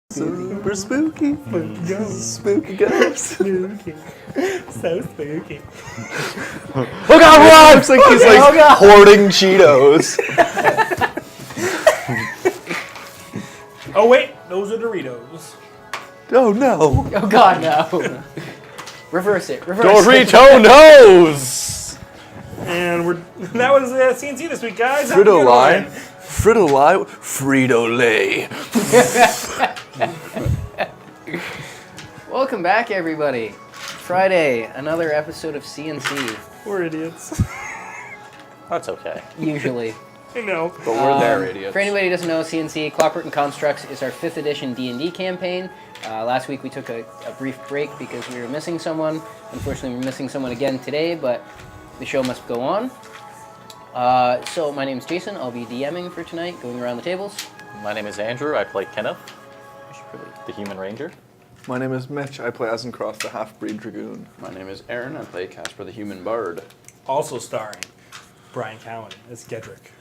Super spooky. Spooky ghost. Spooky. So spooky. Oh god, looks like he's like hoarding Cheetos. Oh wait, those are Doritos. Oh no. Oh god, no. Reverse it. Dorito nose. And that was CNC this week, guys. Frito-Lay. Frito-Lay. Frito-Lay. Welcome back, everybody. Friday, another episode of CNC. We're idiots. That's okay. Usually. I know. But we're there, idiots. For anybody who doesn't know, CNC, Clockwork and Constructs, is our 5th edition D&D campaign. Last week we took a brief break because we were missing someone. Unfortunately, we're missing someone again today, but the show must go on. So my name is Jason. I'll be DMing for tonight, going around the tables. My name is Andrew. I play Kenneth, the Human Ranger. My name is Mitch. I play Azencroft, the half-breed dragoon. My name is Aaron. I play Casper the Human Bard. Also starring Brian Cowan as Gedrick.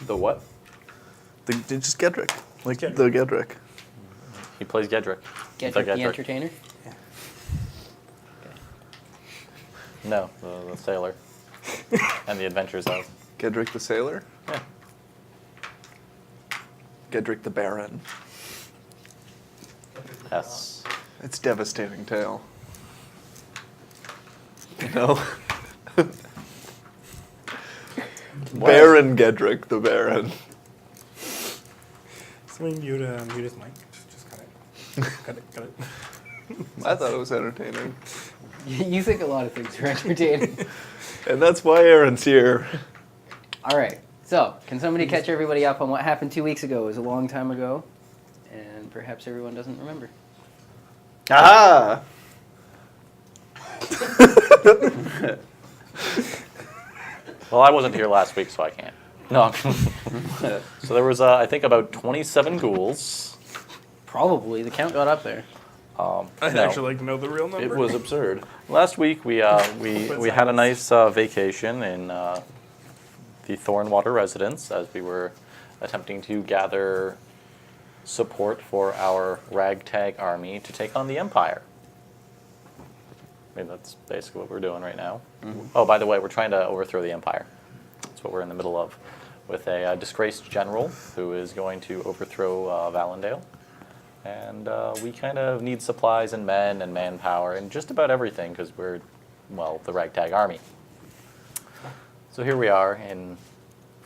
The what? Just Gedrick. Like Gedrick. the Gedrick. He plays Gedrick. Gedrick the Entertainer. No, the sailor. And the adventures of. Gedrick the sailor. Yeah. Gedrick the baron. Yes. It's a devastating tale. No. Baron Gedrick the Baron. Somebody mute his mic. Just cut it. Cut it. I thought it was entertaining. You think a lot of things are entertaining. And that's why Aaron's here. All right. So, can somebody catch everybody up on what happened 2 weeks ago? It was a long time ago, and perhaps everyone doesn't remember. Aha! Well, I wasn't here last week, so I can't. No. So there was, I think, about 27 ghouls. Probably. The count got up there. I'd No. actually like to know the real number. It was absurd. Last week we had a nice vacation in the Thornwater residence as we were attempting to gather support for our ragtag army to take on the Empire. I mean, that's basically what we're doing right now. Mm-hmm. Oh, by the way, we're trying to overthrow the Empire. That's what we're in the middle of, with a disgraced general who is going to overthrow Valendale. And we kind of need supplies and men and manpower and just about everything because we're, well, the ragtag army. So here we are in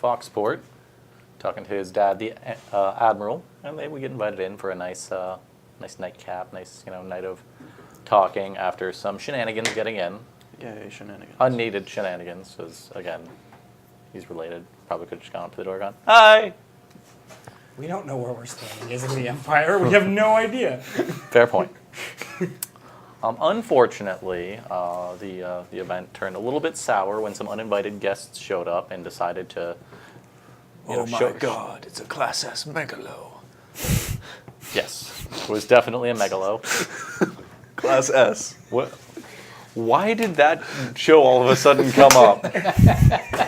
Foxport, talking to his dad, the Admiral, and we get invited in for a nice nightcap, nice night of talking after some shenanigans getting in. Yay, shenanigans. Unneeded shenanigans, because again, he's related. Probably could have just gone up to the door and gone, "Hi." We don't know where we're standing as in the Empire. We have no idea. Fair point. Unfortunately, the event turned a little bit sour when some uninvited guests showed up and decided to. Oh my god, it's a Class S Megalo. Yes, it was definitely a megalo. Class S. What? Why did that show all of a sudden come up?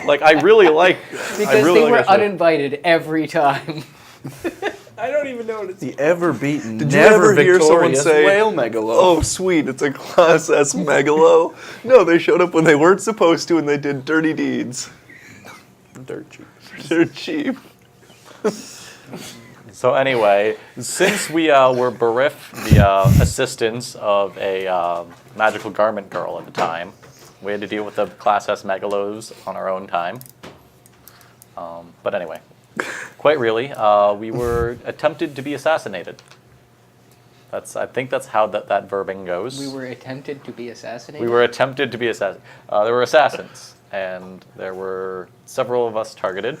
Like, I really like. Because they were uninvited every time. I don't even know what it's. The ever-beaten, Did you ever hear someone victorious say, whale megalo? "Oh, sweet, it's a Class S Megalo"? No, they showed up when they weren't supposed to and they did dirty deeds. Dirt cheap. They're cheap. So anyway, since we were bereft the assistance of a magical garment girl at the time, we had to deal with the Class S Megalos on our own time. But anyway, quite really, we were attempted to be assassinated. I think that's how that verbing goes. We were attempted to be assassinated? We were attempted to be assassinated. There were assassins, and there were several of us targeted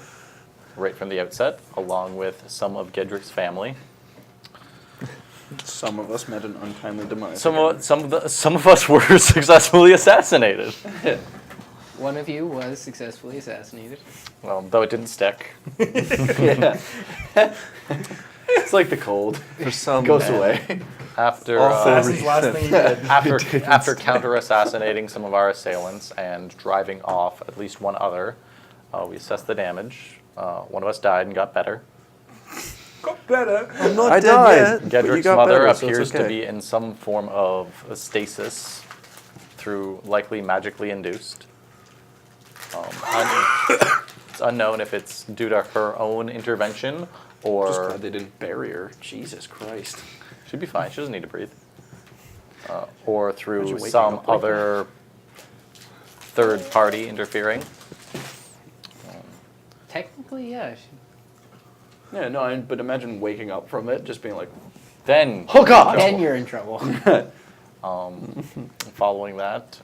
right from the outset, along with some of Gedrick's family. Some of us met an untimely demise. Some of us were successfully assassinated. One of you was successfully assassinated. Well, though it didn't stick. Yeah. It's like the cold. For some Goes away. After Assassin's last thing he did. after counter-assassinating some of our assailants and driving off at least one other, we assessed the damage. One of us died and got better. Cool. better. I'm not I dead died. yet. but you Gedrick's got mother better, so it's appears to okay. be in some form of a stasis through likely magically induced. It's unknown if it's due to her own intervention or... Just glad they didn't bury her. Jesus Christ. She'd be fine. She doesn't need to breathe. Or through Imagine waking some up like other third party interfering. Technically, yeah. Yeah, no, but imagine waking up from it, just being like, Then, oh God! Then you're in trouble. following that,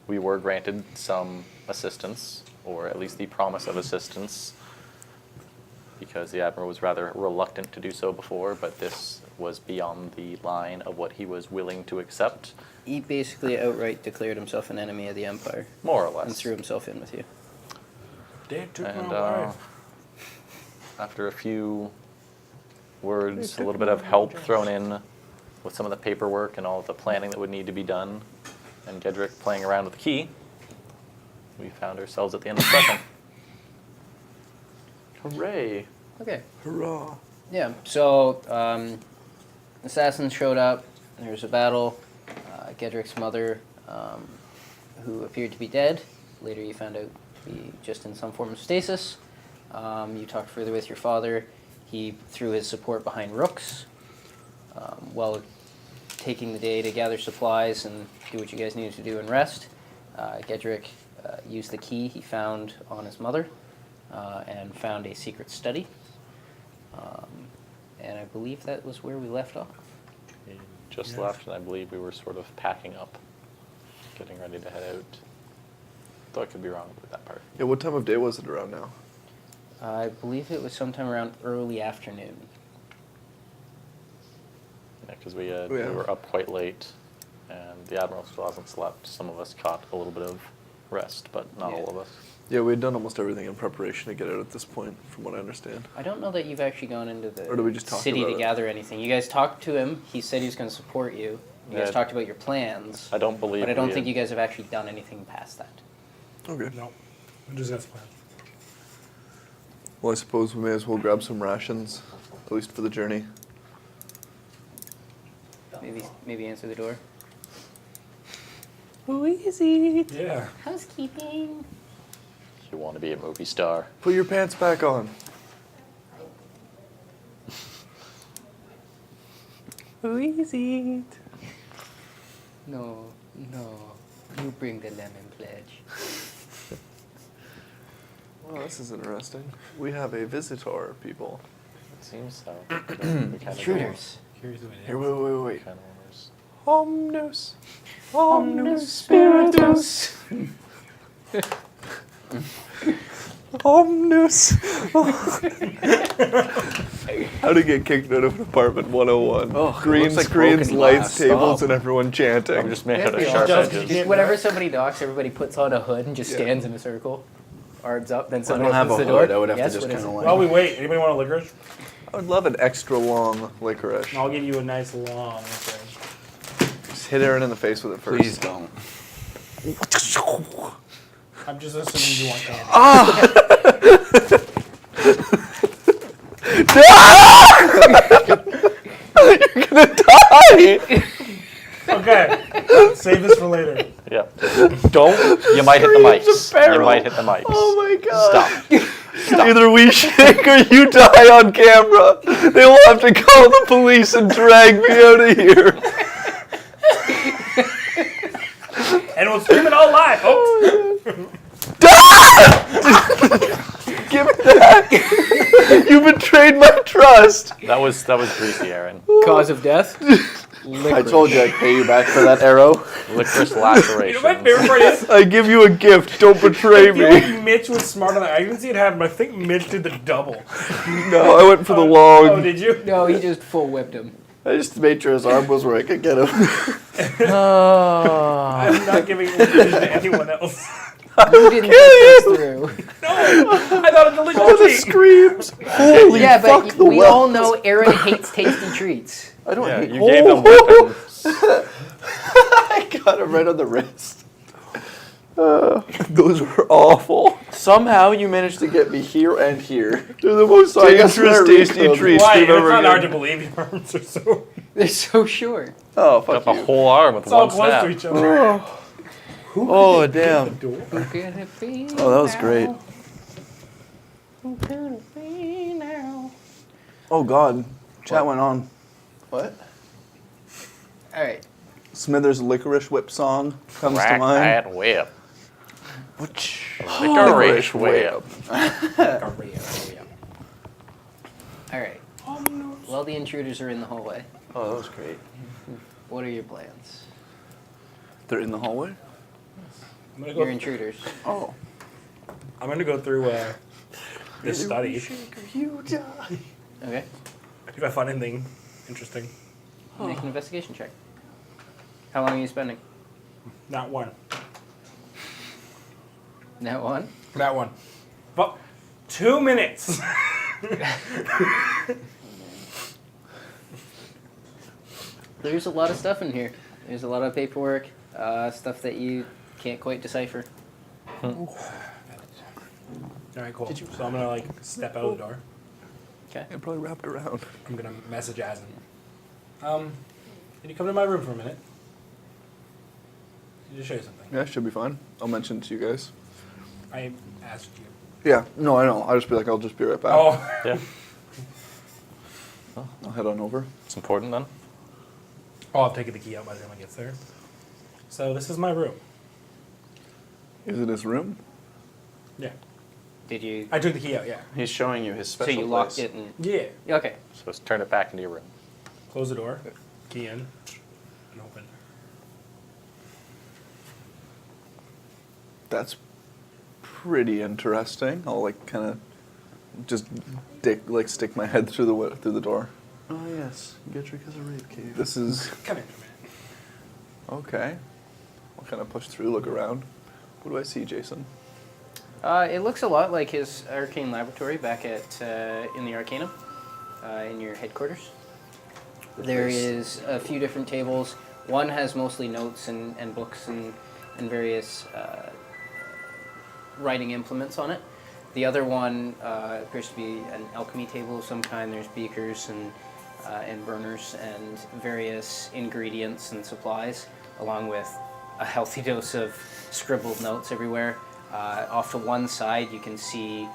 we were granted some assistance, or at least the promise of assistance, because the Admiral was rather reluctant to do so before, but this was beyond the line of what he was willing to accept, He basically outright declared himself an enemy of the Empire more or and less. threw himself in with you. They took And my wife. after a few words, a little bit of help thrown in with some of the paperwork and all of the planning that would need to be done, and Gedrick playing around with the key, we found ourselves at the end of the session. Hooray! Okay. Hurrah. Yeah, so assassins showed up. There was a battle. Gedrick's mother, who appeared to be dead, later you found out to be just in some form of stasis. You talked further with your father. He threw his support behind Rooks while taking the day to gather supplies and do what you guys needed to do and rest. Gedrick used the key he found on his mother and found a secret study. And I believe that was where we left off. We just left, and I believe we were sort of packing up, getting ready to head out. Though I could be wrong with that part. Yeah, what time of day was it around now? I believe it was sometime around early afternoon. Yeah, because we Yeah. were up quite late, and the Admiral still hasn't slept. Some of us caught a little bit of rest, but not Yeah. all of us. Yeah, we had done almost everything in preparation to get out at this point, from what I understand. I don't know that you've actually gone into the Or do we just talk city about to it? gather anything. You guys talked to him. He said he was going to support you. You guys Yeah. talked about your plans. I don't believe But I don't we think had- you guys have actually done anything past that. Okay. No, we just got planned. Well, I suppose we may as well grab some rations, at least for the journey. Maybe answer the door. Who is it? Yeah. Housekeeping. You want to be a movie star. Put your pants back on. Who is it? No. You bring the lemon pledge. Well, this is interesting. We have a visitor, people. It seems so. We kind of Intruders. Curious what it is. Here, wait. Kind of was. Omnus. Omnus Spiritus. Omnus. How to get kicked out of an apartment 101. Oh, Green looks like screens, broken lights, glass. tables, Stop. and everyone chanting. I'm just made out of Yeah, sharp just- edges. just- Whenever somebody knocks, everybody puts on a hood and just Yeah. stands in a circle. Arms up, then I somebody don't have a opens the hood. door. I would have Yes, to just what is kind of it? like. While we wait, anybody want a licorice? I would love an extra long licorice. I'll give you a nice long licorice. Just hit Aaron in the face with it first. Please don't. I'm just assuming you want candy. You're gonna die! Okay. Save this for later. Yeah. Don't. You might hit the mics. You might hit the mics. Oh my god. Stop. Either we shake or you die on camera. They will have to call the police and drag me out of here. And we'll stream it all live, folks. Give me that. You betrayed my trust. That was greasy, Aaron. Cause of death? I told you I'd pay you back for that arrow. Licorice You know my laceration. favorite part is? I give you a gift. Don't betray I feel me. like Mitch was smart on that. I didn't see it happen, but I think Mitch did the double. No, I went for the Oh, long. did you? No, he just full whipped him. I just made sure his arm was where I could get him. I'm not giving it to anyone else. You didn't think this through. No, I thought it was Oh, the delicious. screams. Holy Yeah, fuck but the we wells. all know Aaron hates tasty treats. I don't Yeah, hate you gave them weapons. I got him right on the wrist. Those were awful. Somehow you managed to get me here and here. They're the most I guess dangerous, they're tasty refilled. treats Why? we've It's ever not hard to gotten. believe your arms are so. They're so short. Oh, Got fuck the you. whole arm with It's all one close snap. to each other. Oh, damn. Door. Oh, that was great. Oh, God. Chat went on. What? All right. Smithers' Licorice Whip song comes to Crack mind. that whip. Licorice Licorice whip. All right. Well, the intruders are in the hallway. Oh, that was great. What are your plans? They're in the hallway? I'm gonna Your go. intruders. Oh. I'm gonna go through this study. Okay. If I find anything interesting, Make an investigation check. How long are you spending? not one. That one? That one. But 2 minutes. There's a lot of stuff in here. There's a lot of paperwork, stuff that you can't quite decipher. All right, cool. So I'm gonna step out of the door. Okay. It probably wrapped around. I'm gonna message Asin. Can you come to my room for a minute? Need to show you something. Yeah, should be fine. I'll mention it to you guys. I asked you. Yeah, no, I know. I'll just be like, I'll just be right back. Oh. Yeah. I'll head on over. It's important then. Oh, I'll take the key out by the time I get there. So this is my room. Is it his room? Yeah. Did you? I took the key out. Yeah. He's showing you his So special you locked place. it and. Yeah. Yeah, okay. So let's turn it back into your room. Close the door. Key in. And open. That's pretty interesting. I'll kind of just stick my head through the door. Oh yes, Getrick is a rape cave. This is Come in for a minute. okay. I'll kind of push through, look around. What do I see, Jason? It looks a lot like his arcane laboratory back at in the Arcanum, in your headquarters. There is a few different tables. One has mostly notes and books and various writing implements on it. The other one appears to be an alchemy table of some kind. There's beakers and burners and various ingredients and supplies, along with a healthy dose of scribbled notes everywhere. Off to one side, you can see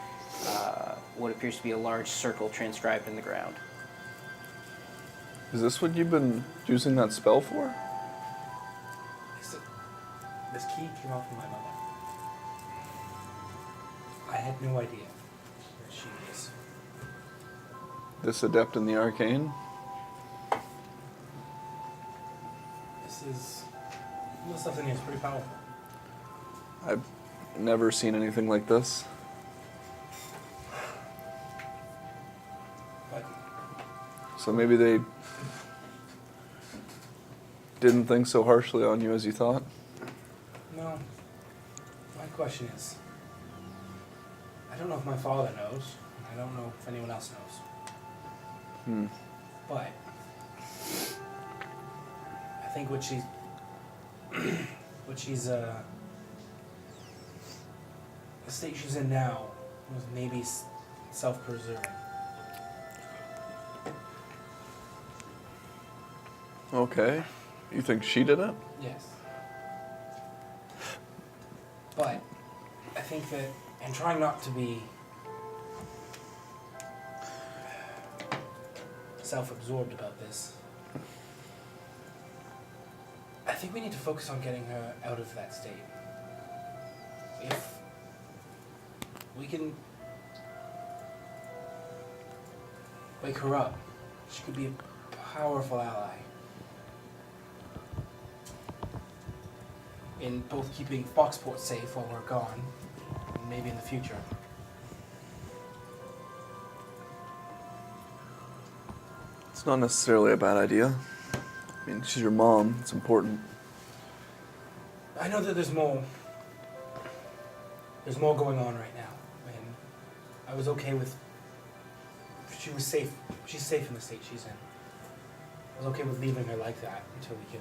what appears to be a large circle transcribed in the ground. Is this what you've been using that spell for? This key came off from my mother. I had no idea where she is. This adept in the arcane? This stuff in here is pretty powerful. I've never seen anything like this. But So maybe they didn't think so harshly on you as you thought. no, my question is, I don't know if my father knows, and I don't know if anyone else knows. But I think what she's the state she's in now was maybe self-preserving. Okay. You think she did it? Yes. But I think that, and trying not to be self-absorbed about this, I think we need to focus on getting her out of that state. If we can wake her up, she could be a powerful ally in both keeping Foxport safe while we're gone, and maybe in the future. It's not necessarily a bad idea. I mean, she's your mom. It's important. I know that there's more going on right now, and I was okay with, she was safe, she's safe in the state she's in. I was okay with leaving her like that until we can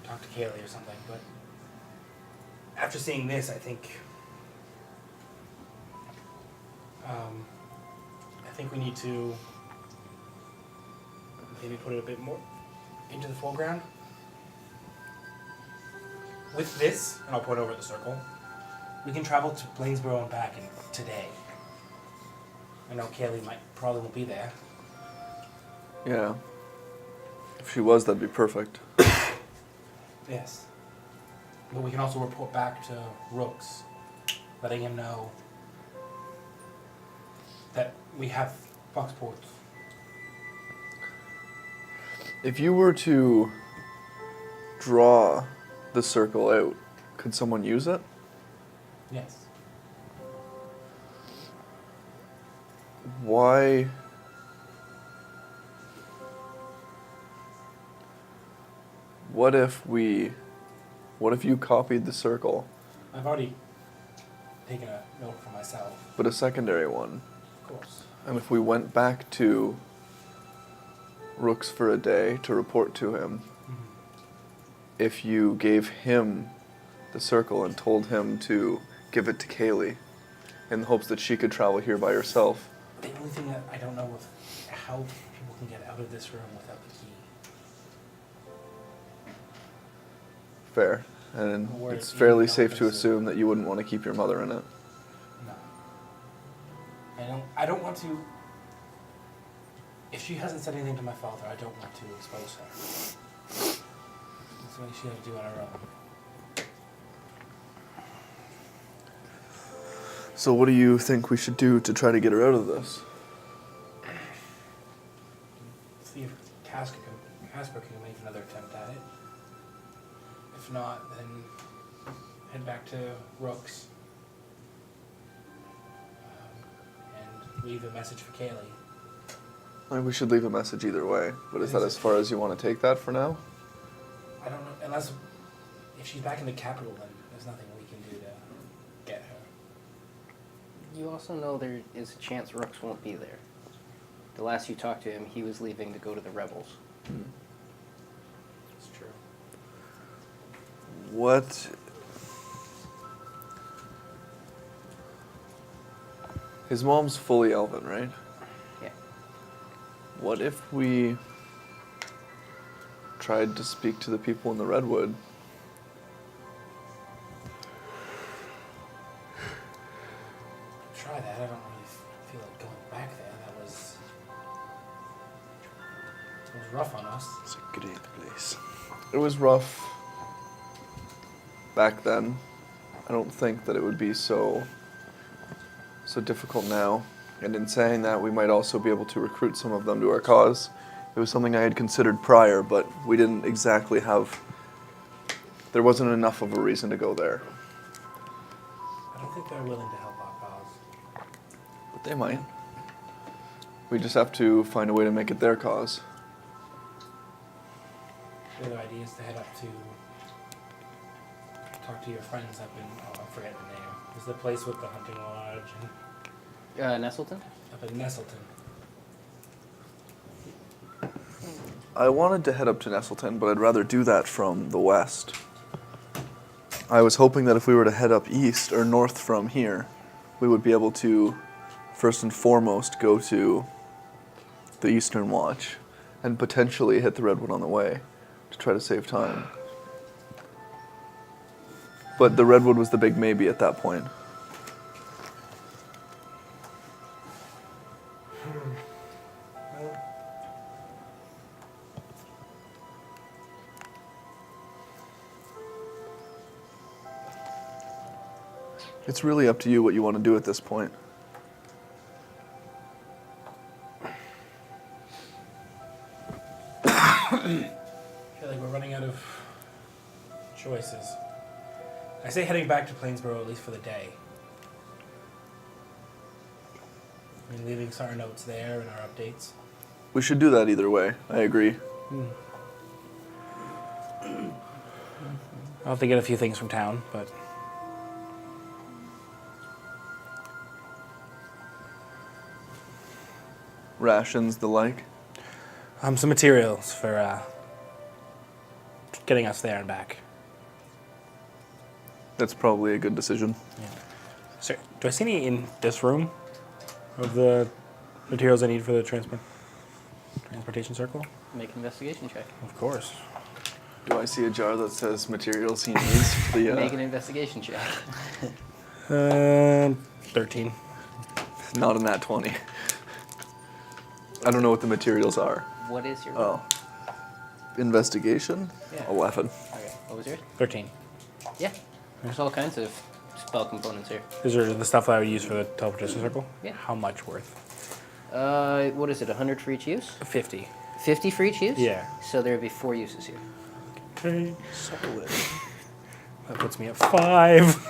talk to Kaylee or something, but after seeing this, I think we need to maybe put it a bit more into the foreground. With this, and I'll point over at the circle, we can travel to Plainsboro and back in today. I know Kaylee probably won't be there. Yeah. If she was, that'd be perfect. Yes. But we can also report back to Rooks, letting him know that we have Foxports. If you were to draw the circle out, could someone use it? Yes. Why? What if you copied the circle, I've already taken a note for myself. but a secondary one? Of course. And if we went back to Rooks for a day to report to him, if you gave him the circle and told him to give it to Kaylee in the hopes that she could travel here by herself. The only thing that I don't know is how people can get out of this room without the key. Fair. And Or it's even fairly not safe to necessarily. assume that you wouldn't want to keep your mother in it. No. I don't want to. If she hasn't said anything to my father, I don't want to expose her. That's something she has to do on her own. So what do you think we should do to try to get her out of this? See if Casper can make another attempt at it. If not, then head back to Rooks and leave a message for Kaylee. I think we should leave a message either way, but is that as far as you want to take that for now? I don't know, unless if she's back in the capital, then there's nothing we can do to get her. You also know there is a chance Rooks won't be there. The last you talked to him, he was leaving to go to the rebels. It's true. What? His mom's fully elven, right? Yeah. What if we tried to speak to the people in the Redwood? Try that. I don't really feel like going back there. It was rough on us. It's a great place. It was rough back then. I don't think that it would be so difficult now. And in saying that, we might also be able to recruit some of them to our cause. It was something I had considered prior, but we didn't exactly have... There wasn't enough of a reason to go there. I don't think they're willing to help our cause. But they might. We just have to find a way to make it their cause. The other idea is to head up to talk to your friends up in, I'm forgetting the name. Is the place with the hunting lodge and Nestleton? up in Nestleton. I wanted to head up to Nestleton, but I'd rather do that from the west. I was hoping that if we were to head up east or north from here, we would be able to, first and foremost, go to the Eastern Watch and potentially hit the Redwood on the way to try to save time. But the Redwood was the big maybe at that point. It's really up to you what you want to do at this point. I feel like we're running out of choices. I say heading back to Plainsboro at least for the day. I mean, leaving our notes there and our updates. We should do that either way. I agree. I'll have to get a few things from town, but Rations, the like. some materials for getting us there and back. That's probably a good decision. So, do I see any in this room of the materials I need for the transportation circle? Make an investigation check. Of course. Do I see a jar that says materials he needs for the, Make an investigation check. 13. not in that 20. I don't know what the materials are. What is your Oh. Investigation? Yeah. 11. Okay, what was yours? 13. Yeah. There's all kinds of spell components here. These are the stuff that I would use for the teleportation circle? Yeah. How much worth? What is it, 100 for each use? 50. 50 for each use? Yeah. So there would be 4 uses here. Okay. Solid. That puts me at 5.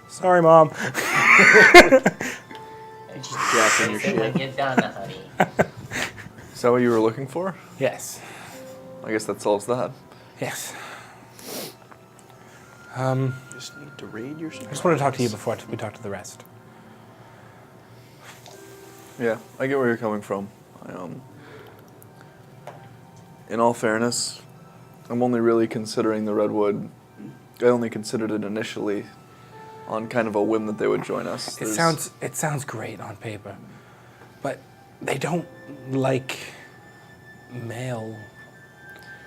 Sorry, Mom. Just jacking your shit. Get done, honey. Is that what you were looking for? Yes. I guess that solves that. Yes. Just need to raid your I just want to talk to you before we talk to the rest. Yeah, I get where you're coming from. In all fairness, I'm only really considering the Redwood. I only considered it initially on kind of a whim that they would join us. It sounds great on paper, but they don't like male,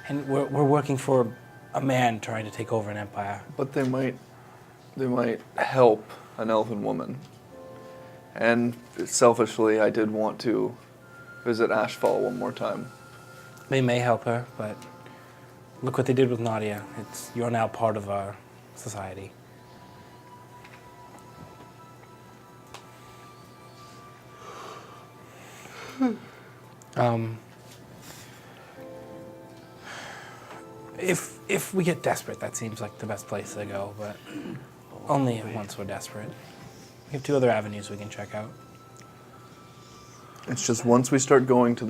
and we're working for a man trying to take over an empire. But they might help an elven woman. And selfishly, I did want to visit Ashfall one more time. They may help her, but look what they did with Nadia. You're now part of our society. If we get desperate, that seems like the best place to go, but only once we're desperate. We have 2 other avenues we can check out. It's just once we start going to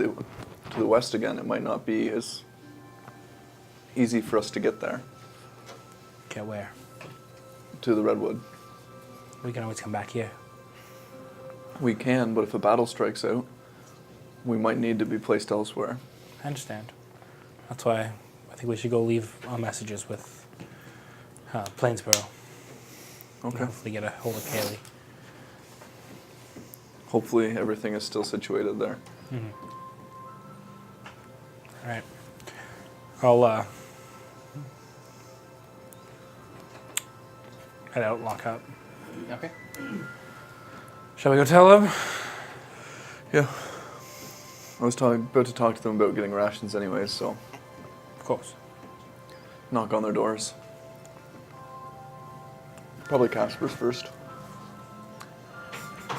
the west again, it might not be as easy for us to get there, Get where? to the Redwood. We can always come back here. We can, but if a battle strikes out, we might need to be placed elsewhere. I understand. That's why I think we should go leave our messages with Plainsboro. Okay. Hopefully get a hold of Kaylee. Hopefully everything is still situated there. All right. I'll head out, lock up. Okay. Shall we go tell them? Yeah. I was about to talk to them about getting rations anyways, so Of course. knock on their doors. Probably Casper's first.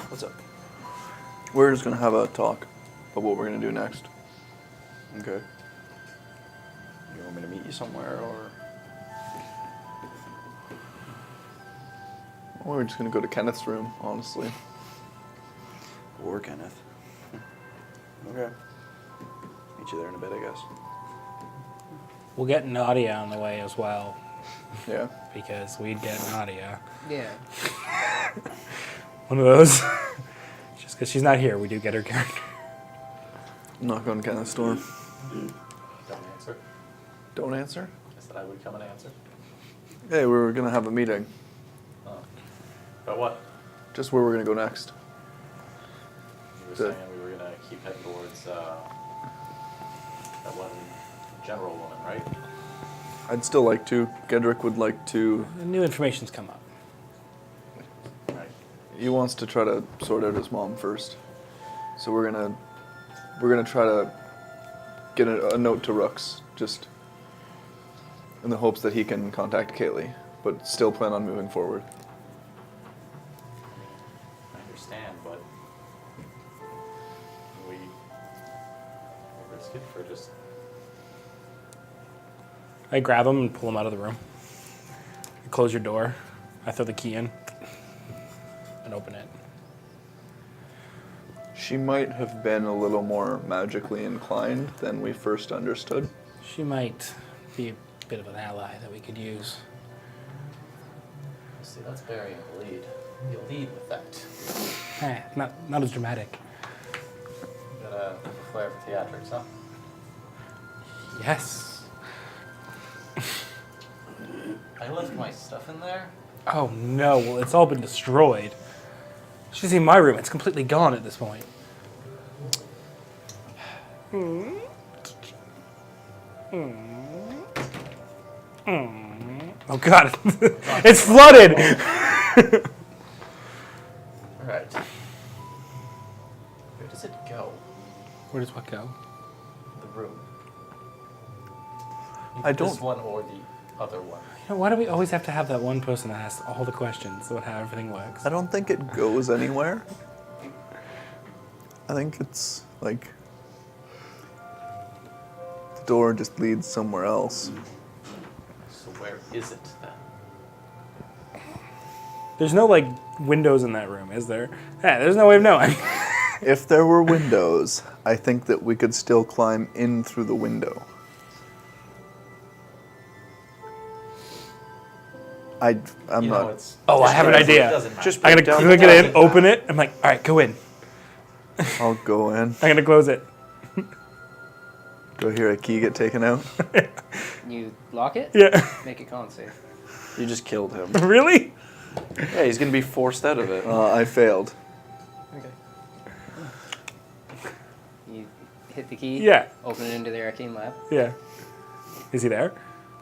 What's up? We're just going to have a talk about what we're going to do next. Okay. You want me to meet you somewhere, or? Or we're just going to go to Kenneth's room, honestly. Or Kenneth. Okay. Meet you there in a bit, I guess. We'll get Nadia on the way as well, Yeah. because we'd get Nadia. Yeah. One of those. Just because she's not here, we do get her character. Knock on Kenneth's door. Don't answer. Don't answer. I said I would come and answer. Hey, we were going to have a meeting. Oh. But what? Just where we're going to go next. You were Good. saying we were going to keep heading towards that one general woman, right? I'd still like to. Gedrick would like to. New information's come up. Right. He wants to try to sort out his mom first. So we're gonna try to get a note to Rooks, just in the hopes that he can contact Kaylee, but still plan on moving forward. I understand, but we risk it for just. I grab him and pull him out of the room. I close your door. I throw the key in and open it. She might have been a little more magically inclined than we first understood. She might be a bit of an ally that we could use. See, that's burying the lead. You lead with that. Not as dramatic. You got a flair for theatrics, huh? Yes. I stuff in there? Oh no, well it's all been destroyed. You should see my room, it's completely gone at this point. Oh god, it's flooded! Alright. Where does it go? Where does what go? The room. I This don't. one or the other one. You know, why do we always have to have that one person that asks all the questions about how everything works? I don't think it goes anywhere. I think it's like the door just leads somewhere else. So where is it then? There's no, like, windows in that room, is there? Yeah, there's no way of knowing. If there were windows, I think that we could still climb in through the window. I'm You not. know, it's Oh, I have an it idea. doesn't matter. Just I'm break gonna down click the it in, open it. I'm like, all right, go in. I'll go in. I'm gonna close it. Do I hear a key get taken out? You lock it? Yeah. Make it con save. You just killed him. Really? Yeah, he's gonna be forced out of it. I failed. Okay. You hit the key? Yeah. Open it into the arcane lab. Yeah. Is he there?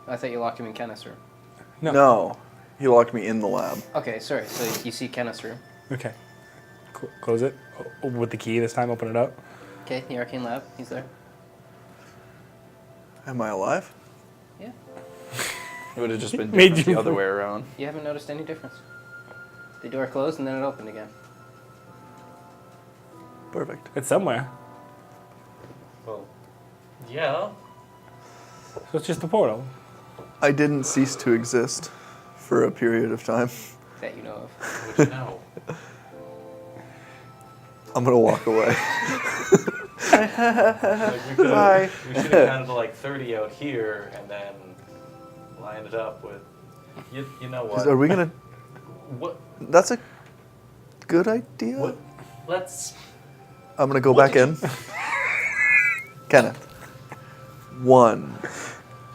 I thought you locked him in Kenneth's room. No. No, he locked me in the lab. Okay, sorry. So you see Kenneth's room. Okay. Close it. Oh, with the key this time, open it up. Okay, the arcane lab. He's there. Am I alive? Yeah. It would have just been Made different you- the other way around. You haven't noticed any difference. The door closed and then it opened again. Perfect. It's somewhere. Well, yeah. So it's just a portal. I didn't cease to exist for a period of time. That you know of. Which no. I'm gonna walk away. Like we Bye. we should have counted to like 30 out here and then lined it up with. You know what? Are we gonna? What? That's a good idea. What? Let's. I'm gonna go What back did in. Kenneth. 1,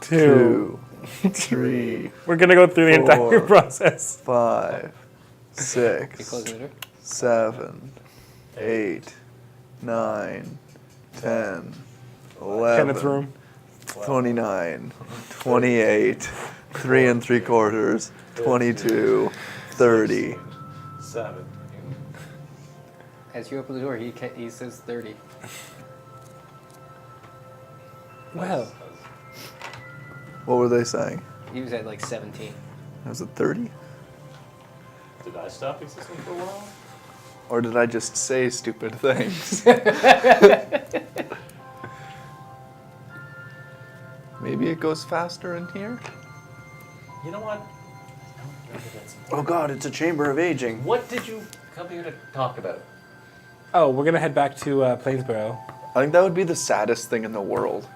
2, 2, 3, We're gonna go through the entire 4. process. 5, You 6, closing the door? 7, 8, 9, 10, 11, Kenneth's room. 29, 28, 3 3/4, 22, 30. 7. As you open the door, he says 30. Well, What were they saying? He was at like 17. Was it 30? Did I stop existing for a while? Or did I just say stupid things? Maybe it goes faster in here? You know what? Oh god, it's a chamber of aging. What did you come here to talk about? oh, we're gonna head back to Plainsboro. I think that would be the saddest thing in the world.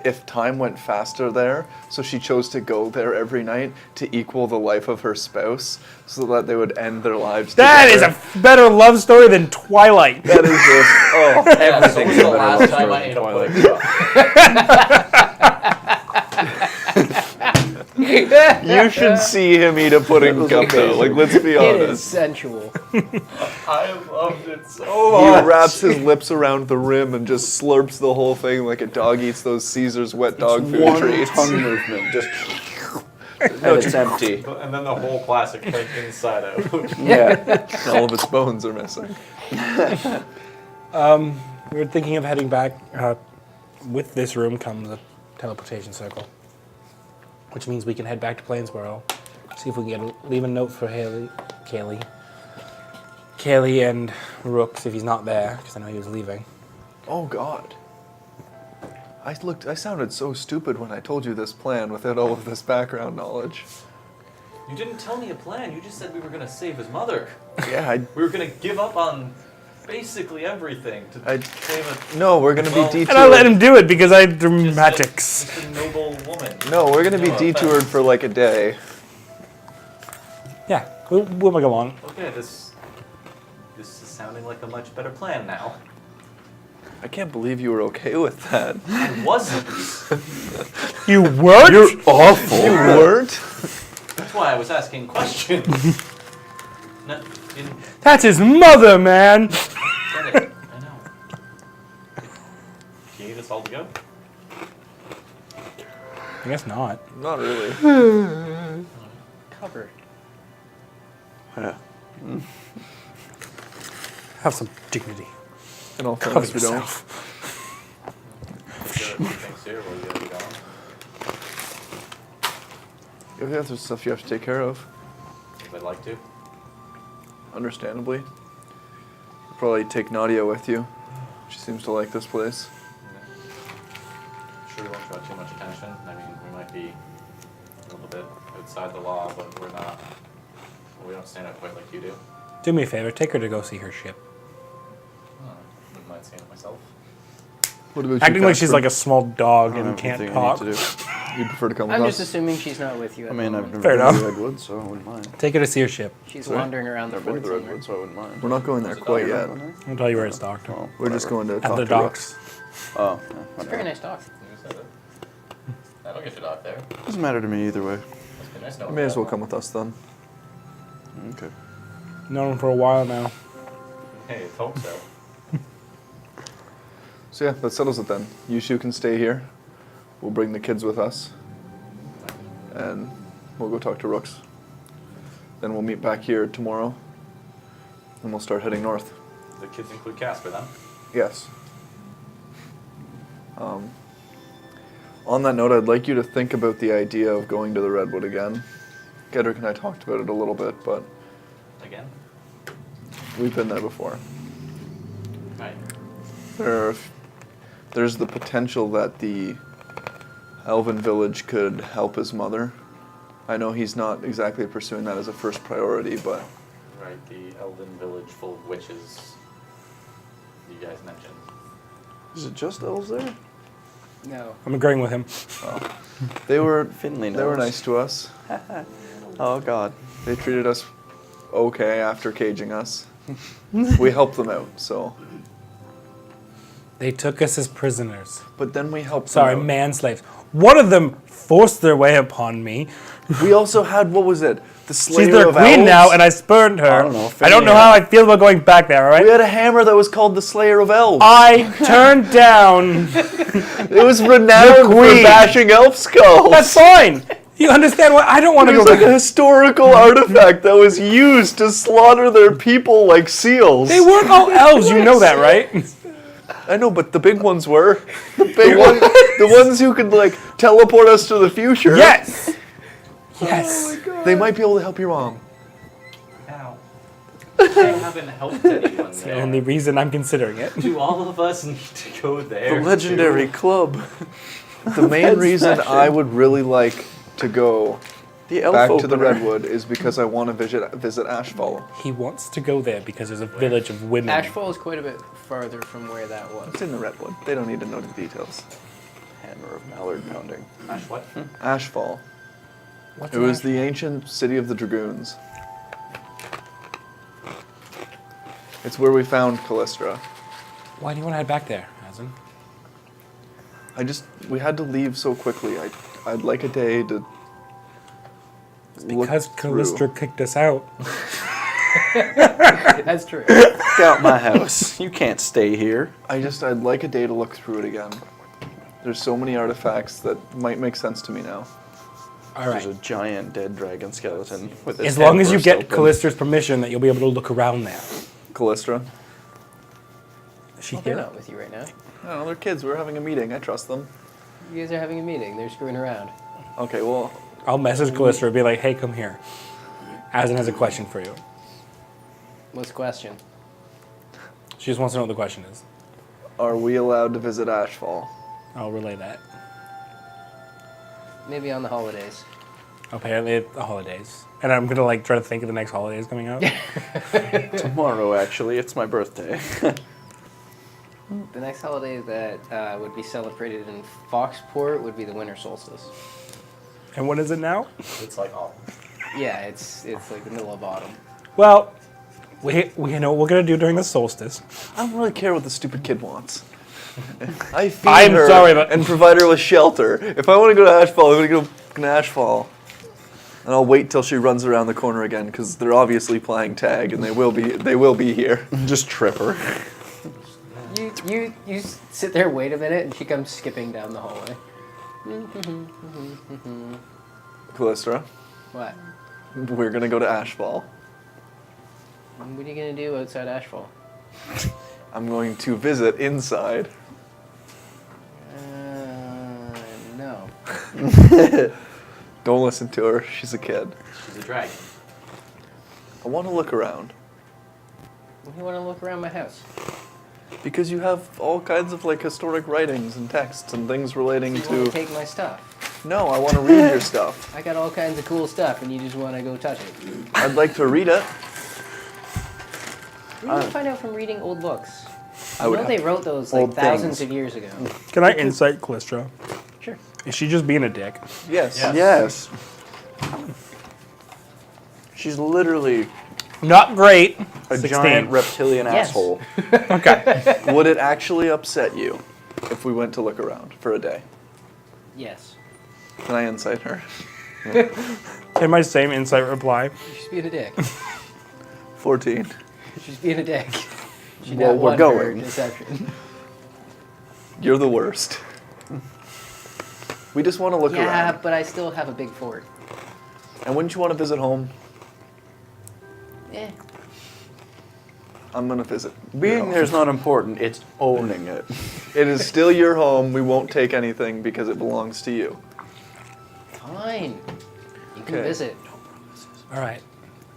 If time went faster there, so she chose to go there every night to equal the life of her spouse, so that they would end their lives That is together. a better love story than Twilight. That is just, oh, Yeah, so was the better last love time story I than ate a Twilight. pudding cup. you should see him eat a pudding cup though, like let's be It is honest. sensual. I loved it so much. He wraps his lips around the rim and just slurps the whole thing like a dog eats those Caesar's wet dog food One treats. tongue movement, just and it's empty. And then the whole classic thing inside out. Yeah. All of its bones are missing. We were thinking of heading back. With this room comes a teleportation circle, which means we can head back to Plainsboro, see if we can leave a note for Kaylee and Rooks if he's not there, because I know he was leaving. Oh God. I sounded so stupid when I told you this plan without all of this background knowledge. You didn't tell me a plan. You just said we were going to save his mother. Yeah, We were going to give up on basically everything to save no, we're gonna Well- be detoured. And I let him do it because I dramatics. a noble woman. No, we're gonna be No detoured offense. for like a day. Yeah, we'll go along. Okay, this is sounding like a much better plan now. I can't believe you were okay with that. I wasn't. You weren't? You're awful. You weren't? That's why I was asking questions. No, didn't That's his mother, man. get it. I know. Do you need us all to go? I guess not. Not really. Covered. Yeah. Have some dignity. In all Cover fairness, we don't. yourself. Is there things here while you gotta be gone? Yeah, there's stuff you have to take care of. If I'd like to. Understandably. You'll probably take Nadia with you. She seems to like this place. Sure, we won't draw too much attention. I mean, we might be a little bit outside the law, but we're not. Well, we don't stand out quite like you do. Do me a favor, take her to go see her ship. Wouldn't mind seeing it myself. What about Acting you, like she's Casper? like a small dog I don't and have can't anything I talk. need to do. You'd prefer to come with I'm us? just assuming she's not with you. At I the mean, I've moment. never Fair been to enough. the Redwoods, so I wouldn't mind. Take her to see her ship. She's Sorry? wandering around the Never been fort to the somewhere. Redwoods, so I wouldn't mind. We're not going there quite yet. I'll tell you where it's docked. Oh, We're just whatever. going to At talk the to docks. Oh, yeah, It's a whatever. very nice dock. You said it. That'll get you docked there. Doesn't matter to me either way. Must be nice You knowing may as that. well come with us then. Okay. Known him for a while now. Hey, let's hope so. So yeah, that settles it then. You two can stay here. We'll bring the kids with us. And we'll go talk to Rooks. Then we'll meet back here tomorrow. And we'll start heading north. The kids include Casper then? Yes. On that note, I'd like you to think about the idea of going to the Redwood again. Gedrick and I talked about it a little bit, but Again? we've been there before. Right. There's the potential that the Elven village could help his mother. I know he's not exactly pursuing that as a first priority, but Right, the elven village full of witches you guys mentioned. Is it just elves there? No. I'm agreeing with him. they were Finley they were knows. nice to us. Oh, God. They treated us okay after caging us. We helped them out, so. They took us as prisoners. But then we helped Sorry, them out. manslaves. One of them forced their way upon me. We also had, what was it? The Slayer She's their of queen Elves? now, and I spurned her. I don't know, I don't know Finley- how I feel about going back there, We alright? had a hammer that was called the Slayer of Elves. I turned down. It was renowned for queen. bashing elf skulls. That's fine. You understand what? I don't want It to was go like a back. historical artifact that was used to slaughter their people like seals. They weren't all elves, you know that, right? I know, but the big ones were. The big ones, the ones who could like teleport us to the future. Yes. Yes. They might be able to help your mom. Ow. I haven't helped anyone The there. only reason I'm considering it. Do all of us need to go there? The legendary club. The main reason I would really like to go The elf back to opener. the Redwood is because I want to visit Ashfall. He wants to go there because there's a village of women. Ashfall is quite a bit farther from where that was. It's in the Redwood. They don't need to know the details. Hammer of mallard pounding. Ash, what? Ashfall. What's It was the ancient city of the Dragoons. It's where we found Callistra. Why do you want to head back there, Hazen? We had to leave so quickly. I'd like a day to Because Callistra kicked us out. That's true. Get out my house. You can't stay here. I'd like a day to look through it again. There's so many artifacts that might make sense to me now. All right. There's a giant dead dragon skeleton with its As long head as you burst get open. Callistra's permission that you'll be able to look around there. Callistra. Is she Well, they're here? not with you right now. I don't know, they're kids. We're having a meeting. I trust them. You guys are having a meeting. They're screwing around. Okay, well, I'll message Callistra and be like, hey, come here. Hazen has a question for you. What's the question? She just wants to know what the question is. are we allowed to visit Ashfall? I'll relay that. Maybe on the holidays. Apparently it's the holidays. And I'm going to like try to think of the next holidays coming out. Tomorrow, actually, it's my birthday. The next holiday that would be celebrated in Foxport would be the winter solstice. And what is it now? It's like all. Yeah, it's like the middle of autumn. Well, we know what we're going to do during the solstice. I don't really care what the stupid kid wants. I feed I'm her sorry, but- and provide her with shelter. If I want to go to Ashfall, I'm going to go to Ashfall. And I'll wait till she runs around the corner again, because they're obviously playing tag, and they will be here. Just trip her. You sit there, wait a minute, and she comes skipping down the hallway. Callistra, What? we're gonna go to Ashfall. What are you gonna do outside Ashfall? I'm going to visit inside. No. Don't listen to her. She's a kid. She's a dragon. I want to look around. You want to look around my house? Because you have all kinds of like historic writings and texts and things relating You want to. to take my stuff? No, I want to read your stuff. I got all kinds of cool stuff, and you just want to go touch it. I'd like to read it. Where do you find out from reading old books? I would know have they wrote those like old thousands things. of years ago. Can I insight Callistra? Sure. Is she just being a dick? Yes. Yeah. Yes. She's literally Not great. a 16. giant reptilian Yes. asshole. Okay. Would it actually upset you if we went to look around for a day? Yes. Can I insight her? Can my same insight reply? She's being a dick. 14. She's being a dick. She Well, not we're won her going. deception. You're the worst. We just want to look Yeah, around. but I still have a big fort. And wouldn't you want to visit home? Eh. I'm going to visit. Being there's not important, it's owning it. It is still your home. We won't take anything because it belongs to you. Fine. You can Okay. visit. All right.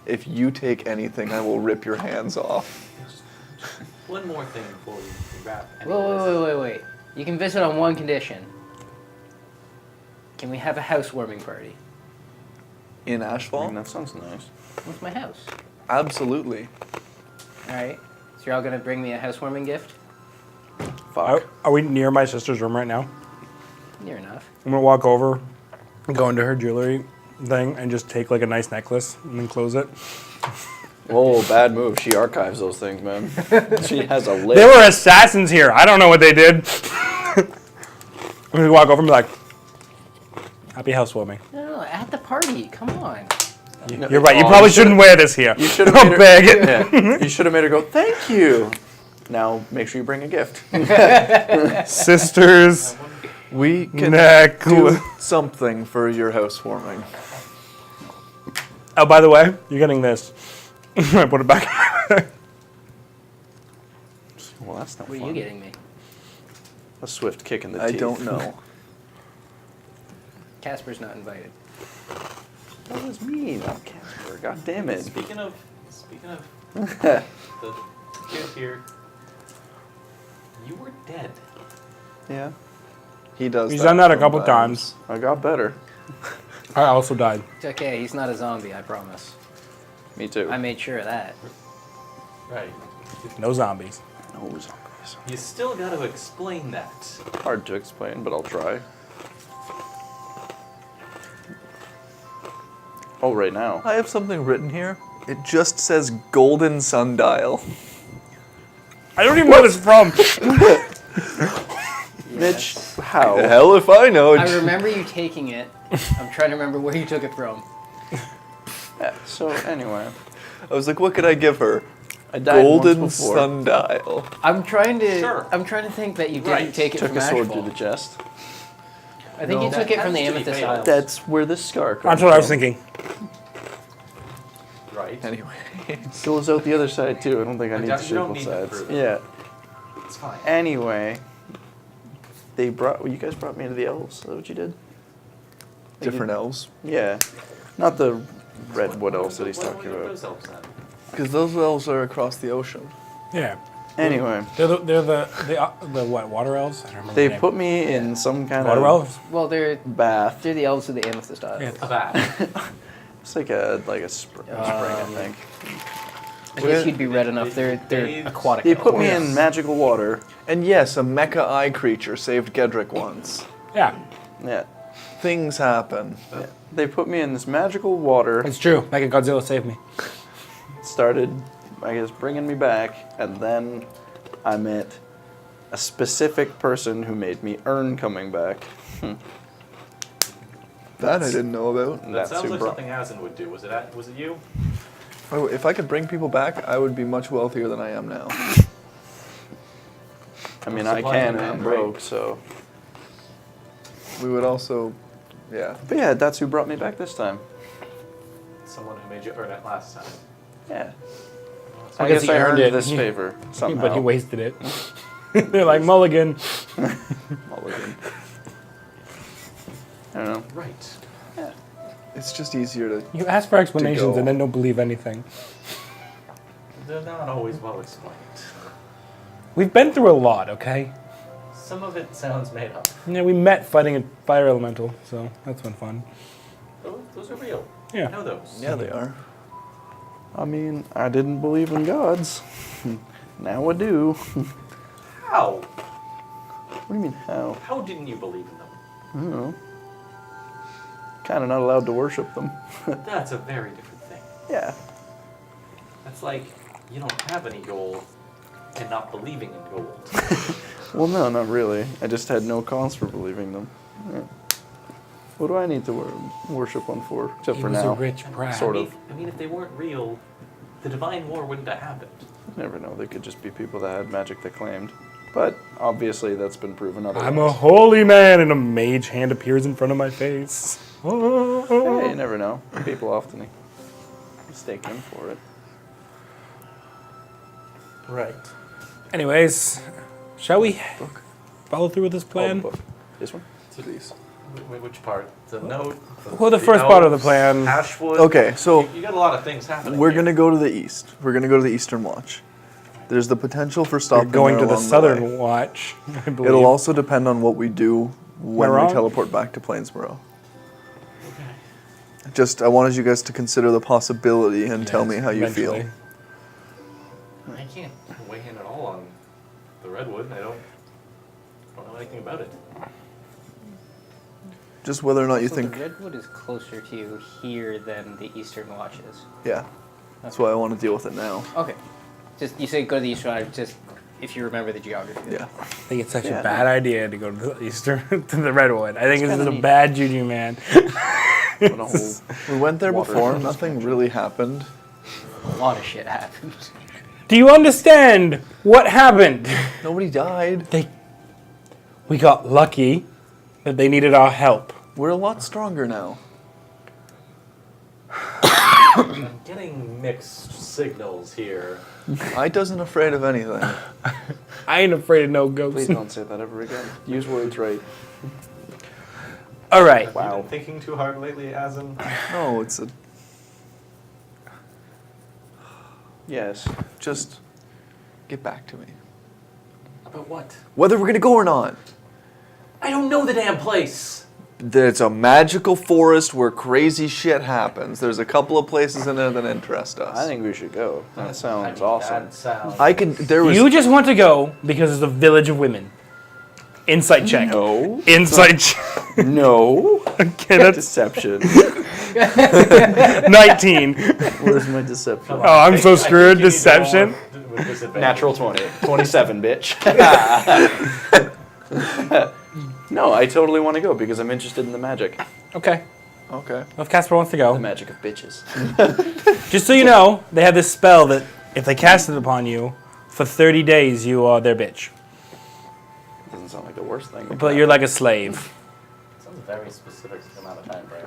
If you take anything, I will rip your hands off. One more thing before we wrap. Wait. You can visit on one condition. Can we have a housewarming party? In I Ashfall? mean, that sounds nice. What's my house? Absolutely. Alright. So you're all gonna bring me a housewarming gift? Are, Fuck. are we near my sister's room right now? Near enough. I'm gonna walk over, go into her jewelry thing, and just take like a nice necklace and then close it. Oh, bad move. She archives those things, man. She has a list. There were assassins here. I don't know what they did. I'm gonna walk over and be like, "Happy housewarming." No, at the party. Come on. You're right. You Oh, probably you shouldn't wear this here. You should have Don't made her. bag it. Yeah, you should have made her go. Thank you. Now make sure you bring a gift. Sisters We can necklace. do something for your housewarming. Oh, by the way, you're getting this. I put it back. Well, that's not What are fun. you getting me? A swift kick in the I teeth. don't know. Casper's not invited. That was me, not Casper. God damn it. Speaking of the kid here, you were dead. Yeah, He does. He's done that a couple sometimes. times. I got better. I also died. It's okay, he's not a zombie, I promise. Me too. I made sure of that. Right. No zombies. No zombies. You still got to explain that. Hard to explain, but I'll try. Oh, right now. I have something written here. It just says golden sundial. I don't even know what it's from. Mitch, how? Hell if I know. I remember you taking it. I'm trying to remember where you took it from. Yeah, so anyway, I was like, what could I give her? I died Golden once before. sundial. I'm trying to. Sure. I'm trying to think that you didn't Right. take it Took from a sword Ashfall. through the chest. I think you No. took it from the That has to be Amethyst fatal. Isles. That's where the scar comes That's what I was from. thinking. Right. Anyway. Goes out the other side too. I don't think I need to You shoot don't both need to sides. prove it. Yeah. It's fine. Anyway, they brought. Well, you guys brought me to the elves. Is that what you did? Different elves. Yeah. Not the redwood elves that he's talking What are about. those elves then? Because those elves are across the ocean. Yeah. Anyway, They're the what, water elves? I don't remember they the name. put me in some kind Water of elves? Well, they're bath. the elves of the Amethyst Isles. Yeah. A bat. It's like a spring, I think. I guess you'd be red enough. They're aquatic. They put elves. me in magical water. And yes, a mecha eye creature saved Gedrick once. Yeah. Yeah. Things happen. They put me in this magical water. It's true. Mega Godzilla saved me. Started, I guess, bringing me back, and then I met a specific person who made me earn coming back. That I didn't know about. That That's sounds who like brought- something Asin would do. Was it you? Oh, if I could bring people back, I would be much wealthier than I am now. I mean, I Supply can, and and I'm demand, right? broke, so. We would also, yeah. But yeah, that's who brought me back this time. Someone who made you earn it last time. Yeah. I I guess guess he I earned earned it. this favor somehow. But he wasted it. They're like, mulligan. Mulligan. I don't know. Right. Yeah. It's just easier to. You ask for explanations go. and then don't believe anything. They're not always well explained. We've been through a lot, okay? Some of it sounds made up. Yeah, we met fighting a fire elemental, so that's been fun. Those are real. Yeah. I know those. Yeah, they are. I mean, I didn't believe in gods. Now I do. How? What do you mean, how? How didn't you believe in them? I don't know. Kind of not allowed to worship them. That's a very different thing. Yeah. That's like you don't have any gold and not believing in gold. Well, no, not really. I just had no cause for believing them. Yeah. What do I need to worship one for? Except He for was now. a rich brat. Sort of. I mean, if they weren't real, the Divine War wouldn't have happened. You never know. They could just be people that had magic they claimed. But obviously, that's been proven otherwise. I'm a holy man, and a mage hand appears in front of my face. Hey, you never know. People often mistake him for it. Right. Anyways, shall we Book. follow through with this plan? Oh, book. This one? Please. Which part? The note? Well, the first part of the elves, plan. Ashwood? Okay, so You got a lot of things happening. we're here. gonna go to the east. We're gonna go to the Eastern Watch. There's the potential for We're stopping going there to the along Southern way. Watch, I believe. It'll also depend on what we do when Am I we wrong? teleport back to Plainsboro. Okay. Just, I wanted you guys to consider the possibility and tell Yes, me how you eventually. feel. I can't weigh in at all on the Redwood. I don't know anything about it. Just whether or not you So think, the Redwood is closer to you here than the Eastern Watch is. yeah. That's why I want to deal with it now. Okay. Just you say go to the Eastern Watch, just if you remember the geography. Yeah. I think it's such Yeah. a bad idea to go to the Eastern, to the Redwood. I think this is kinda a neat. bad juju, man. On a whole. We went there Water. before, nothing really happened. A lot of shit happened. Do you understand what happened? Nobody died. We got lucky that they needed our help. We're a lot stronger now. I'm getting mixed signals here. I doesn't afraid of anything. I ain't afraid of no ghosts. Please don't say that ever again. Use words right. All right. Wow. Have you been thinking too hard lately, Asin? No, it's a Yes. just get back to me. About what? Whether we're gonna go or not. I don't know the damn place. It's a magical forest where crazy shit happens. There's a couple of places in there that interest us. I think we should go. That sounds I mean, awesome. That sounds. I could. There was. You just want to go because it's a village of women. Insight check. No. Insight check. No. Okay, that's Deception. 19. Where's my deception? Oh, I'm so screwed. Deception. Natural 20. 27, bitch. No, I totally want to go because I'm interested in the magic. Okay. Okay. Well, if Casper wants to The go, magic of bitches. just so you know, they have this spell that if they cast it upon you, for 30 days you are their bitch. Doesn't sound like the worst thing. But you're like a slave. Sounds very specific amount of time frame.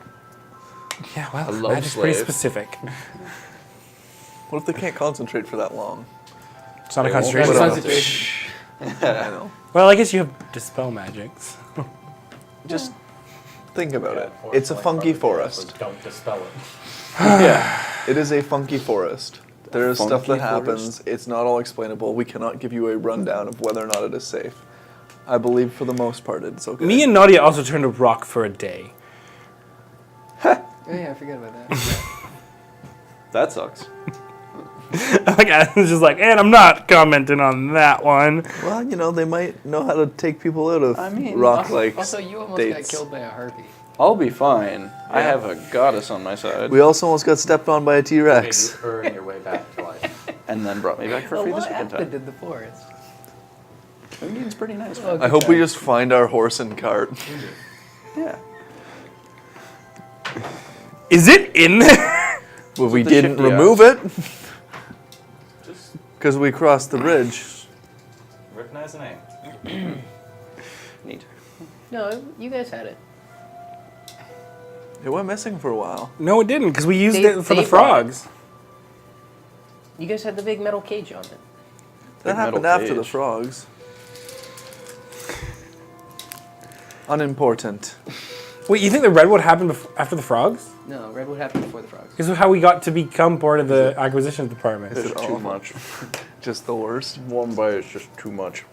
Yeah, well, A love magic's pretty slave. specific. What if they can't concentrate for that long? It's not a They won't concentration put spell. up- I know. Well, I guess you have dispel magics. Just think about it. Yeah, It's a funky probably forest. Don't dispel it. Yeah. It is a funky forest. There is stuff funky that happens. forest? It's not all explainable. We cannot give you a rundown of whether or not it is safe. I believe for the most part it's okay. Me and Nadia also turned to rock for a day. Oh yeah, I forgot about that. That sucks. Like I was just like, and I'm not commenting on that one. Well, you know, they might know how to take people out of I mean, rock like Also, you almost dates. got killed by a harpy. I'll be fine. I have a goddess on my side. We also almost got stepped on by a Made T-Rex. you earn your way back to life. And then brought me back for free the what second happened time. in the forest? Indian's pretty nice. Oh, Man. I hope we just find our horse and cart. Yeah. Is it in there? Well, we the didn't shifty remove it because we crossed the bridge. Recognize the name. Neat. No, you guys had it. It went missing for a while. No, it didn't, because we used They- it for they the frogs. You guys had the big metal cage on it. That Big happened metal after the cage. frogs. Unimportant. Wait, you think the redwood happened after the frogs? No, redwood happened before the frogs. This is how we got to become part of the acquisitions department. Is It's it too awful? much. Just the worst. One bite is just too much.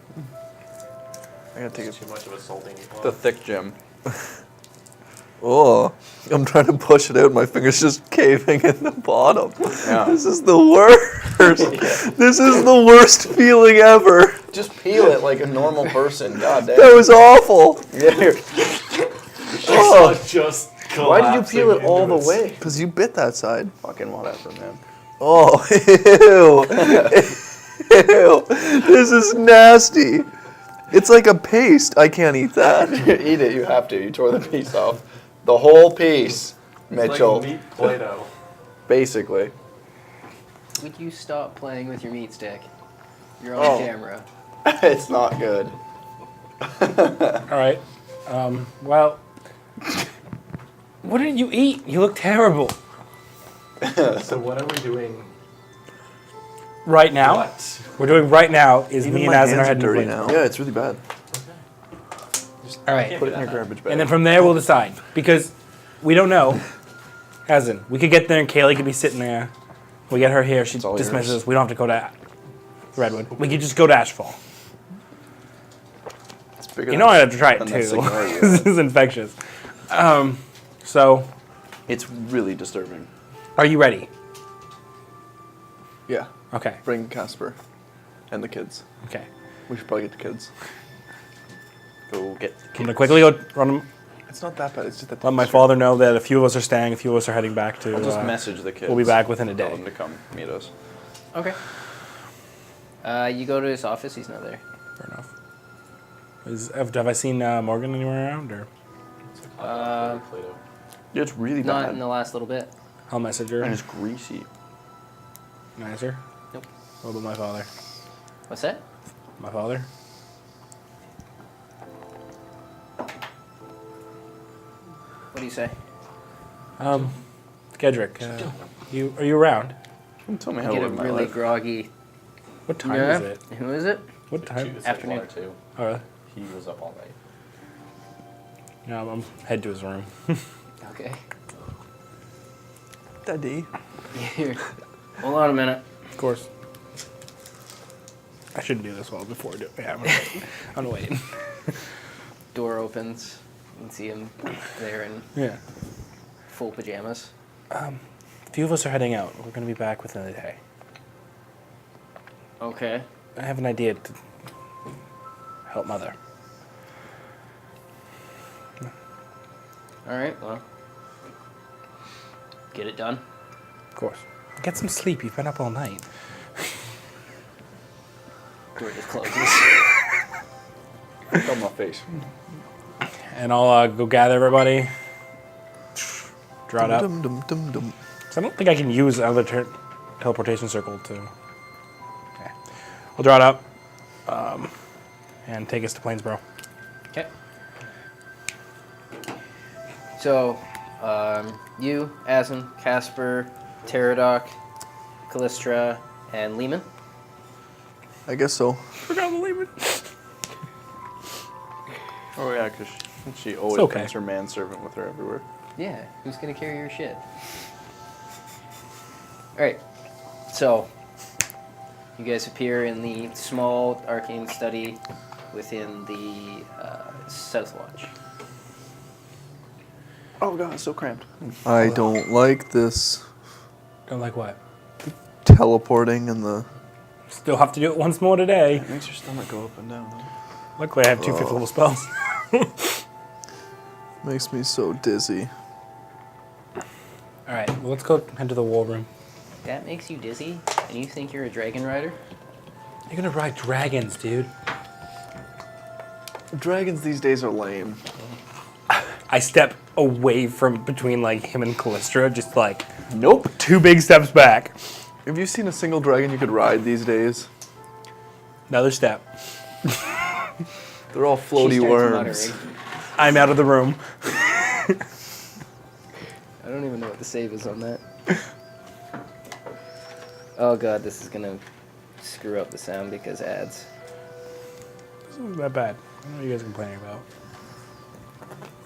I gotta take Too it. much of a salting. The thick gem. Oh, I'm trying to push it out. My finger's just caving in the bottom. Yeah. This is the worst. This is the worst feeling ever. Just peel it like a normal person. God damn. That was awful. Yeah. Oh, Just Why did you peel it all the way? because you bit that side. Fucking whatever, man. Oh, ew. Ew. This is nasty. It's like a paste. I can't eat that. Eat it. You have to. You tore the piece off. The whole piece, Mitchell. Like meat Play-Doh. Basically. Would you stop playing with your meat stick? You're Oh. on camera. It's not good. All right. Well, what did you eat? You look terrible. So what are we doing? Right now, What? we're doing right now is Even me and my Az in our hands head are to dirty play. now. Yeah, it's really bad. All right. Put it in your garbage bag. And then from there, we'll decide. Because we don't know. As in, we could get there and Kaylee could be sitting there. We get her here. She It's all dismisses yours. us. We don't have to go to Redwood. We could just go to Ashfall. It's bigger You know I'd have to try it than too. that cigar you This had. is infectious. So, It's really disturbing. are you ready? Yeah. Okay. Bring Casper and the kids. Okay. We should probably get the kids. Go get the I'm kids. gonna quickly go run. It's not that bad. It's just that. Let my father know that a few of us are staying. A few of us are heading back to. I'll just message the kids. We'll be back within a Tell day. them to come meet us. Okay. You go to his office. He's not there. Fair enough. Have I seen Morgan anywhere around? Or Play-Doh. Yeah, it's really Not bad. in the last little bit. I'll message her. And it's greasy. Nicer. Nope. What about my father? What's that? My father? What do you say? Gedrick, are you around? Don't tell me I how to get a live my really life. groggy. What time is it? Who is it? What time? It's like Afternoon. 1 or 2. Oh, really? He was up all night. No, I'm head to his room. Okay. Daddy. Here. Hold on a minute. Of course. I shouldn't do this well before I do it. Yeah, I'm gonna wait. Door opens. You can see him there in Yeah. full pajamas. A few of us are heading out. We're gonna be back within a day. Okay. I have an idea to help Mother. All right. Well, get it done. Of course. Get some sleep. You've been up all night. Door just closes. On my face. And I'll go gather everybody. Draw it up. Dum, dum, dum, dum. So I don't think I can use another teleportation circle to. Okay. We'll draw it up. And take us to Plainsboro. Okay. So, you, Asin, Casper, Pterodoc, Callistra, and Lehman. I guess so. Forgot to leave it. Oh yeah, because she always okay. brings her manservant with her everywhere. Yeah, who's gonna carry your shit? Alright, so you guys appear in the small arcane study within the South Watch. Oh god, it's so cramped. I don't like this Don't like what? teleporting and the. Still have to do it once more today. It makes your stomach go up and down. Huh? Luckily, I have two fifth level spells. Makes me so dizzy. All right, well, let's go head to the war room. That makes you dizzy, and you think you're a dragon rider? You're gonna ride dragons, dude. Dragons these days are lame. I step away from between like him and Callistra, just like Nope. 2 big steps back. Have you seen a single dragon you could ride these days? Another step. They're all She floaty starts worms. muttering. I'm out of the room. I don't even know what the save is on that. Oh god, this is gonna screw up the sound because ads. This isn't that bad. I don't know what you guys are complaining about.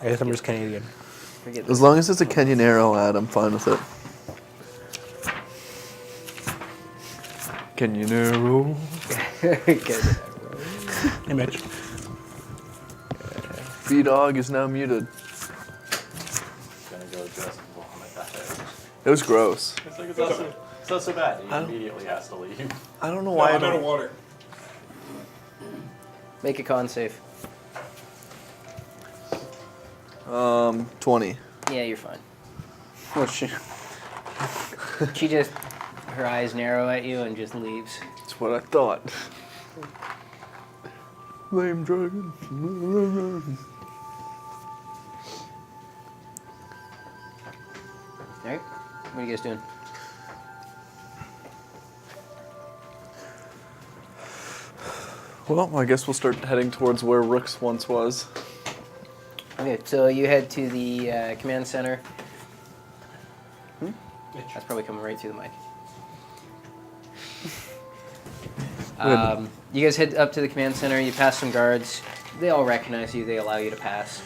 I guess I'm just Canadian. Forget As this. long as it's a Kenyan arrow ad, I'm fine with it. Kenyan arrow. Hey, Mitch. B-Dog is now muted. Gonna go dress and vomit that out. It was gross. It's like it's not so bad. He immediately has to leave. I don't know why I don't. water. Make a con save. 20. Yeah, you're fine. Well, she just, her eyes narrow at you and just leaves. That's what I thought. Lame dragon. Alright, what are you guys doing? Well, I guess we'll start heading towards where Rook's once was. Okay, so you head to the command center. That's probably coming right through the mic. You guys head up to the command center. You pass some guards. They all recognize you. They allow you to pass.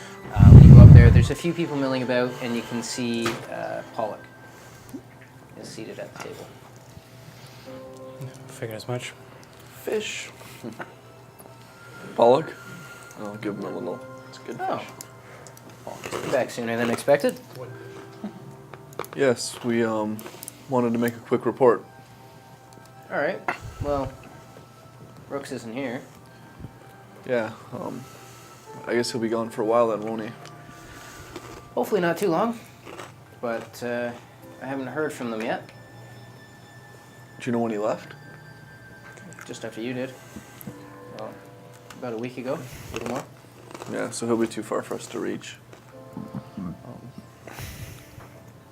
When you go up there, there's a few people milling about, and you can see Pollock is seated at the table. Figured as much. Fish. Pollock? I'll give him a little. It's good Oh, fish. you're back sooner than expected. Yes, we wanted to make a quick report. All right. Well, Brooks isn't here. Yeah, I guess he'll be gone for a while then, won't he? Hopefully not too long. But I haven't heard from them yet. Do you know when he left? Just after you did. Well, about a week ago, a little more. Yeah, so he'll be too far for us to reach.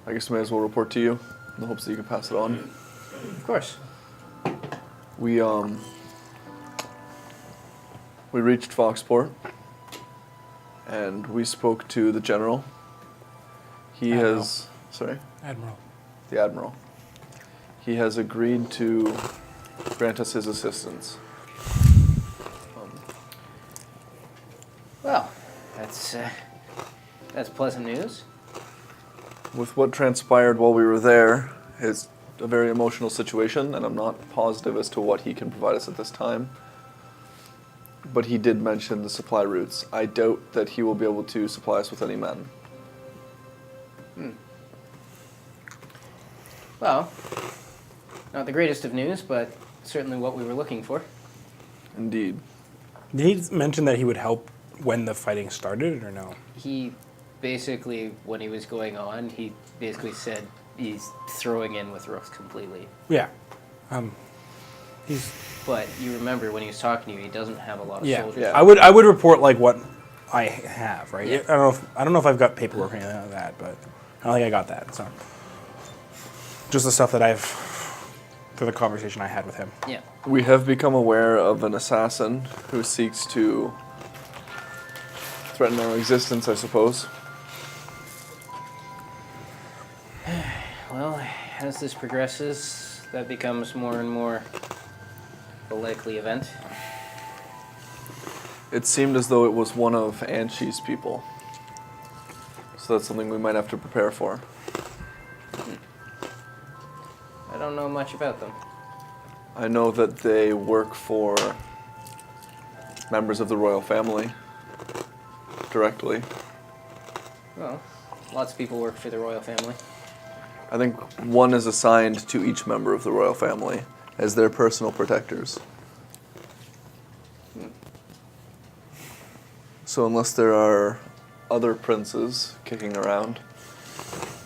I guess we may as well report to you in the hopes that you can pass it on. Of course. We reached Foxport and we spoke to the general. He Admiral. has, sorry, Admiral. the admiral. He has agreed to grant us his assistance. Well, that's pleasant news. With what transpired while we were there, it's a very emotional situation, and I'm not positive as to what he can provide us at this time. But he did mention the supply routes. I doubt that he will be able to supply us with any men. Well, not the greatest of news, but certainly what we were looking for. Indeed. Did he mention that he would help when the fighting started, or no? He basically, when he was going on, he basically said he's throwing in with Rooks completely. Yeah. He's But you remember when he was talking to you, he doesn't have a lot of soldiers. Yeah. I would report like what I have, right? Yeah. I don't know if I've got paperwork or anything like that, but I don't think I got that. So just the stuff that I've for the conversation I had with him. Yeah. We have become aware of an assassin who seeks to threaten our existence, I suppose. Well, as this progresses, that becomes more and more a likely event. It seemed as though it was one of Anshi's people. So that's something we might have to prepare for. I don't know much about them. I know that they work for members of the royal family directly. Well, lots of people work for the royal family. I think one is assigned to each member of the royal family as their personal protectors. So unless there are other princes kicking around,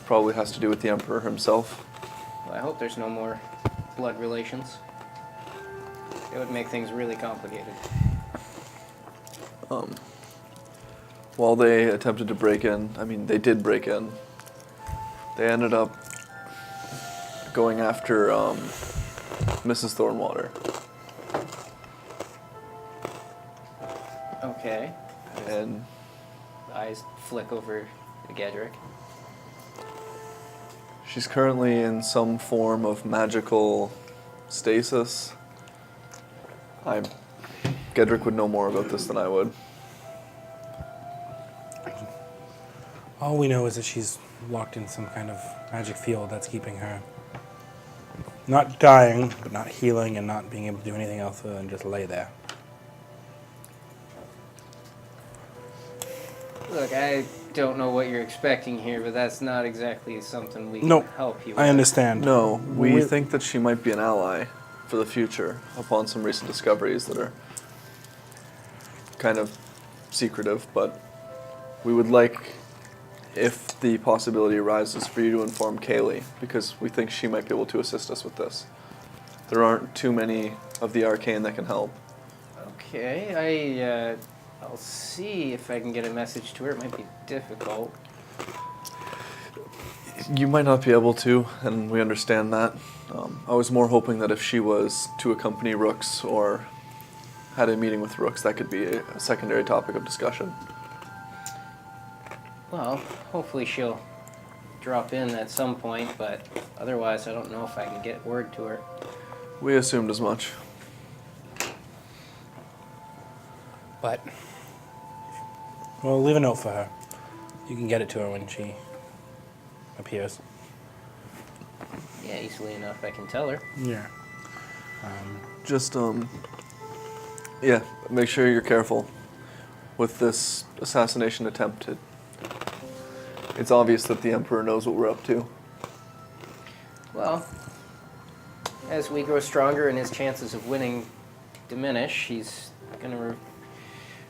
probably has to do with the emperor himself. Well, I hope there's no more blood relations. It would make things really complicated. while they attempted to break in, I mean, they did break in. They ended up going after Mrs. Thornwater. Okay. And Eyes flick over to Gedrick. she's currently in some form of magical stasis. Gedrick would know more about this than I would. All we know is that she's locked in some kind of magic field that's keeping her not dying, but not healing and not being able to do anything else other than just lay there. Look, I don't know what you're expecting here, but that's not exactly something we can No, help you with. I understand. No, we We're- think that she might be an ally for the future upon some recent discoveries that are kind of secretive, but we would like, if the possibility arises, for you to inform Kaylee, because we think she might be able to assist us with this. There aren't too many of the arcane that can help. Okay, I'll see if I can get a message to her. It might be difficult. You might not be able to, and we understand that. I was more hoping that if she was to accompany Rooks or had a meeting with Rooks, that could be a secondary topic of discussion. Well, hopefully she'll drop in at some point, but otherwise I don't know if I can get word to her. We assumed as much. But, well, leave a note for her. You can get it to her when she appears. Yeah, easily enough I can tell her. Yeah. Just, yeah, make sure you're careful with this assassination attempt. It's obvious that the Emperor knows what we're up to. Well, as we grow stronger and his chances of winning diminish, he's going to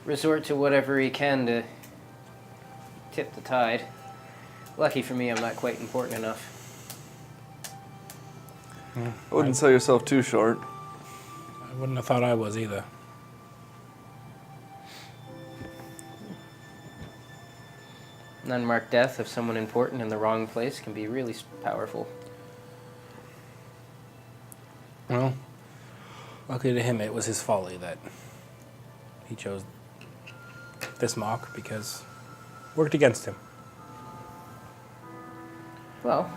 resort to whatever he can to tip the tide. Lucky for me, I'm not quite important enough. I wouldn't sell yourself too short. I wouldn't have thought I was either. An unmarked death of someone important in the wrong place can be really powerful. Well, luckily to him, it was his folly that he chose this mock because it worked against him. Well,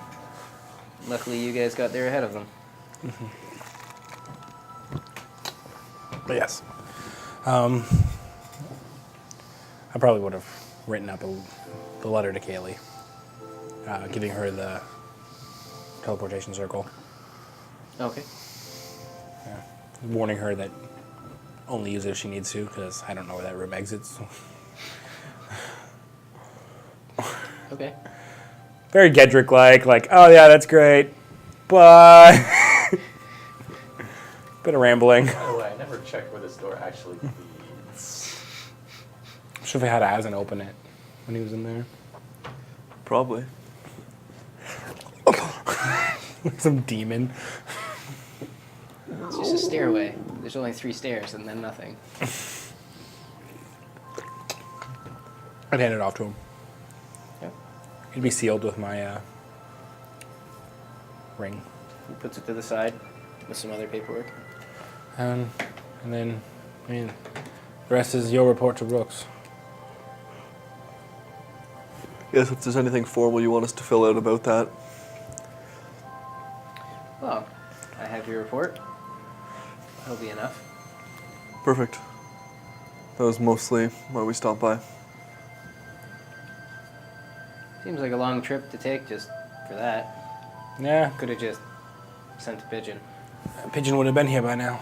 luckily you guys got there ahead of them. But yes. I probably would have written up the letter to Kaylee, giving her the teleportation circle. Okay. Yeah. Warning her that only use it if she needs to, because I don't know where that room exits. Okay. Very Gedrick-like, oh yeah, that's great, but... Bit of rambling. By the way, I never checked where this door actually leads. I'm sure if I had Asin open it when he was in there. Probably. Some demon. It's just a stairway. There's only 3 stairs and then nothing. I'd hand it off to him. Yep. It'd be sealed with my ring. He puts it to the side with some other paperwork. And then, I mean, the rest is your report to Brooks. Yes, if there's anything formal you want us to fill out about that. Well, I have your report. That'll be enough. Perfect. That was mostly why we stopped by. Seems like a long trip to take just for that. Yeah, Could have just sent a pigeon. a pigeon would have been here by now.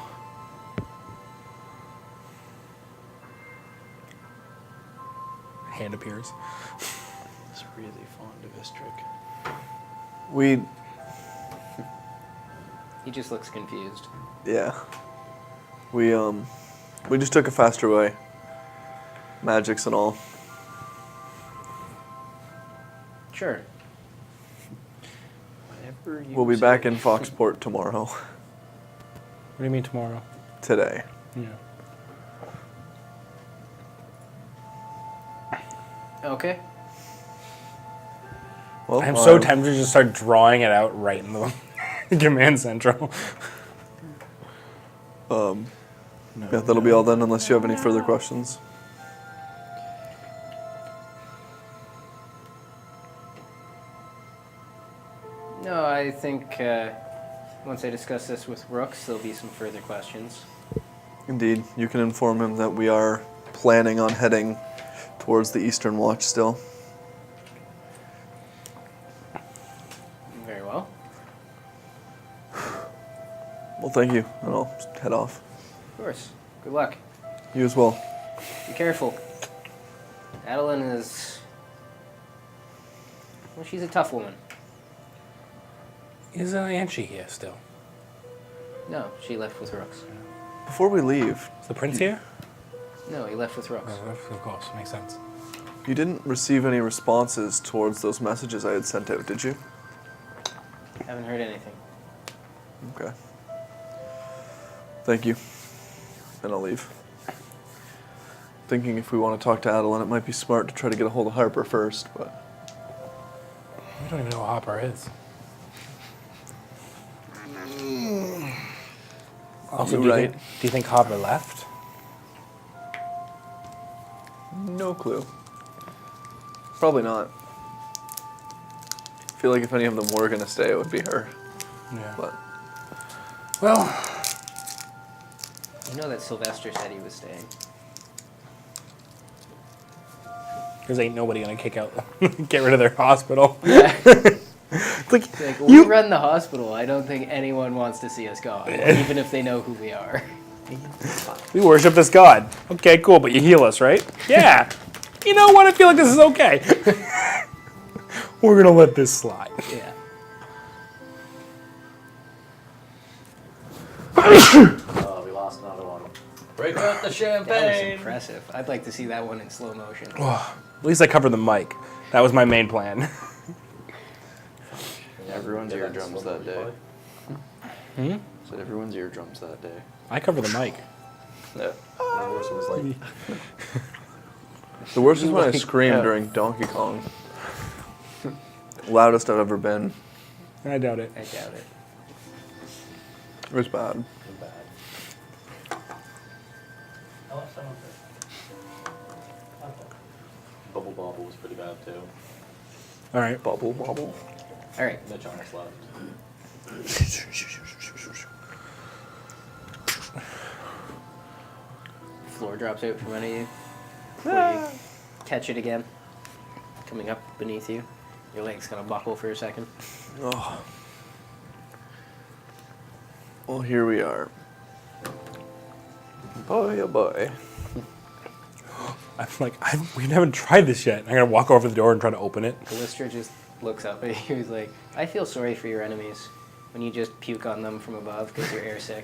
Hand appears. He's really fond of his trick. We, He just looks confused. yeah. We just took a faster way. Magics and all. Sure. Whenever you We'll be say- back in Foxport tomorrow. What do you mean tomorrow? Today. Yeah. Okay. Well, I'm so tempted to just start drawing it out right in the command central. Yeah, that'll be all then, unless you have any further questions. No, I think once I discuss this with Rooks, there'll be some further questions. Indeed, you can inform him that we are planning on heading towards the Eastern Watch still. Very well. Well, thank you, and I'll just head off. Of course. Good luck. You as well. Be careful. Adeline is... Well, she's a tough woman. Is Angie here still? No, she left with Rooks. Before we leave, Is the prince here? No, he left with Rooks. Of course, makes sense. you didn't receive any responses towards those messages I had sent out, did you? Haven't heard anything. Okay. Thank you. And I'll leave. Thinking if we want to talk to Adeline, it might be smart to try to get a hold of Harper first, but... We don't even know who Hopper is. Also, You're do right. do you think Hopper left? No clue. Probably not. I feel like if any of them were going to stay, it would be her. Yeah. But Well, You know that Sylvester said he was staying. because ain't nobody gonna kick out, get rid of their hospital. Yeah. It's like, Like, you, we run the hospital. I don't think anyone wants to see us gone, even if they know who we are. we worship this god. Okay, cool, but you heal us, right? Yeah. You know what? I feel like this is okay. We're gonna let this slide. Yeah. Oh, we lost another one. Break out the That was champagne. impressive. I'd like to see that one in slow motion. At least I covered the mic. That was my main plan. Everyone's eardrums that day. Hmm? Said everyone's eardrums that day. I cover the mic. Yeah. the worst is when I screamed during Donkey Kong. Loudest I've ever been. I doubt it. I doubt it. It was bad. Bubble Bobble was pretty bad too. All right. Bubble bobble. All right. Mitch almost left. Floor drops out from under you. Before you catch it again. Coming up beneath you. Your leg's gonna buckle for a second. Oh. Well, here we are. Boy, oh boy. I'm like, we haven't tried this yet. I'm gonna walk over the door and try to open it. Callister just looks up at you. He's like, I feel sorry for your enemies when you just puke on them from above because you're airsick.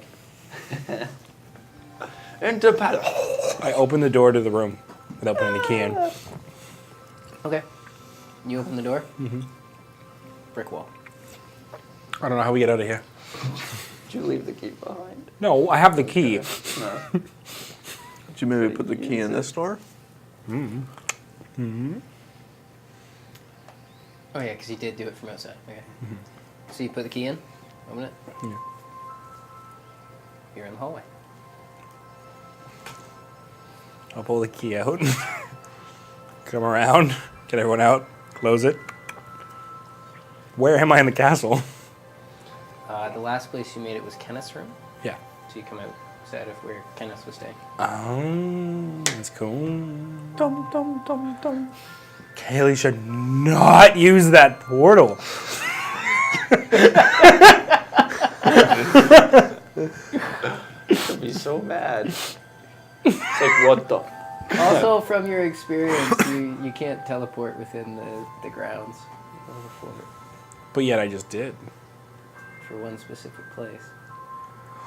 Into battle. I open the door to the room without putting the key in. Okay. You open the door. Mm-hmm. Brick wall. I don't know how we get out of here. Did you leave the key behind? No, I have the key. No. Did you maybe put the key in this door? Oh yeah, because he did do it from outside. Okay. So you put the key in, open it. Yeah. You're in the hallway. I'll pull the key out. Come around, get everyone out, close it. Where am I in the castle? The last place you made it was Kenneth's room. Yeah. So you come outside of where Kenneth was staying. That's cool. Dum dum dum dum. Kaylee should not use that portal. I'd be so mad. It's like, what the? Also, from your experience, you can't teleport within the grounds But yet I just did. for one specific place.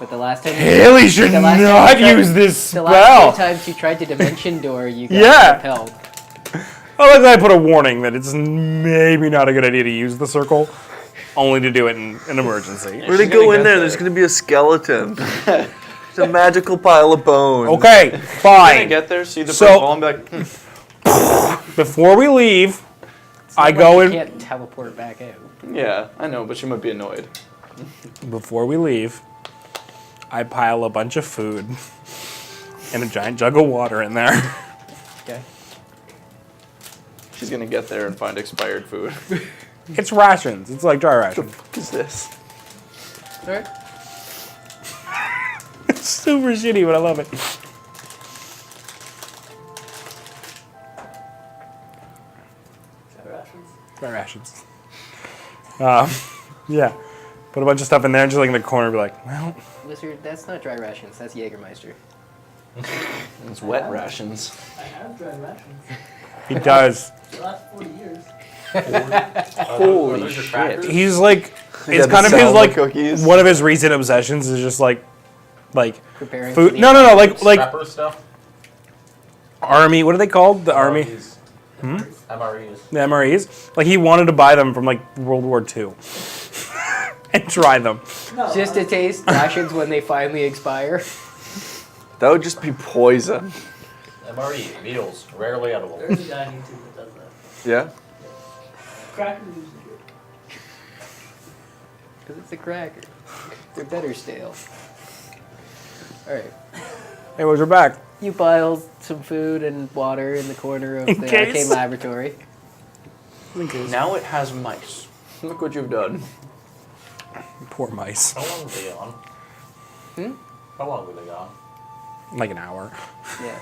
But the last time Kaylee should the last time not you tried- use this the last spell. two times you tried to dimension door, you got Yeah. repelled. I like that I put a warning that it's maybe not a good idea to use the circle, only to do it in an emergency. We're gonna go in there. There's gonna be a skeleton. It's a magical pile of bones. Okay, When I fine. get there, see the So- brick wall, and be like, Before we leave, I Like go you in. can't teleport back out. Yeah, I know, but she might be annoyed. Before we leave, I pile a bunch of food and a giant jug of water in there. Okay. She's gonna get there and find expired food. It's rations. It's like dry rations. What is this? Alright. It's super shitty, but I love it. Dry rations. Yeah. Put a bunch of stuff in there and just like in the corner be like, well, Wizard, that's not dry rations. That's Jägermeister. It's wet rations. I have dried rations. he does. The last 40 years. Holy shit. He's like, Yeah, it's the kind of his Salva like, cookies. one of his recent obsessions is just like Preparing food. for the No, like Scrapper stuff. army. What are they called? The army, MREs. the MREs. Like he wanted to buy them from like World War II and try them. No, Just to taste rations when they finally expire. That would just be poison. MRE, meals, rarely edible. there's a guy on YouTube that does that. Yeah? Crackers usually do. Because it's a cracker. They're better stale. Alright. Anyways, we're back. You piled some food and water in the corner of In the case. arcade laboratory. Now it has mice. Look what you've done. Poor mice. How long were they gone? How long were they gone? Like an hour. Yeah.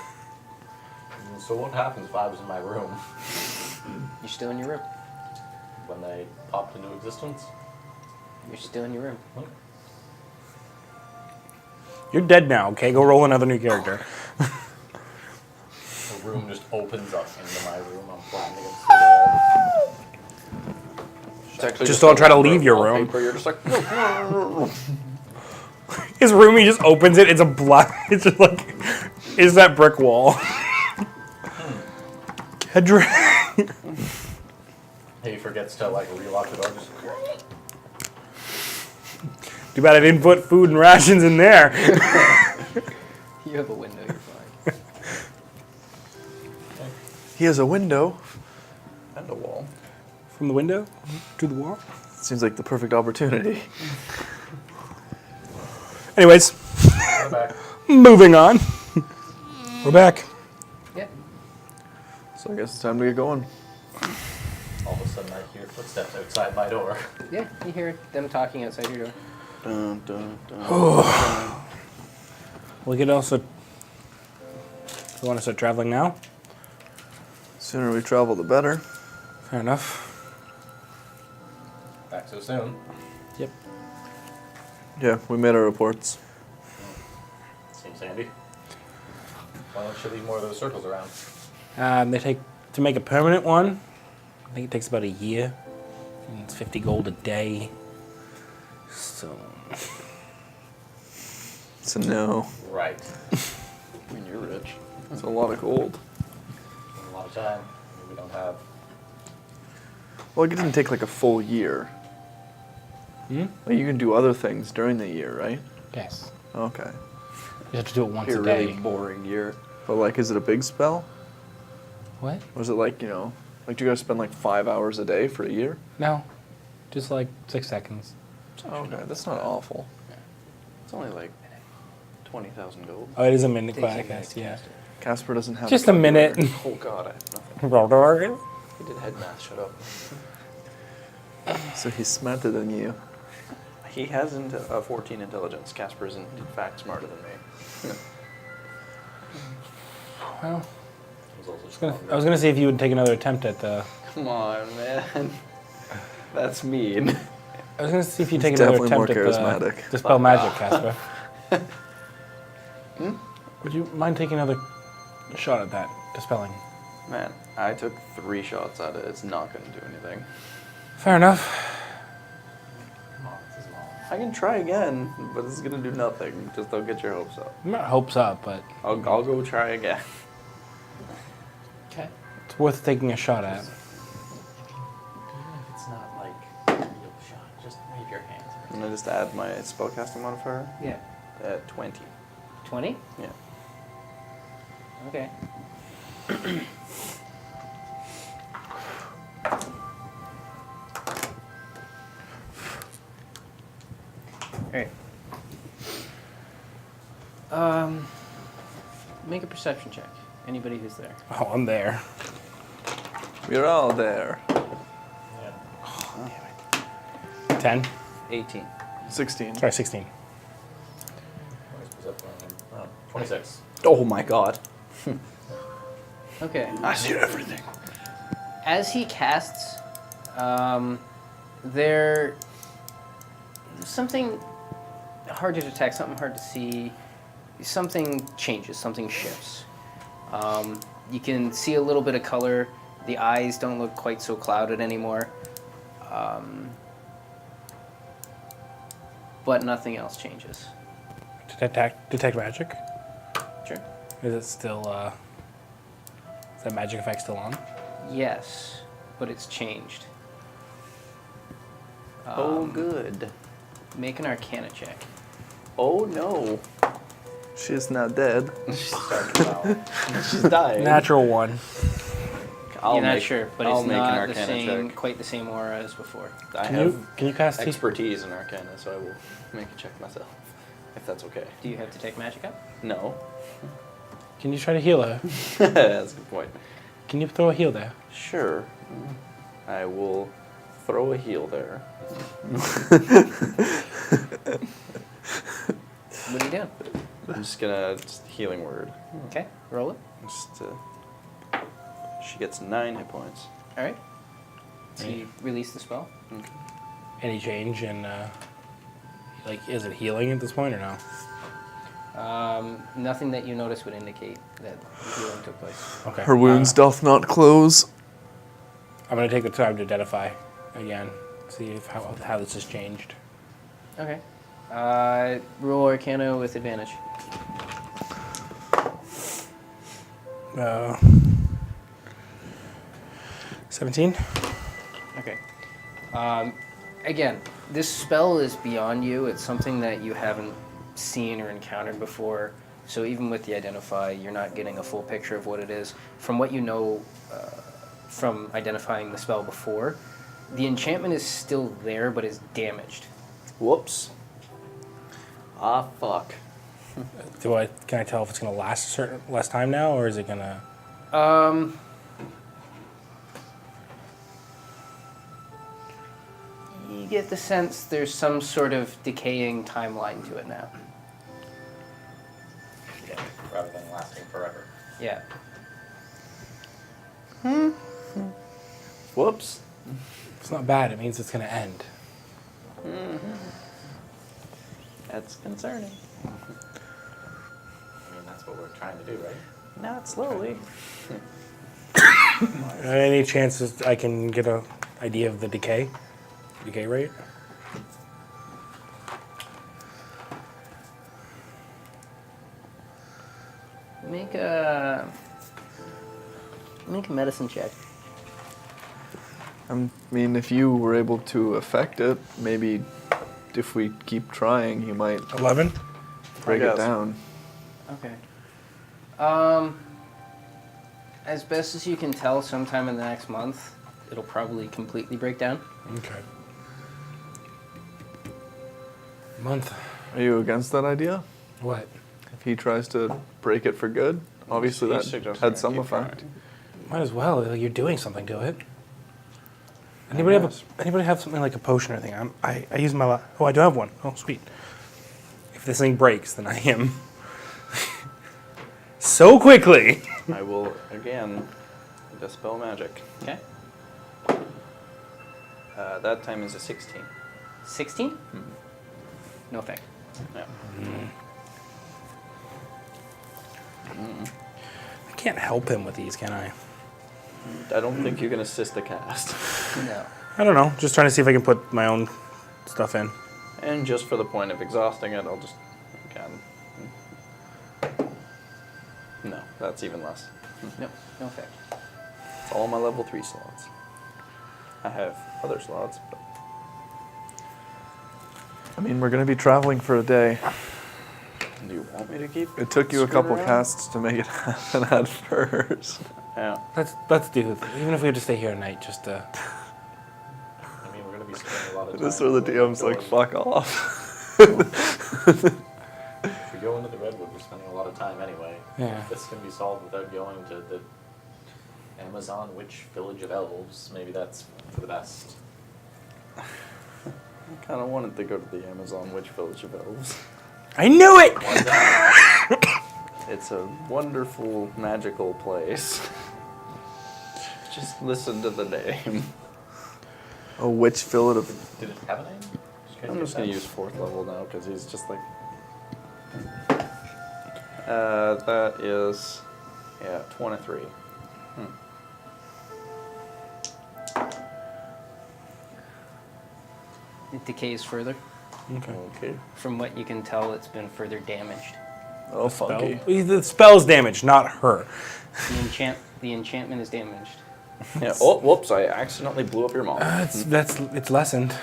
So what happens if I was in my room You're still in your room. when they popped into existence? You're still in your room. Hmm? You're dead now. Okay, go roll another new character. The room just opens up into my room. I'm flattened against the wall. It's actually Just don't try to leave your room. wallpaper. You're just like, His room, he just opens it. It's a black. It's just like, is that brick wall? He forgets to like relock the door. Just Too bad I didn't put food and rations in there. You have a window, you're fine. He has a window. and a wall. From the window to the wall. Seems like the perfect opportunity. Anyways, go back. moving on. We're back. Yeah. So I guess it's time to get going. All of a sudden, I hear footsteps outside my door. Yeah, you hear them talking outside your door. Dun, dun, dun. We could also. You want to start traveling now? Sooner we travel, the better. Fair enough. Back so soon. Yep. Yeah, we made our reports. Seems handy. Why don't you leave more of those circles around? They take to make a permanent one. I think it takes about a year. And it's 50 gold a day. So So no. Right. I mean, you're rich. That's a lot of gold. A lot of time. We don't have. Well, it didn't take like a full year. Like, you can do other things during the year, right? yes, Okay. you have to do it once Be a a really day. boring year. But like, is it a big spell? What? Or is it like, you know, like do you guys spend like 5 hours a day for a year? No, just like 6 seconds. Okay, that's not awful. It's only like 20,000 gold. Oh, it is a minute Takes a class. minute to Yeah. cast it. Casper doesn't have Just a minute. Oh god, I have nothing. Well, He did head math, shut up. So he's smarter than you. He has 14 intelligence. Casper isn't, in fact, smarter than me. I Was also was gonna see if you would take another attempt at the. Come on, man. That's mean. I was gonna see if you take He's another definitely attempt more at the charismatic. dispel magic, Casper. Would you mind taking another shot at that dispelling? Man, I took 3 shots at it. It's not going to do anything. Fair enough. Come on, this is long. I can try again, but it's going to do nothing. Just don't get your hopes up. Not hopes up, but I'll go try again. Okay. it's worth taking a shot at. Even if it's not like a real shot, just wave your hands. And I just add my spellcasting modifier Yeah. at 20. 20? Yeah. Okay. Alright. Make a perception check. Anybody who's there. Oh, I'm there. We're all there. 10. 18. 16. Sorry, 16. 26. Oh my god. Okay. I see everything. As he casts, there's something hard to detect, something hard to see. Something changes, something shifts. You can see a little bit of color. The eyes don't look quite so clouded anymore. But nothing else changes. Detect magic? Sure. Is it still, is that magic effect still on? Yes, but it's changed. Oh, good. Make an Arcana check. Oh no. She is now dead. She's dying. Natural 1. You're not sure, but I'll it's make an not the Arcana same, check. quite the same aura as before. I Can have you cast heal? expertise in Arcana, so I will make a check myself, if that's okay. Do you have to take magic up? No. Can you try to heal her? That's a good point. Can you throw a heal there? Sure. I will throw a heal there. What are you doing? I'm just gonna healing word. Okay, roll it. Just she gets 9 hit points. All right. So you release the spell. Okay. Any change in, like, is it healing at this point or no? Nothing that you notice would indicate that healing took place. Okay. Her wounds doth not close. I'm going to take the time to identify again, see if how this has changed. Okay. Roll Arcana with advantage. 17? Okay. Again, this spell is beyond you. It's something that you haven't seen or encountered before. So even with the identify, you're not getting a full picture of what it is. From what you know from identifying the spell before, the enchantment is still there, but is damaged. Whoops. Ah, fuck. Can I tell if it's going to last a certain less time now, or is it going to... You get the sense there's some sort of decaying timeline to it now. Yeah, rather than lasting forever. Yeah. Whoops. It's not bad. It means it's going to end. That's concerning. I mean, that's what we're trying to do, right? Not slowly. Any chances I can get an idea of the decay rate? Make a medicine check. I mean, if you were able to affect it, maybe if we keep trying, you might 11? break I it guess. down. Okay. As best as you can tell, sometime in the next month, it'll probably completely break down. Okay. Month. Are you against that idea? What? If he tries to break it for good, obviously He's that suggesting had I some keep effect. trying. Might as well. Like, you're doing something to it. Anybody have something like a potion or anything? I use my... Oh, I do have one. Oh, sweet. If this thing breaks, then I am... so quickly! I will, again, dispel magic. Okay. That time is a 16. 16? No effect. Yeah. I can't help him with these, can I? I don't think you can assist the cast. No. I don't know. Just trying to see if I can put my own stuff in. And just for the point of exhausting it, I'll just... Again. No, that's even less. No. No effect. It's all my level 3 slots. I have other slots, but... I mean, we're going to be traveling for a day. Do you want me to keep... It took you a screwing couple around? casts to make it happen at first. Yeah. Let's do it. Even if we have to stay here at night, just I mean, we're going to be spending a lot of time. This is where the DM's like, fuck off. If we go into the redwood, we're spending a lot of time anyway. Yeah. If this can be solved without going to the Amazon Witch Village of Elves, maybe that's for the best. I kind of wanted to go to the Amazon Witch Village of Elves. I knew it! Why is that? It's a wonderful, magical place. Just listen to the name. A witch village of. Did it have a name? I'm just going to use 4th level now because he's just like... that is... Yeah, 23. It decays further. Okay. From what you can tell, it's been further damaged. Oh, funky. The spell's damaged, not her. The enchantment is damaged. Yeah. Oh, whoops! I accidentally blew up your mom. It's lessened.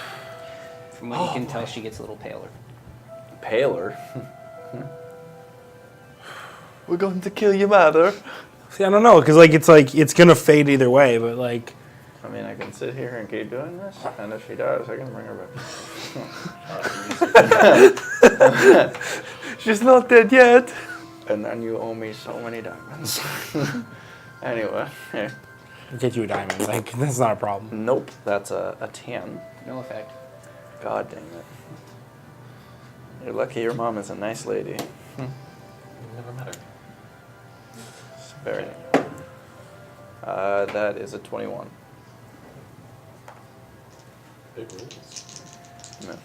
From what you can tell, she gets a little paler. Paler. We're going to kill your mother. See, I don't know, because it's gonna fade either way, but like. I mean, I can sit here and keep doing this, and if she dies, I can bring her back. She's not dead yet. And then you owe me so many diamonds. Anyway, hey. Get you a diamond. Like, that's not a problem. Nope, that's a 10. No effect. God dang it. You're lucky your mom is a nice lady. Never met her. It's very nice. That is a 21. Big rules. No.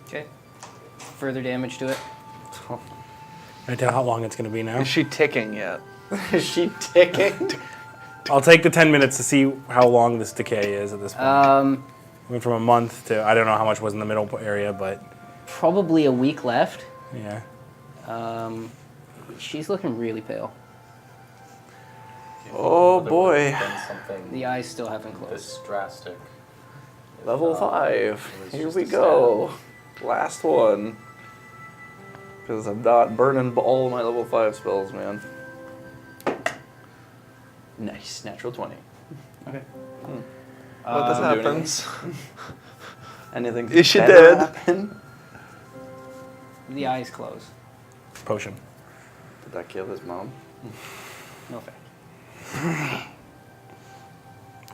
Okay. Further damage to it. Can I tell how long it's gonna be now? Is she ticking yet? Is she ticking? I'll take the 10 minutes to see how long this decay is at this point. Went from a month to, I don't know how much was in the middle area, but Probably a week left. yeah. She's looking really pale. Oh, There boy. would've been something The eyes still haven't closed. this drastic. If, Level it 5. was Here just we a go. Last one. Because I'm not burning all my level 5 spells, man. Nice. Natural 20. Okay. What this Doesn't do happens? Anything Is she better dead? happen? The eyes close. Potion. Did that kill his mom? No effect.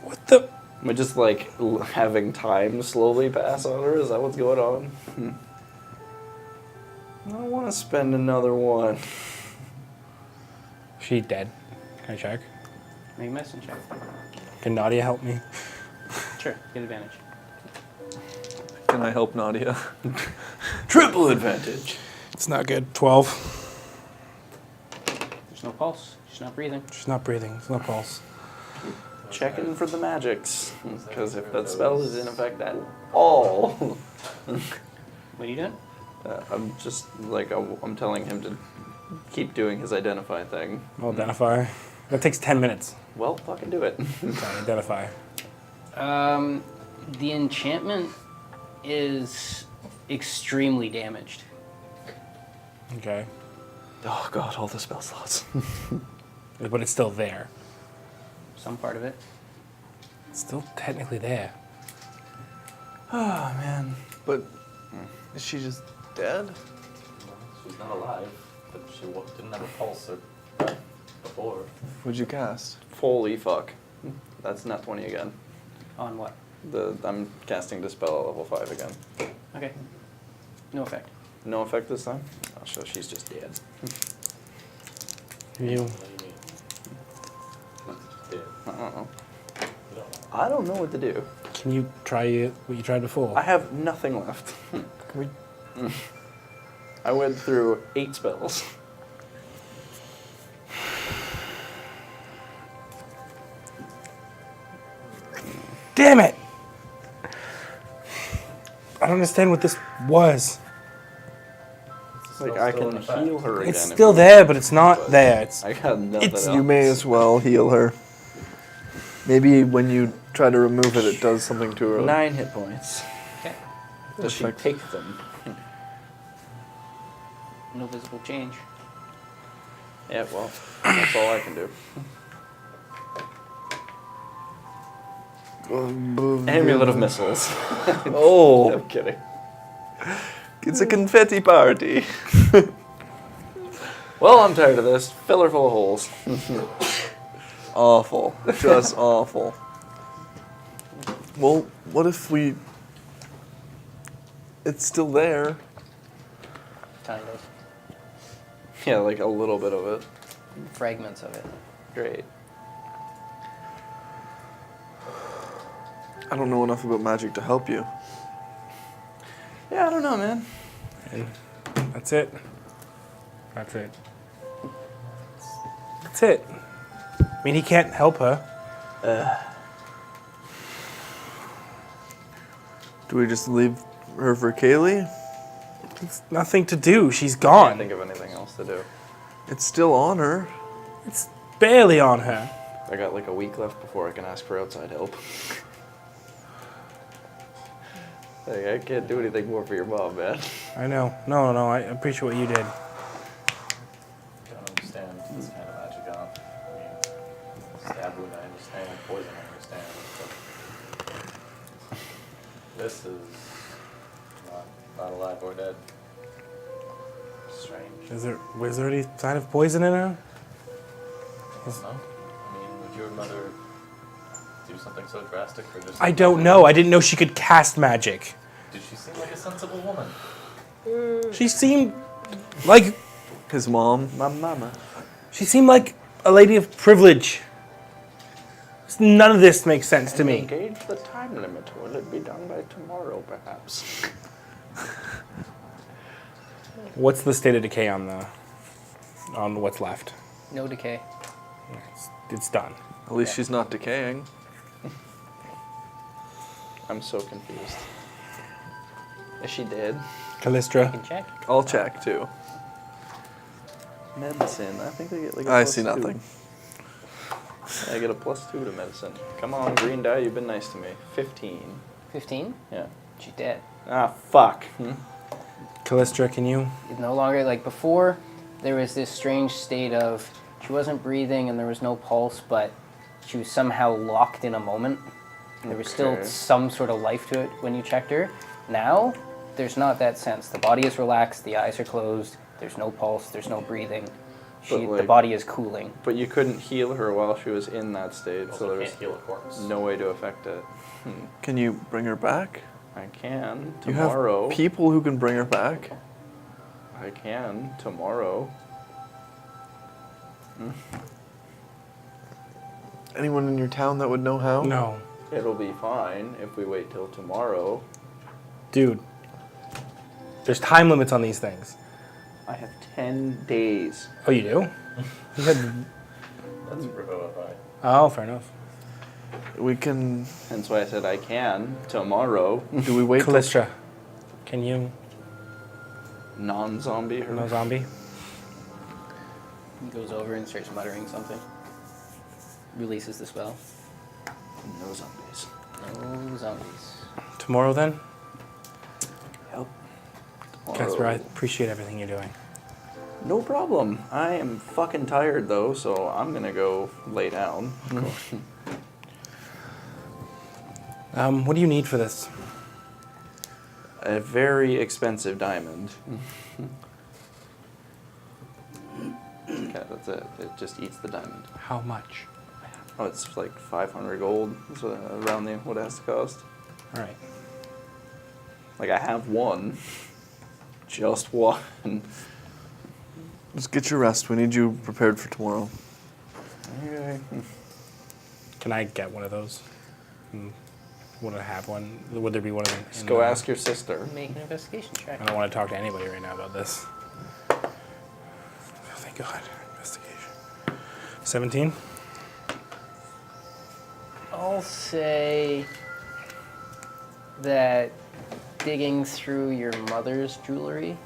What the? Am I just like having time slowly pass on her? Is that what's going on? I don't want to spend another one. She dead. Can I check? Make a medicine check. Can Nadia help me? Sure. Get advantage. Can I help Nadia? Triple advantage. It's not good. 12. There's no pulse. She's not breathing. She's not breathing. There's no pulse. Checking for the magics. Because if that spell is in effect at all, What are you doing? I'm just like, I'm telling him to keep doing his identify thing. I'll identify. That takes 10 minutes Well, fucking do it. to identify. The enchantment is extremely damaged. Okay. Oh god, all the spell slots. But it's still there. Some part of it. It's still technically there. Oh man. But is she just dead? She's not alive, but she didn't have a pulse or breath before. What'd you cast? Holy fuck. That's not 20 again. On what? I'm casting Dispel at level 5 again. Okay. No effect. No effect this time? Oh, so she's just dead. You. What do you mean? Dead. I don't know. You don't know. I don't know what to do. Can you try what you tried before? I have nothing left. I went through 8 spells. Damn it! I don't understand what this was. Like, Spell's I still can in effect. heal her again. It's if still you- there, but it's not there. It's I got nothing else. You may as well heal her. Maybe when you try to remove it, it does something to her. 9 hit points. Okay. Does she Perfect. take them? No visible change. Yeah, well, that's all I can do. Amulet of missiles. Oh, I'm kidding. it's a confetti party. Well, I'm tired of this. Fill her full of holes. Awful. Just awful. Well, what if we... It's still there. Kind of. Yeah, like a little bit of it. Fragments of it. Great. I don't know enough about magic to help you. Yeah, I don't know, man. And that's it. That's it. That's it. I mean, he can't help her. Do we just leave her for Kaylee? It's nothing to do. She's Can't gone. think of anything else to do. It's still on her. It's barely on her. I got like a week left before I can ask for outside help. Like, I can't do anything more for your mom, man. I know. No, I appreciate what you did. Don't understand this kind of magic on. I mean, stab wound I understand, poison I understand. But this is not alive or dead. Strange. Was there any sign of poison in her? No? I mean, would your mother do something so drastic for just... I don't know. I didn't know she could cast magic. Did she seem like a sensible woman? She seemed like His mom. My mama. she seemed like a lady of privilege. None of this makes sense to me. Engage the time limit. Will it be done by tomorrow, perhaps? What's the state of decay on what's left? No decay. It's done. At least she's not decaying. I'm so confused. Is she dead? Callistra. Can check. I'll check too. Medicine. I think they get like a I plus see 2. nothing. I get a +2 to medicine. Come on, green die, you've been nice to me. 15. 15. Yeah. She's dead. Ah, fuck. Callistra, can you? It's no longer like before. There was this strange state of she wasn't breathing and there was no pulse, but she was somehow locked in a moment. And there was still Okay. some sort of life to it when you checked her. Now, there's not that sense. The body is relaxed, the eyes are closed, there's no pulse, there's no breathing. But, The like- body is cooling. But you couldn't heal her while she was in that state, so Also there's can't heal a corpse. no way to affect it. Can you bring her back? I can You tomorrow. have people who can bring her back. I can tomorrow. Anyone in your town that would know how? No. It'll be fine if we wait till tomorrow. Dude. There's time limits on these things. I have 10 days. Oh, you do? You said, That's revivify. oh, fair enough. We can. Hence why I said I can tomorrow. Do we wait? till- Callistra, can you? Non-zombie her. No zombie? He goes over and starts muttering something. Releases the spell. No zombies. No zombies. Tomorrow then? Yep. Casper, I appreciate everything you're doing. No problem. I am fucking tired though, so I'm gonna go lay down. What do you need for this? A very expensive diamond. Okay, that's it. It just eats the diamond. How much? Oh, it's like 500 gold. That's around what it has to cost. All right. Like I have one. Just one. Just get your rest. We need you prepared for tomorrow. Okay. Can I get one of those? Would I have one? Would there be one of them? Just in go the- ask your sister. Make an investigation check. I don't want to talk to anybody right now about this. Oh, thank God. Investigation. 17? I'll say that digging through your mother's jewelry,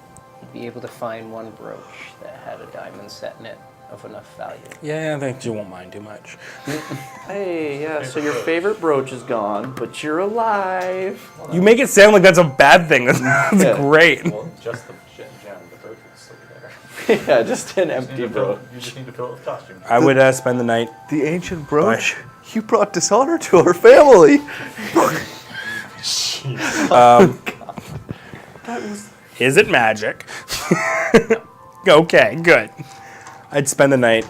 you'd be able to find one brooch that had a diamond set in it of enough value. Yeah, I think you won't mind too much. Hey, yeah, so your favorite brooch is gone, but you're alive. You make it sound like that's a bad thing. That's Yeah. great. Well, just the gem, the bird would still be there. Yeah, just an empty brooch. You just need to fill it with costumes. I would spend the night. The ancient brooch? You brought dishonor to our family. Is it magic? Okay, good. I'd spend the night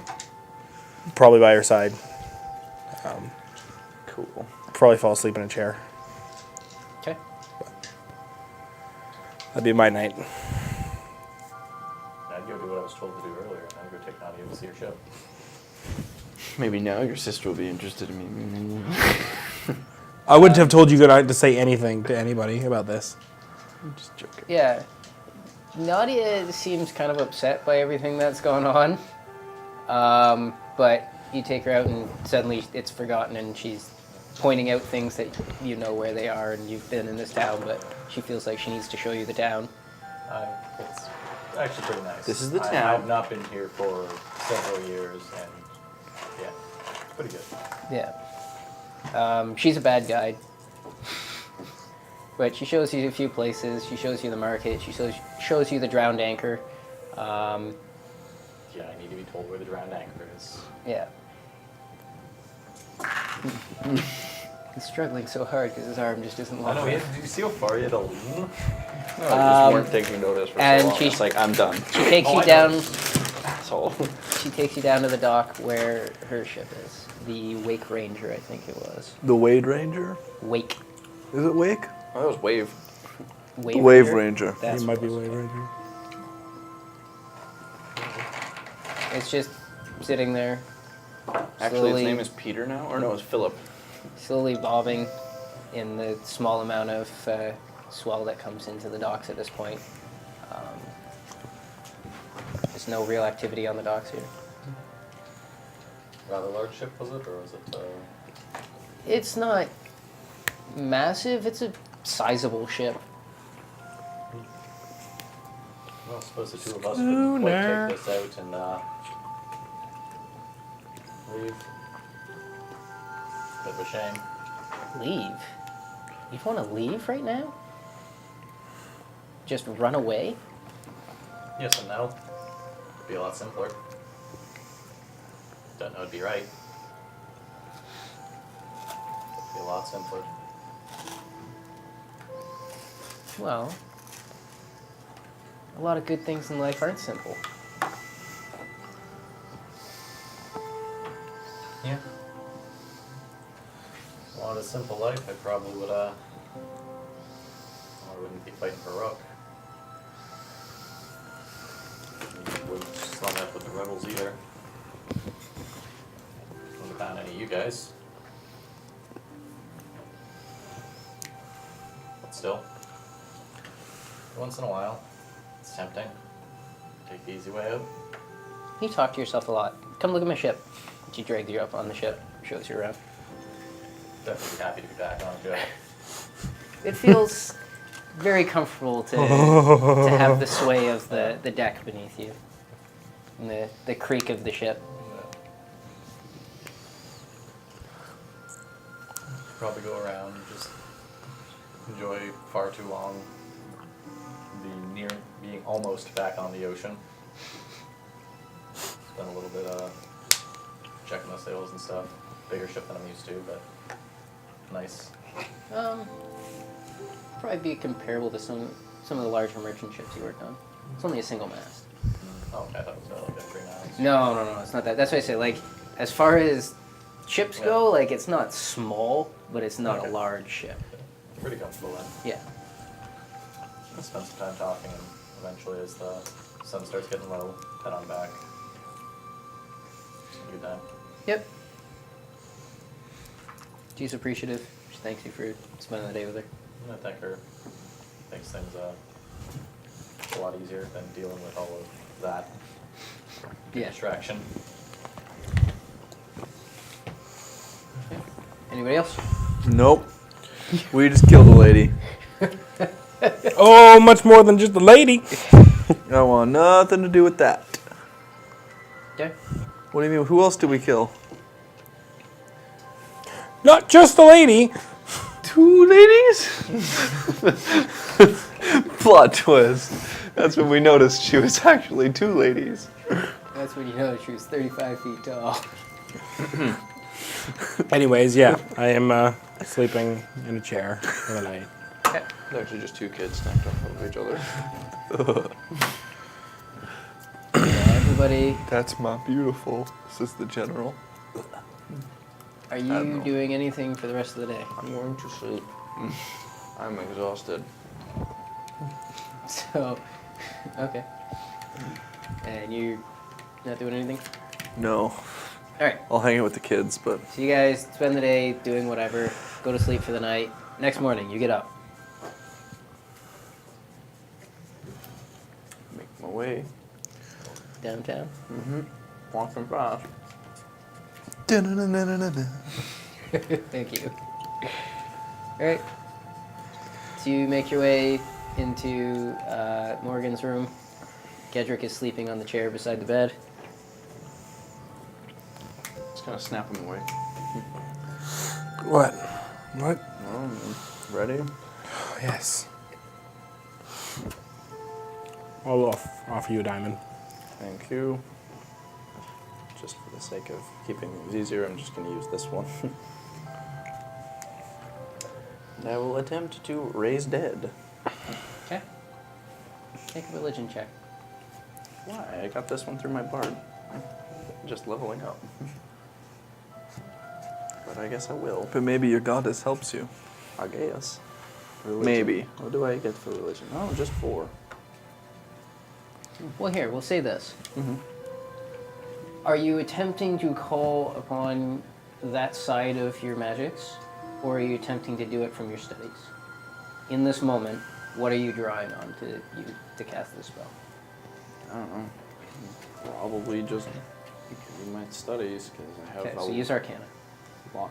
probably by your side. Cool. Probably fall asleep in a chair. Okay. That'd be my night. I'd go do what I was told to do earlier, and I'd go take Nadia to see her ship. Maybe now your sister will be interested in me. I wouldn't have told you to say anything to anybody about this. I'm just joking. Yeah. Nadia seems kind of upset by everything that's going on. But you take her out and suddenly it's forgotten and she's pointing out things that you know where they are and you've been in this town, but she feels like she needs to show you the town. It's actually pretty nice. This is the town. I've not been here for several years, and yeah, it's pretty good. Yeah. She's a bad guide. But she shows you a few places. She shows you the market. She shows you the drowned anchor. Yeah, I need to be told where the drowned anchor is. Yeah. He's struggling so hard because his arm just isn't long. I know, do you see how far he had to lean? No, I just weren't taking notice for and so long. she- It's like, I'm done. She takes Oh, you I down. know. Asshole. She takes you down to the dock where her ship is. The Wake Ranger, I think it was. The Wade Ranger? Wake. Is it Wake? Oh, that was Wave. Wave The Wave Ranger. That's It might be what way right here. it's just sitting there, Actually, Slowly- his name is Peter now? Or no, it's Philip. slowly bobbing in the small amount of swell that comes into the docks at this point. There's no real activity on the docks here. Rather large ship, was it, or was it? It's not massive. It's a sizable ship. Well, I suppose the two of us couldn't quite take this out and leave. Bit of a shame. Leave? You want to leave right now? Just run away? Yes and no. It'd be a lot simpler. Don't know it'd be right. It'd be a lot simpler. Well, a lot of good things in life aren't simple. Yeah. If I wanted a simple life, I probably would, I wouldn't be fighting for Rook. Wouldn't slum up with the rebels either. Wouldn't have found any of you guys. But still, once in a while, it's tempting. Take the easy way out. You talk to yourself a lot. Come look at my ship. She drags you up on the ship, shows you around. Definitely be happy to be back on Joe. It feels very comfortable to have the sway of the deck beneath you. And the creak of the ship. Probably go around and just enjoy far too long being almost back on the ocean. Spend a little bit checking the sails and stuff. Bigger ship than I'm used to, but nice. Probably be comparable to some of the larger merchant ships you worked on. It's only a single mast. Oh, okay, I thought it was like a 3 miles. No, it's not that. That's why I say, like, as far as ships Yeah. go, like, it's not small, but it's not Okay. a large ship. Pretty comfortable then. Yeah. I'll spend some time talking, and eventually, as the sun starts getting low, head on back. Good time. Yep. She's appreciative. She thanks you for spending the day with her. I'm gonna thank her. Makes things a lot easier than dealing with all of that Yeah. distraction. Anybody else? Nope. We just killed a lady. Oh, much more than just a lady. I want nothing to do with that. Okay. What do you mean? Who else did we kill? Not just a lady. 2 ladies? Plot twist. That's when we noticed she was actually two ladies. That's when you know she was 35 feet tall. Anyways, yeah, I am sleeping in a chair for the night. Okay. They're actually just two kids stacked on top of each other. Everybody, That's my beautiful. This is the general. are don't you know. doing anything for the rest of the day? I'm going to sleep. I'm exhausted. So, okay. And you're not doing anything? No. All right. I'll hang out with the kids, but So you guys spend the day doing whatever, go to sleep for the night. Next morning, you get up. Make my way. Downtown. Walking fast. Thank you. All right. So you make your way into Morgan's room. Gedrick is sleeping on the chair beside the bed. Just kind of snap him away. What? What? Ready? Yes. I'll offer you a diamond. Thank you. Just for the sake of keeping things easier, I'm just going to use this one. And I will attempt to raise dead. Okay. Make a religion check. Why? I got this one through my bard. Just leveling up. But I guess I will. but maybe your goddess helps you. I guess. Religion. Maybe. What do I get for religion? Oh, just 4. Well, here, we'll say this. Mhm. Are you attempting to call upon that side of your magics, or are you attempting to do it from your studies? In this moment, what are you drawing on to cast this spell? I don't know. Probably just in my studies, because I have Okay, a so use Arcana. lot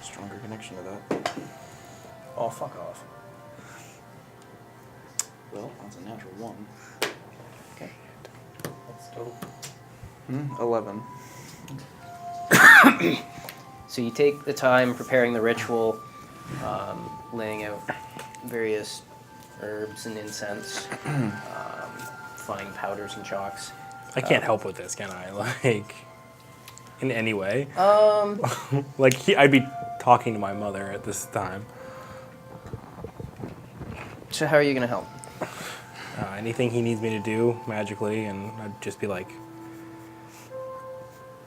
stronger connection to that. Oh, fuck off. Well, that's a natural 1. Okay. That's dope. 11. So you take the time preparing the ritual, laying out various herbs and incense, fine powders and chalks. I can't help with this, can I? Like, in any way? Um, Like, I'd be talking to my mother at this time. so how are you going to help? Anything he needs me to do magically, and I'd just be like,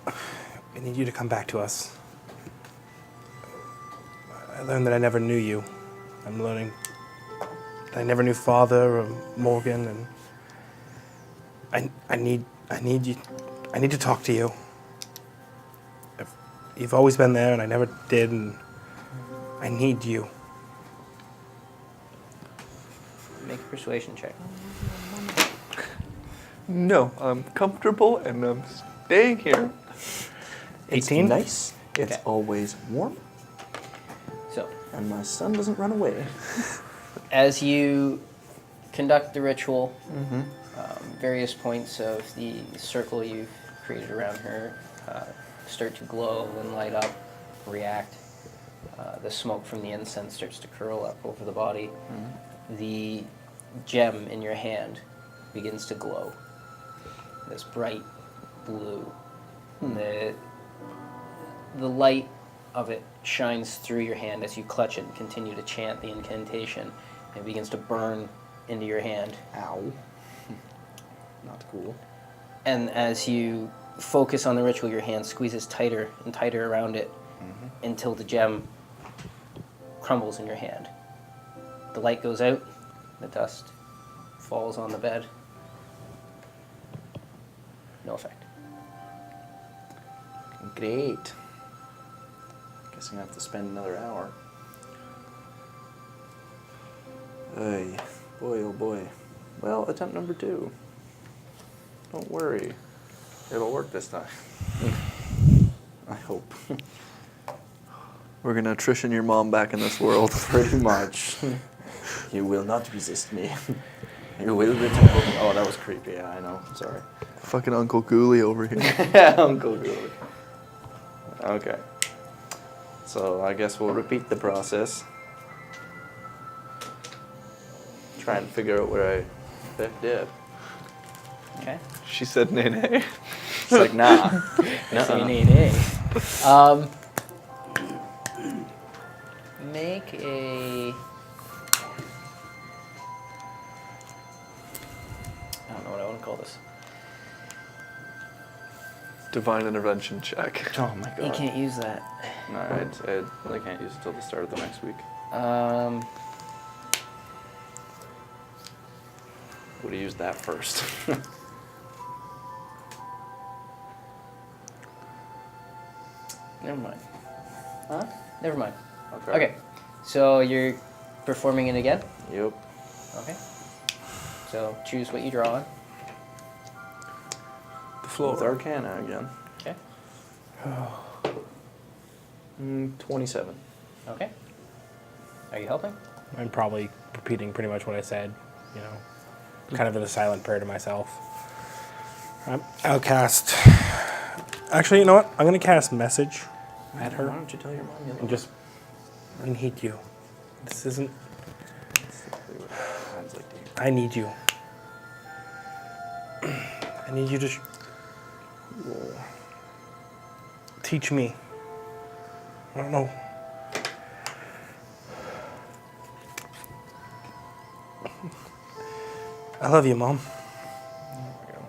I need you to come back to us. I learned that I never knew you. I'm learning that I never knew Father or Morgan, and I need you. I need to talk to you. You've always been there, and I never did, and I need you. Make a persuasion check. No, I'm comfortable and I'm staying here. 18? Nice. It's Okay. always warm, So, and my son doesn't run away. as you conduct the ritual, various points of the circle you've created around her start to glow and light up, react. The smoke from the incense starts to curl up over the body. The gem in your hand begins to glow. This bright blue. The light of it shines through your hand as you clutch it and continue to chant the incantation. It begins to burn into your hand. Ow. Not cool. And as you focus on the ritual, your hand squeezes tighter and tighter around it until the gem crumbles in your hand. The light goes out, the dust falls on the bed. No effect. Great. Guessing I have to spend another hour. Ay, boy, oh boy. Well, attempt number 2. Don't worry. It'll work this time. I hope. We're gonna attrition your mom back in this world. Pretty much. You will not resist me. You will return. Oh, that was creepy. Yeah, I know. Sorry. Fucking Uncle Ghoulie over here. Uncle Gully. Okay. So I guess we'll repeat the process. try and figure out what I did. Okay. She said nay nay. It's like, nah. Say Nuh-uh. nay. Make a. I don't know what I want to call this. Divine intervention check. Oh my You god. can't use that. No, I really can't use it till the start of the next week. Would have used that first. Never mind. Huh? Never mind. Okay. Okay. So you're performing it again? Yep. Okay. So choose what you draw on. The With floor. Arcana again. Okay. 27. Okay. Are you helping? I'm probably repeating pretty much what I said, you know, kind of in a silent prayer to myself. I'll cast. Actually, you know what? I'm going to cast Message at Why her don't you tell your mom you love and just. I need you. This isn't. exactly what sounds like to you? I need you. I need you to teach me. I don't know. I love you, Mom. There we go.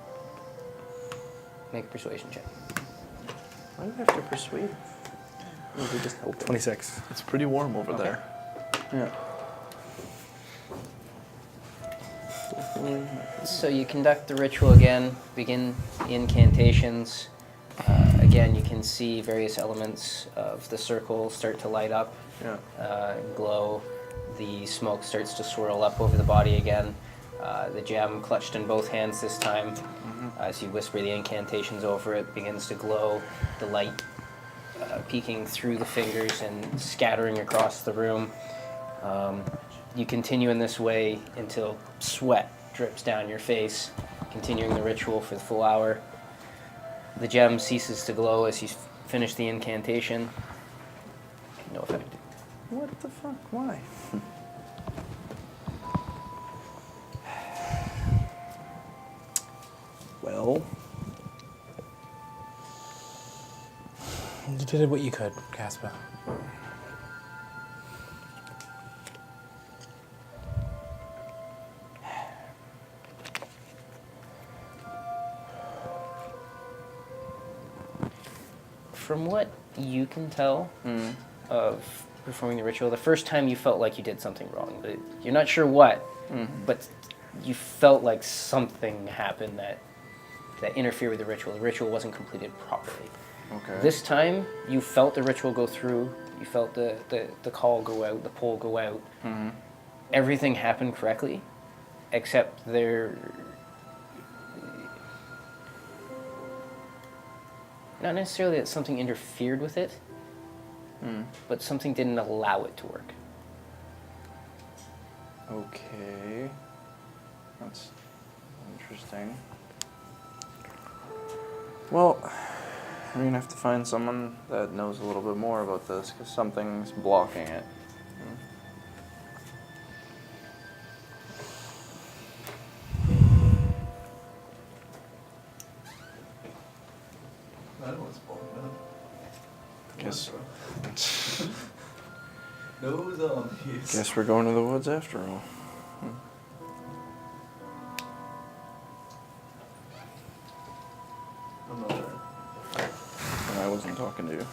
Make a persuasion check. Why do you have to persuade? Or we just help 26. It's pretty warm over there. Yeah. So you conduct the ritual again, begin incantations. Again, you can see various elements of the circle start to light up, Yeah. glow. The smoke starts to swirl up over the body again. The gem, clutched in both hands this time, as you whisper the incantations over it, begins to glow. The light peeking through the fingers and scattering across the room. You continue in this way until sweat drips down your face, continuing the ritual for the full hour. The gem ceases to glow as you finish the incantation. No effect. What the fuck? Why? Well, You did what you could, Casper. From what you can tell of performing the ritual, the first time you felt like you did something wrong. You're not sure what, but you felt like something happened that interfered with the ritual. The ritual wasn't completed properly. okay. This time, you felt the ritual go through. You felt the call go out, the pole go out. Everything happened correctly, except there... Not necessarily that something interfered with it, but something didn't allow it to work. Okay. That's interesting. Well, we're gonna have to find someone that knows a little bit more about this because something's blocking it. Guess Nose on these. guess we're going to the woods after all. I'm not there. And I wasn't talking to you.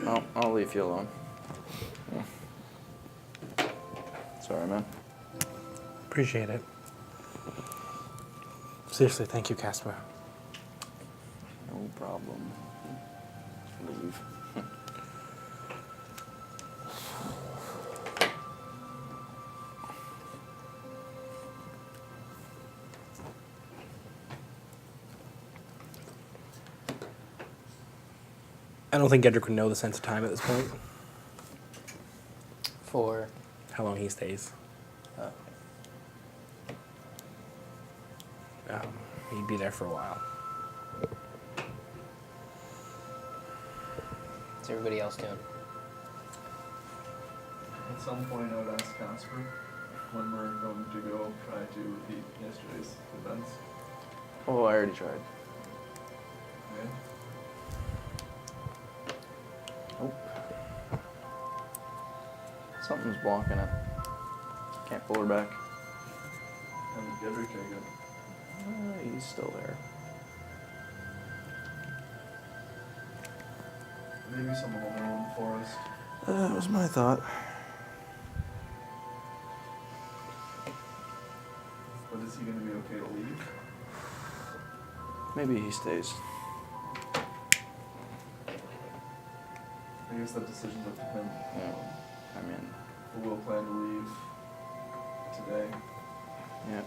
Well, I'll leave you alone. Sorry, man. Appreciate it. Seriously, thank you, Casper. No problem. Leave. I don't think Edric would know the sense of time at this point. For How long he stays. He'd be there for a while. What's everybody else doing? At some point, I would ask Casper when we're going to go try to repeat yesterday's events. Oh, I already tried. Okay. Nope. Something's blocking it. Can't pull her back. And Gedrick, I got. He's still there. Maybe some of them are on forest. That was my thought. But is he going to be okay to leave? Maybe he stays. I guess that decision's up to him. Yeah. I mean, But we'll plan to leave today. yeah.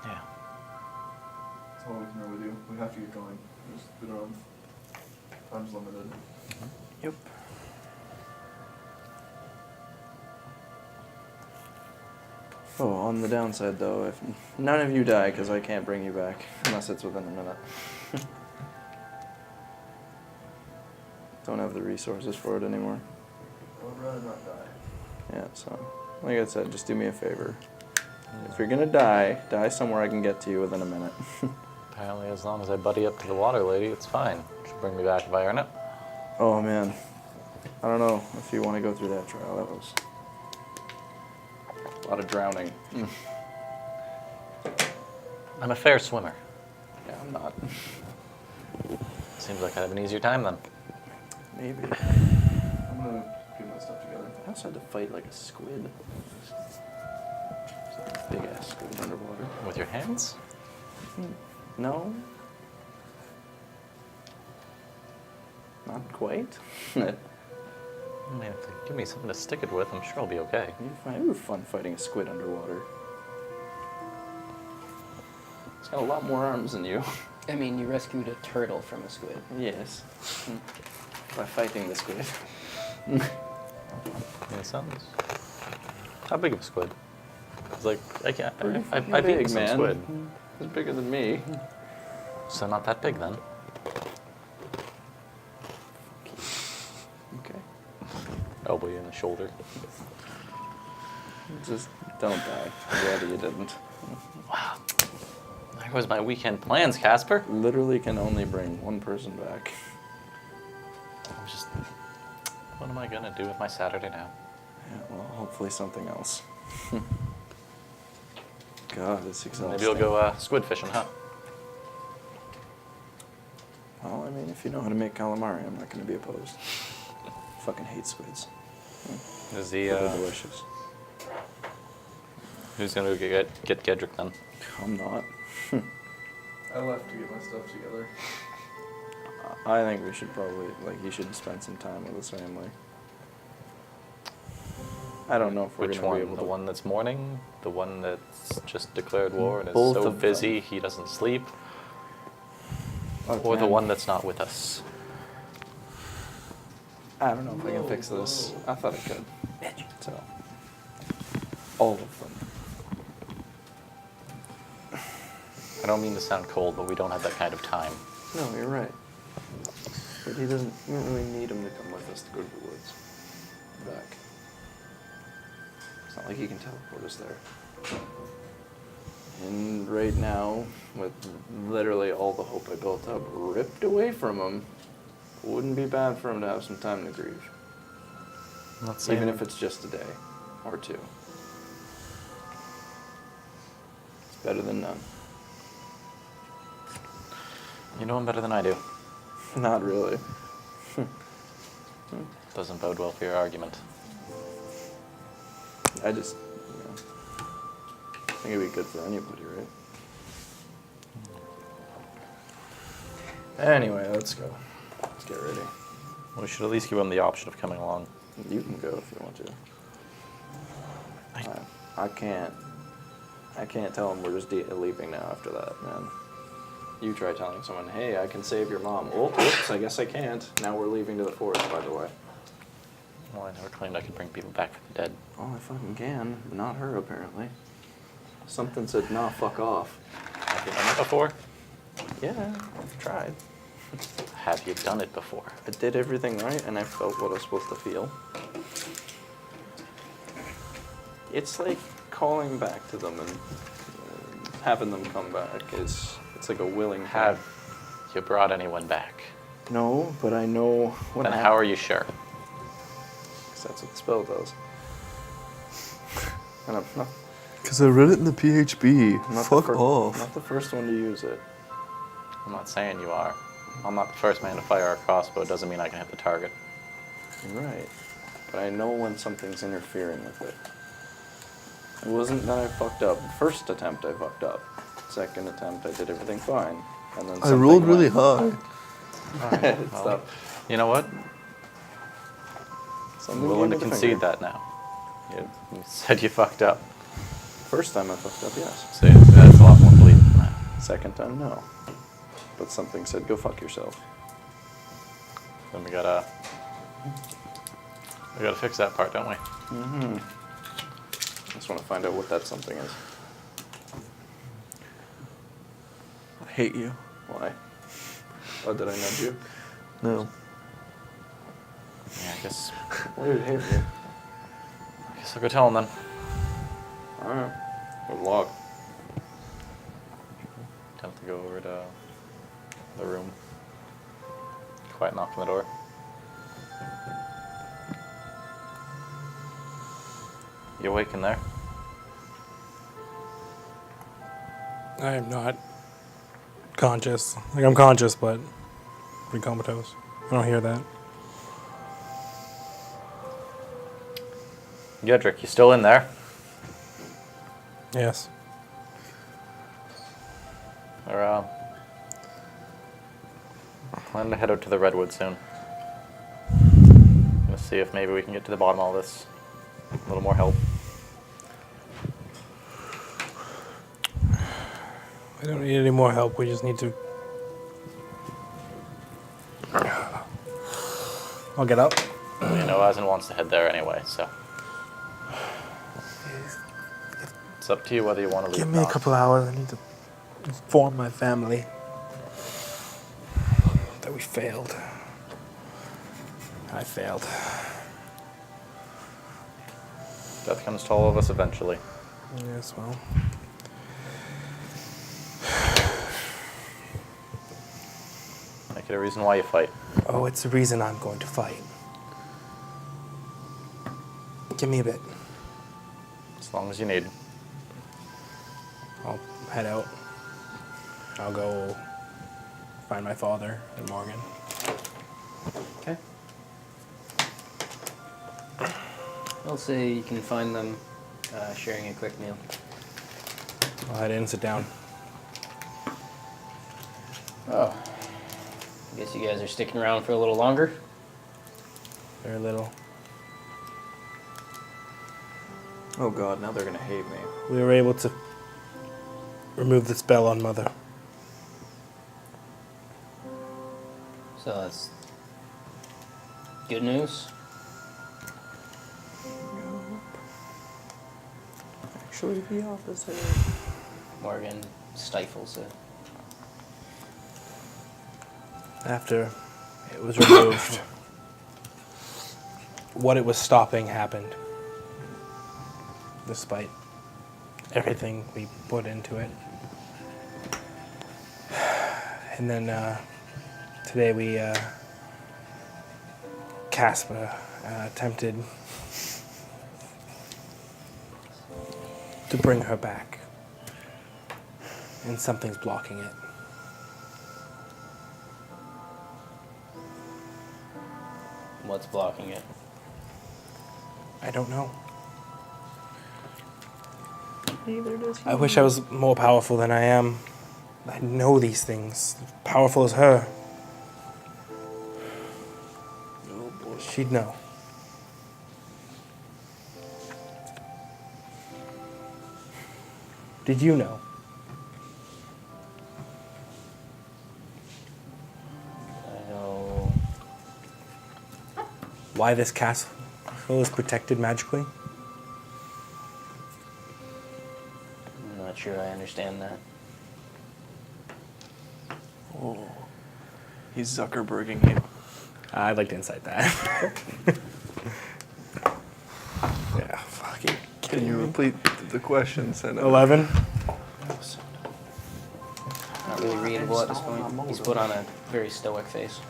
Yeah. That's all we can really do. We have to get going. We don't have time's limited. Yep. Oh, on the downside though, if none of you die, because I can't bring you back unless it's within a minute. Don't have the resources for it anymore. I would rather not die. Yeah, so like I said, just do me a favor. If you're gonna die, die somewhere I can get to you within a minute. Apparently, as long as I buddy up to the water lady, it's fine. She'll bring me back if I earn it. Oh man, I don't know if you want to go through that trial. That was a lot of drowning. I'm a fair swimmer. Yeah, I'm not. Seems like I have an easier time then. Maybe. I'm gonna get my stuff together. I also had to fight like a squid. Big ass squid underwater. With your hands? No. Not quite. I mean, if they give me something to stick it with, I'm sure I'll be okay. It would be fun fighting a squid underwater. It's got a lot more arms than you. I mean, you rescued a turtle from a squid. Yes. By fighting the squid. Makes sense. How big of a squid? It's like, I can't. I've big, eaten some man. squid. It's bigger than me. So not that big then. Okay. Elbow you in the shoulder. Just don't die. I'm glad you didn't. Wow. There goes my weekend plans, Casper. Literally can only bring one person back. I'm just. What am I gonna do with my Saturday now? Yeah, well, hopefully something else. God, it's exhausting. Maybe you'll go squid fishing, huh? Well, I mean, if you know how to make calamari, I'm not going to be opposed. Fucking hate squids. Is the They're delicious. who's gonna get Gedrick then? I'm not. I left to get my stuff together. I think we should probably, like, you should spend some time with his family. I don't know if we're Which going to be one? able The to. one that's mourning? The one that's just declared war and is Both so of them. busy he doesn't sleep? Look, Or the man, one that's not with us? I don't know if I can fix this. I thought I could. So, all of them. I don't mean to sound cold, but we don't have that kind of time. No, you're right. But he doesn't. We don't really need him to come with us to go to the woods. Back. It's not like he can teleport us there. And right now, with literally all the hope I built up ripped away from him, wouldn't be bad for him to have some time to grieve. Not saying Even if it's just a day or two. It's better than none. you know him better than I do. Not really. Doesn't bode well for your argument. I just, I think it'd be good for anybody, right? Anyway, let's go. Let's get ready. We should at least give him the option of coming along. You can go if you want to. I can't tell him we're just leaving now after that, man. You try telling someone, hey, I can save your mom. Oh, whoops, I guess I can't. Now we're leaving to the forest, by the way. Well, I never claimed I could bring people back from the dead. Oh, I fucking can, but not her, apparently. Something said, nah, fuck off. Have you done that before? Yeah, I've tried. Have you done it before? I did everything right, and I felt what I was supposed to feel. It's like calling back to them and having them come back. It's like a willing thing. Have you brought anyone back? No, but I know what Then how are you sure? 'Cause that's what the spell does. And I'm not, Because I read it in the PHB. not Fuck the off. Not the first one to use it. I'm not saying you are. I'm not the first man to fire a crossbow. It doesn't mean I can hit the target. You're right. But I know when something's interfering with it. It wasn't that I fucked up. First attempt I fucked up. Second attempt I did everything fine. And then I rolled really high. high. Well, you know what? I'm willing to concede that now. You said you fucked up. First time I fucked up, yes. So that's a lot more belief than that. Second time, no. But something said, go fuck yourself. Then we gotta fix that part, don't we? I just want to find out what that something is. I hate you. Why? Oh, did I nudge you? No. Yeah, I guess Why did it hate me? I'll go tell him then. Alright. With log. Attempt to go over to the room. Quiet knock on the door. You awake in there? I am not conscious. Like, I'm conscious, but pretty comatose. I don't hear that. Gedrick, you still in there? Yes. Or, I'm gonna head out to the redwood soon. Gonna see if maybe we can get to the bottom of all this. A little more help. I don't need any more help. We just need to... I'll get up. Well, you know, Asin wants to head there anyway, so. It's up to you whether you want to leave. Give me or a not. couple hours. I need to inform my family that we failed. I failed. Death comes to all of us eventually. Yes, well. Make it a reason why you fight. Oh, it's the reason I'm going to fight. Give me a bit. As long as you need. I'll head out. I'll go find my father and Morgan. Okay. I'll say you can find them sharing a quick meal. I'll head in and sit down. Oh. I guess you guys are sticking around for a little longer. Very little. Oh god, now they're gonna hate me. We were able to remove the spell on Mother. So that's good news. Actually, the opposite. Morgan stifles it. After it was removed, what it was stopping happened. Despite everything we put into it. And then today we, Casper attempted to bring her back. And something's blocking it. What's blocking it? I don't know. Neither does he. I wish I was more powerful than I am. I know these things. Powerful as her. Oh boy. She'd know. Did you know? I know. Why this castle is protected magically? I'm not sure I understand that. He's Zuckerberging you. I'd like to incite that. Yeah, fucking Can kidding you me. repeat the question, Senator? 11. Not really readable at this point. He's put on a very stoic face.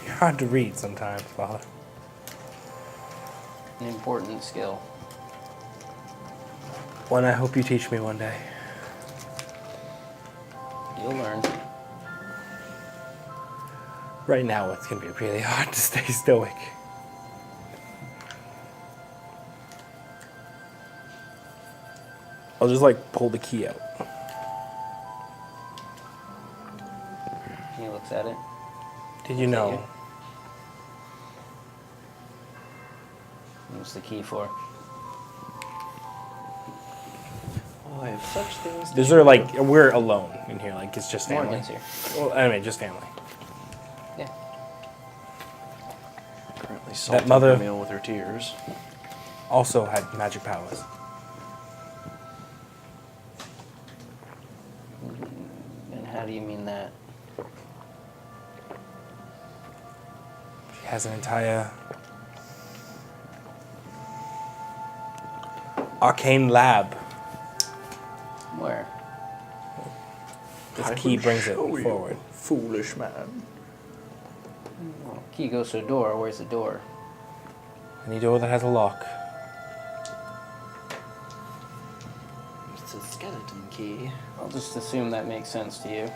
You're hard to read sometimes, Father. An important skill. One I hope you teach me one day. You'll learn. Right now, it's gonna be really hard to stay stoic. I'll just like pull the key out. He looks at it. Did you Is that know? you? What's the key for? Oh, I have such things to These are like, we're alone in here, like it's just family. Morgan's here. Well, anyway, just family. Yeah. currently salting mother- the meal with her tears. Also had magic powers. And how do you mean that? She has an entire arcane lab. Where? This I key will brings it show you, forward. foolish man. Well, key goes to the door. Where's the door? Any door that has a lock. It's a skeleton key. I'll just assume that makes sense to you.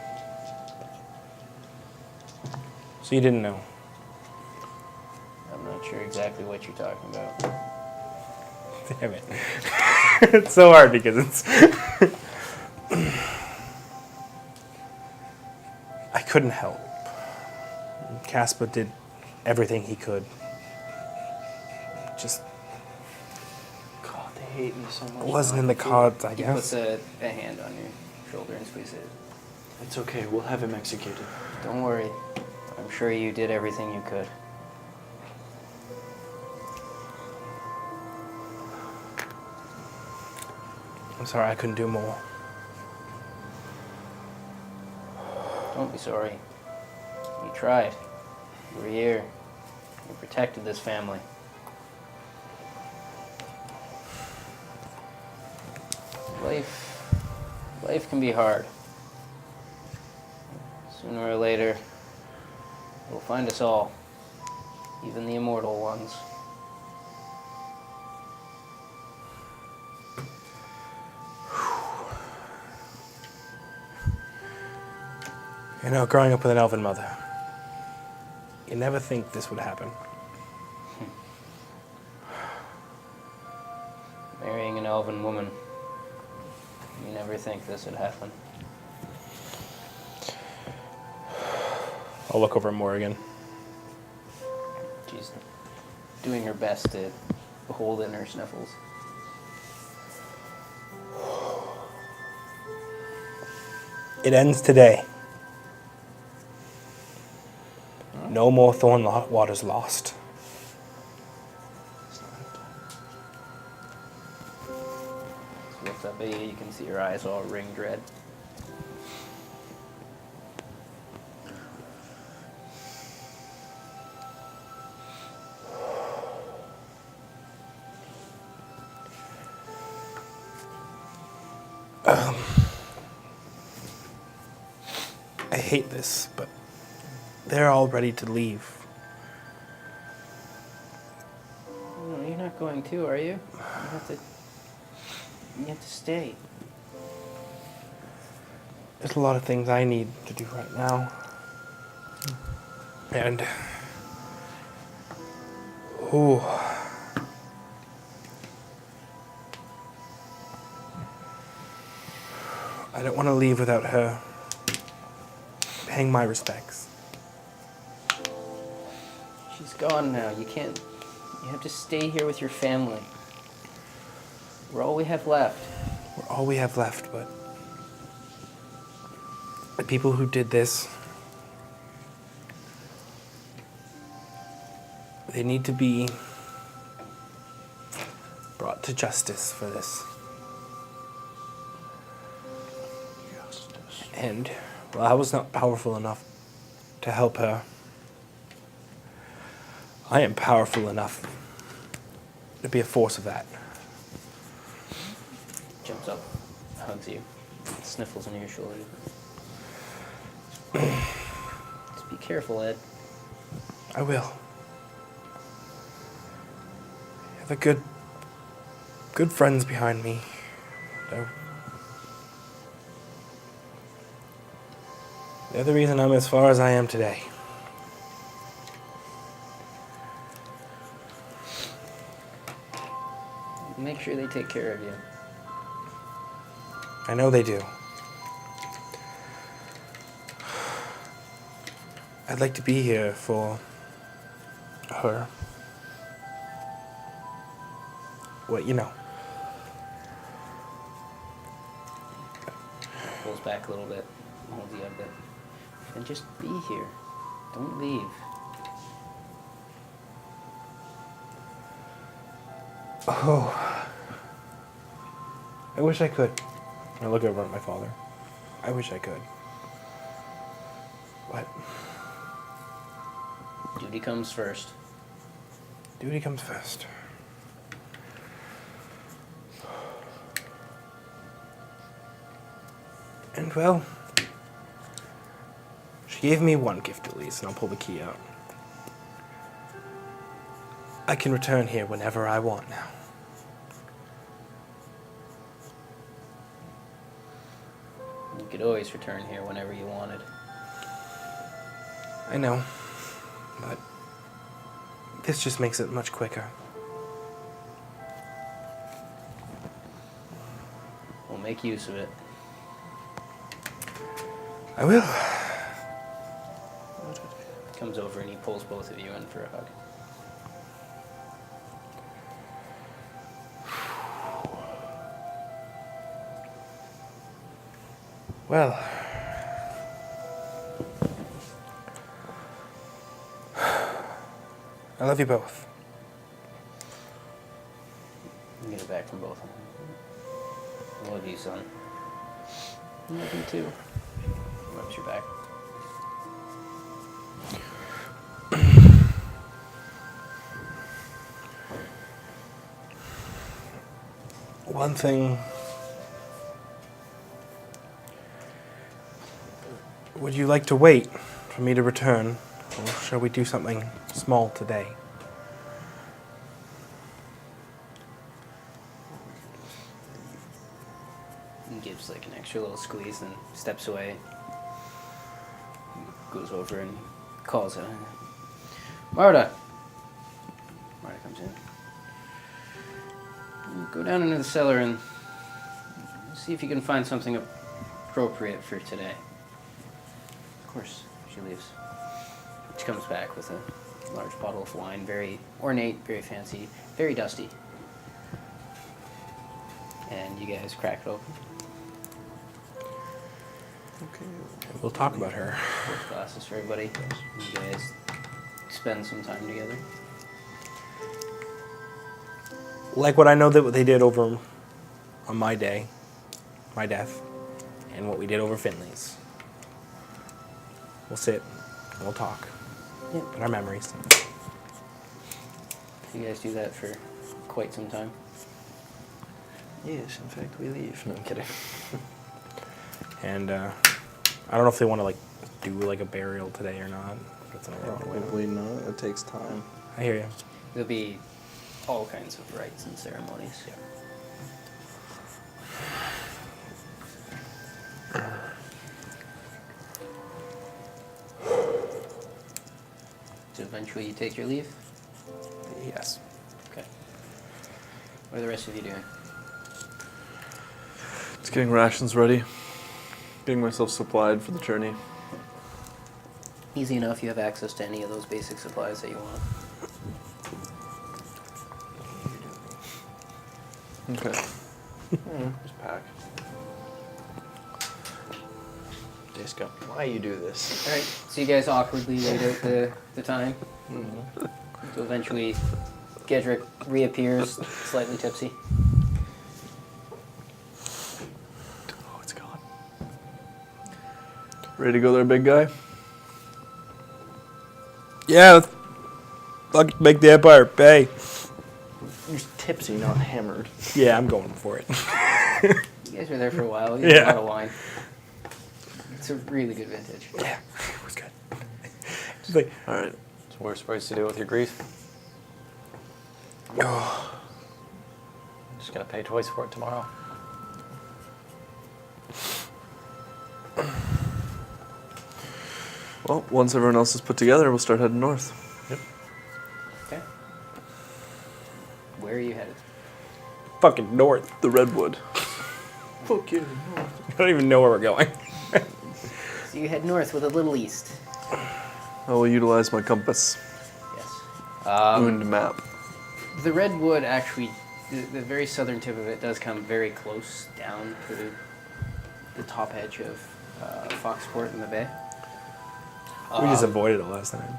So you didn't know. I'm not sure exactly what you're talking about. Damn it. It's so hard because it's... I couldn't help. Casper did everything he could. Just God, they hate me so much. it wasn't now. in the cards, I He puts guess. a hand on your shoulder and squeezes it. It's okay, we'll have him executed. Don't worry. I'm sure you did everything you could. I'm sorry I couldn't do more. Don't be sorry. You tried. You were here. You protected this family. Life can be hard. Sooner or later, it'll find us all, even the immortal ones. You know, growing up with an elven mother, you never think this would happen. Marrying an elven woman, you never think this would happen. I'll look over at Morrigan. She's doing her best to hold in her sniffles. It ends today. No more thorn waters lost. She looks up at you, you can see her eyes all ringed red. I hate this, but they're all ready to leave. No, you're not going to, are you? You have to stay. There's a lot of things I need to do right now. And... ooh. I don't want to leave without her paying my respects. She's gone now. You have to stay here with your family. We're all we have left. We're all we have left, but the people who did this, they need to be brought to justice for this. And, well, I was not powerful enough to help her. I am powerful enough to be a force of that. Jumps up, hugs you, sniffles on your shoulder. Just be careful, Ed. I will. Have a good friends behind me. They're the reason I'm as far as I am today. Make sure they take care of you. I know they do. I'd like to be here for her. Well, you know. Pulls back a little bit, holds you up a bit. And just be here. Don't leave. Oh. I wish I could. I look over at my father. I wish I could. But Duty comes first. duty comes first. And well, she gave me one gift at least, and I'll pull the key out. I can return here whenever I want now. You could always return here whenever you wanted. I know, but this just makes it much quicker. We'll make use of it. I will. Comes over and he pulls both of you in for a hug. Well, I love you both. You get it back from both of them. I love you, son. I love you too. Rubs your back. One thing. Would you like to wait for me to return, or shall we do something small today? He gives like an extra little squeeze and steps away. Goes over and calls her. Marta! Marta comes in. Go down into the cellar and see if you can find something appropriate for today. Of course, she leaves. She comes back with a large bottle of wine, very ornate, very fancy, very dusty. And you guys crack it open. Okay. We'll talk about her. Both glasses for everybody. You guys spend some time together. Like what I know that what they did over on my day, my death, and what we did over Finley's. We'll sit and we'll talk. Yep. About our memories. You guys do that for quite some time. Yes, in fact, we leave. No, I'm kidding. And I don't know if they want to like do like a burial today or not. That's another way. Probably not. It takes time. I hear you. There'll be all kinds of rites and ceremonies. Yeah. So eventually you take your leave? Yes. Okay. What are the rest of you doing? Just getting rations ready. Getting myself supplied for the journey. Easy enough, you have access to any of those basic supplies that you want. Okay. Just pack. Disco. Why you do this? Alright, so you guys awkwardly wait out the time. So eventually, Gedrick reappears, slightly tipsy. Oh, it's gone. Ready to go there, big guy? Yeah, let's fucking make the Empire pay. You're tipsy, not hammered. Yeah, I'm going for it. You guys were there for a while. You Yeah. had a lot of wine. It's a really good vintage. Yeah, it was good. Just like, All right. So we're supposed to do with your grease? oh, I'm just gonna pay twice for it tomorrow. Well, once everyone else is put together, we'll start heading north. Okay. Where are you headed? fucking north. The Redwood. Fuck you. I don't even know where we're going. So you head north with a little east. I will utilize my compass Yes. and map. The redwood actually, the very southern tip of it does come very close down to the top edge of Foxport in the bay. We just avoided it last time.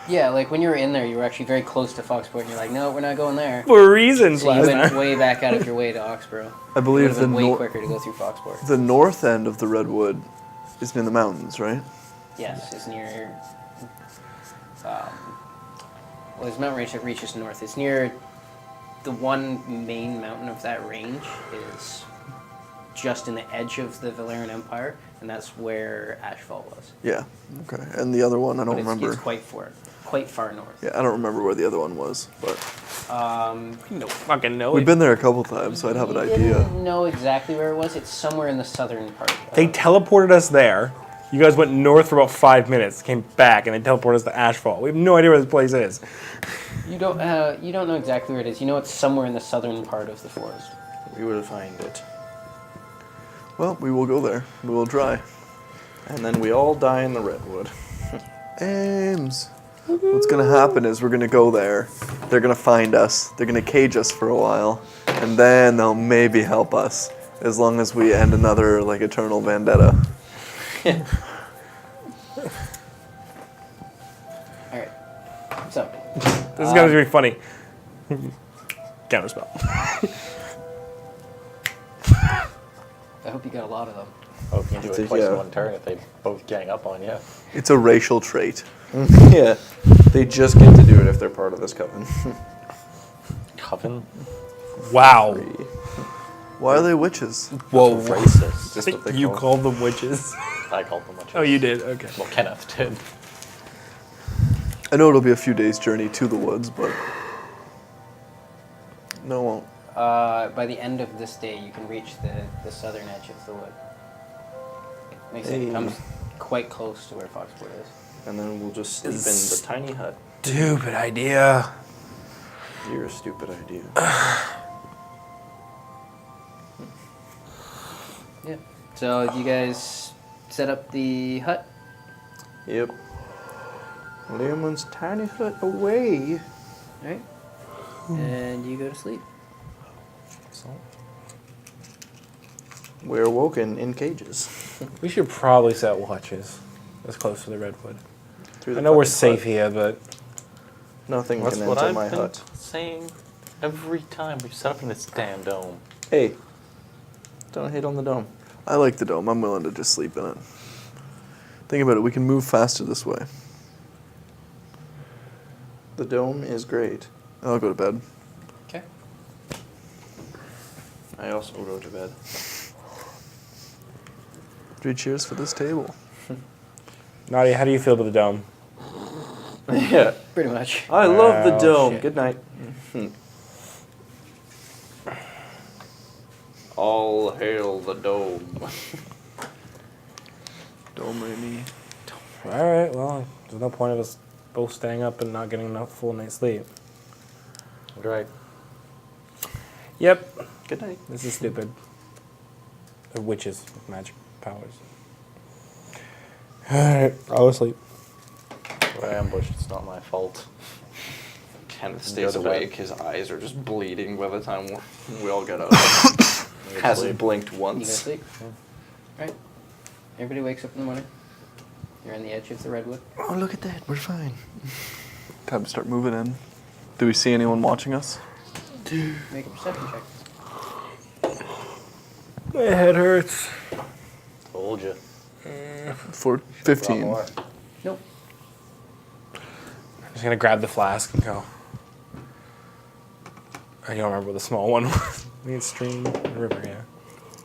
Yeah, like when you were in there, you were actually very close to Foxport, and you're like, no, we're not going there. For reasons So you last went time. way back out of your way to Oxborough. I It believe would the have been way quicker to go through Foxport. the north end of the Redwood is near the mountains, right? Yes, it's near. Well, there's a mountain range that reaches north. It's near the one main mountain of that range is just in the edge of the Valerian Empire, and that's where Ashfall was. Yeah. Okay. And the other one, I don't But remember. it's quite far north. Yeah, I don't remember where the other one was, but No fucking know. we've been there a couple times, so I'd have an You idea. didn't know exactly where it was. It's somewhere in the southern part. They teleported us there. You guys went north for about 5 minutes, came back, and they teleported us to Ashfall. We have no idea where this place is. You don't know exactly where it is. You know it's somewhere in the southern part of the forest. We will find it. Well, we will go there. We will try. And then we all die in the redwood. Ames. What's gonna happen is we're gonna go there. They're gonna find us. They're gonna cage us for a while, and then they'll maybe help us, as long as we end another like eternal vendetta. All right. So. This is gonna be funny. Counterspell. I hope you got a lot of them. Oh, you can do It's it a- twice yeah. in one turn if they both gang up on you. It's a racial trait. Yeah. They just get to do it if they're part of this coven. Coven? Wow. Why are they witches? Whoa. Racist. Just what they You call called them witches. I called them witches. Oh, you did? Okay. Well, Kenneth did. I know it'll be a few days' journey to the woods, but no, it won't. By the end of this day, you can reach the southern edge of the wood. Makes it Hey. comes quite close to where Foxport is. And then we'll just sleep in the tiny hut. Stupid idea. You're a stupid idea. Yeah. So you guys set up the hut. Yep. Leoman's tiny hut away. All right. And you go to sleep. We're woken in cages. We should probably set watches as close to the redwood. Through I the know we're fucking safe hut. here, but Nothing That's can what enter I've my been hut. saying every time we've set up in this damn dome. Hey, don't hate on the dome. I like the dome. I'm willing to just sleep in it. Think about it. We can move faster this way. The dome is great. I'll go to bed. Okay. I also go to bed. 3 cheers for this table. Nadia, how do you feel about the dome? Yeah. Pretty much. I love the Well, dome. shit. Good night. All hail the dome. Don't make me. All right. Well, there's no point of us both staying up and not getting enough full night's sleep. Right. Yep. Good night. This is stupid. They're witches with magic powers. All right. I'll sleep. We're ambushed. It's not my fault. Kenneth Go stays to bed. awake. His eyes are just bleeding by the time we all get up. You Hasn't sleep. blinked You go to once. sleep. Right. Everybody wakes up in the morning. You're on the edge of the redwood. Oh, look at that. We're fine. Time to start moving in. Do we see anyone watching us? Make a perception check. My head hurts. Told you. For 15. More. Nope. I'm just gonna grab the flask and go. I don't remember what the small one was. I think it's stream, river, yeah.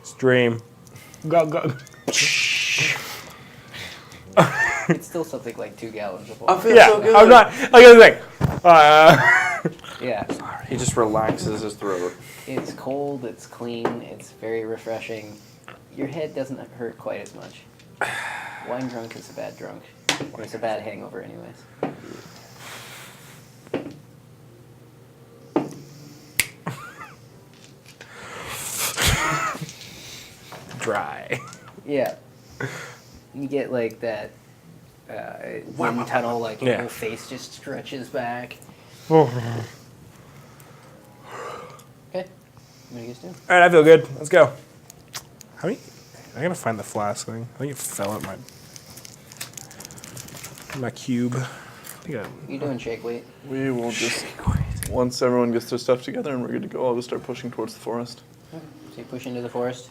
Stream. Go, go. It's still something like 2 gallons of water. I feel Yeah, so good. I'm not. I gotta think. Yeah. He just relaxes his throat. It's cold, it's clean, it's very refreshing. Your head doesn't hurt quite as much. Wine drunk is a bad drunk. Or it's a bad hangover anyways. Dry. Yeah. You get like that wind tunnel, like your Yeah. whole face just stretches back. All Okay. What are you guys doing? right, I feel good. Let's go. How many? I gotta find the flask thing. I think it fell at my cube. I think What are you doing, shake weight? We will just, once everyone gets their stuff together and we're good to go, I'll just start pushing towards the forest. So you push into the forest.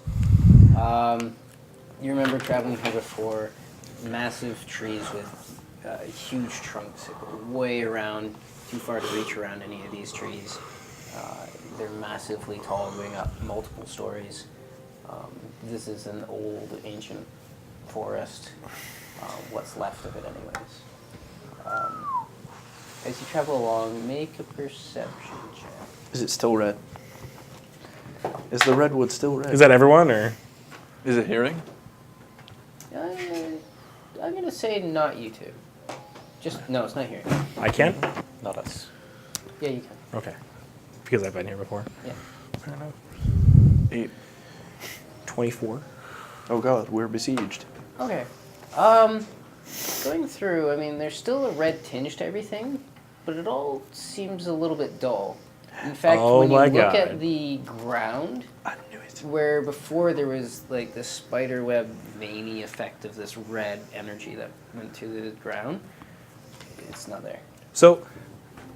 You remember traveling here before, massive trees with huge trunks that go way around, too far to reach around any of these trees. They're massively tall, going up multiple stories. This is an old, ancient forest, what's left of it anyways. As you travel along, make a perception check. Is it still red? Is the redwood still red? Is that everyone or? Is it hearing? I'm gonna say not you two. No, it's not here. I can? Not us. Yeah, you can. Okay. Because I've been here before. Yeah. Fair enough. 8. 24. Oh god, we're besieged. Okay. Going through, I mean, there's still a red tinge to everything, but it all seems a little bit dull. In fact, Oh when you my look God. at the ground, I knew it. where before there was like the spider web veiny effect of this red energy that went to the ground, it's not there. So,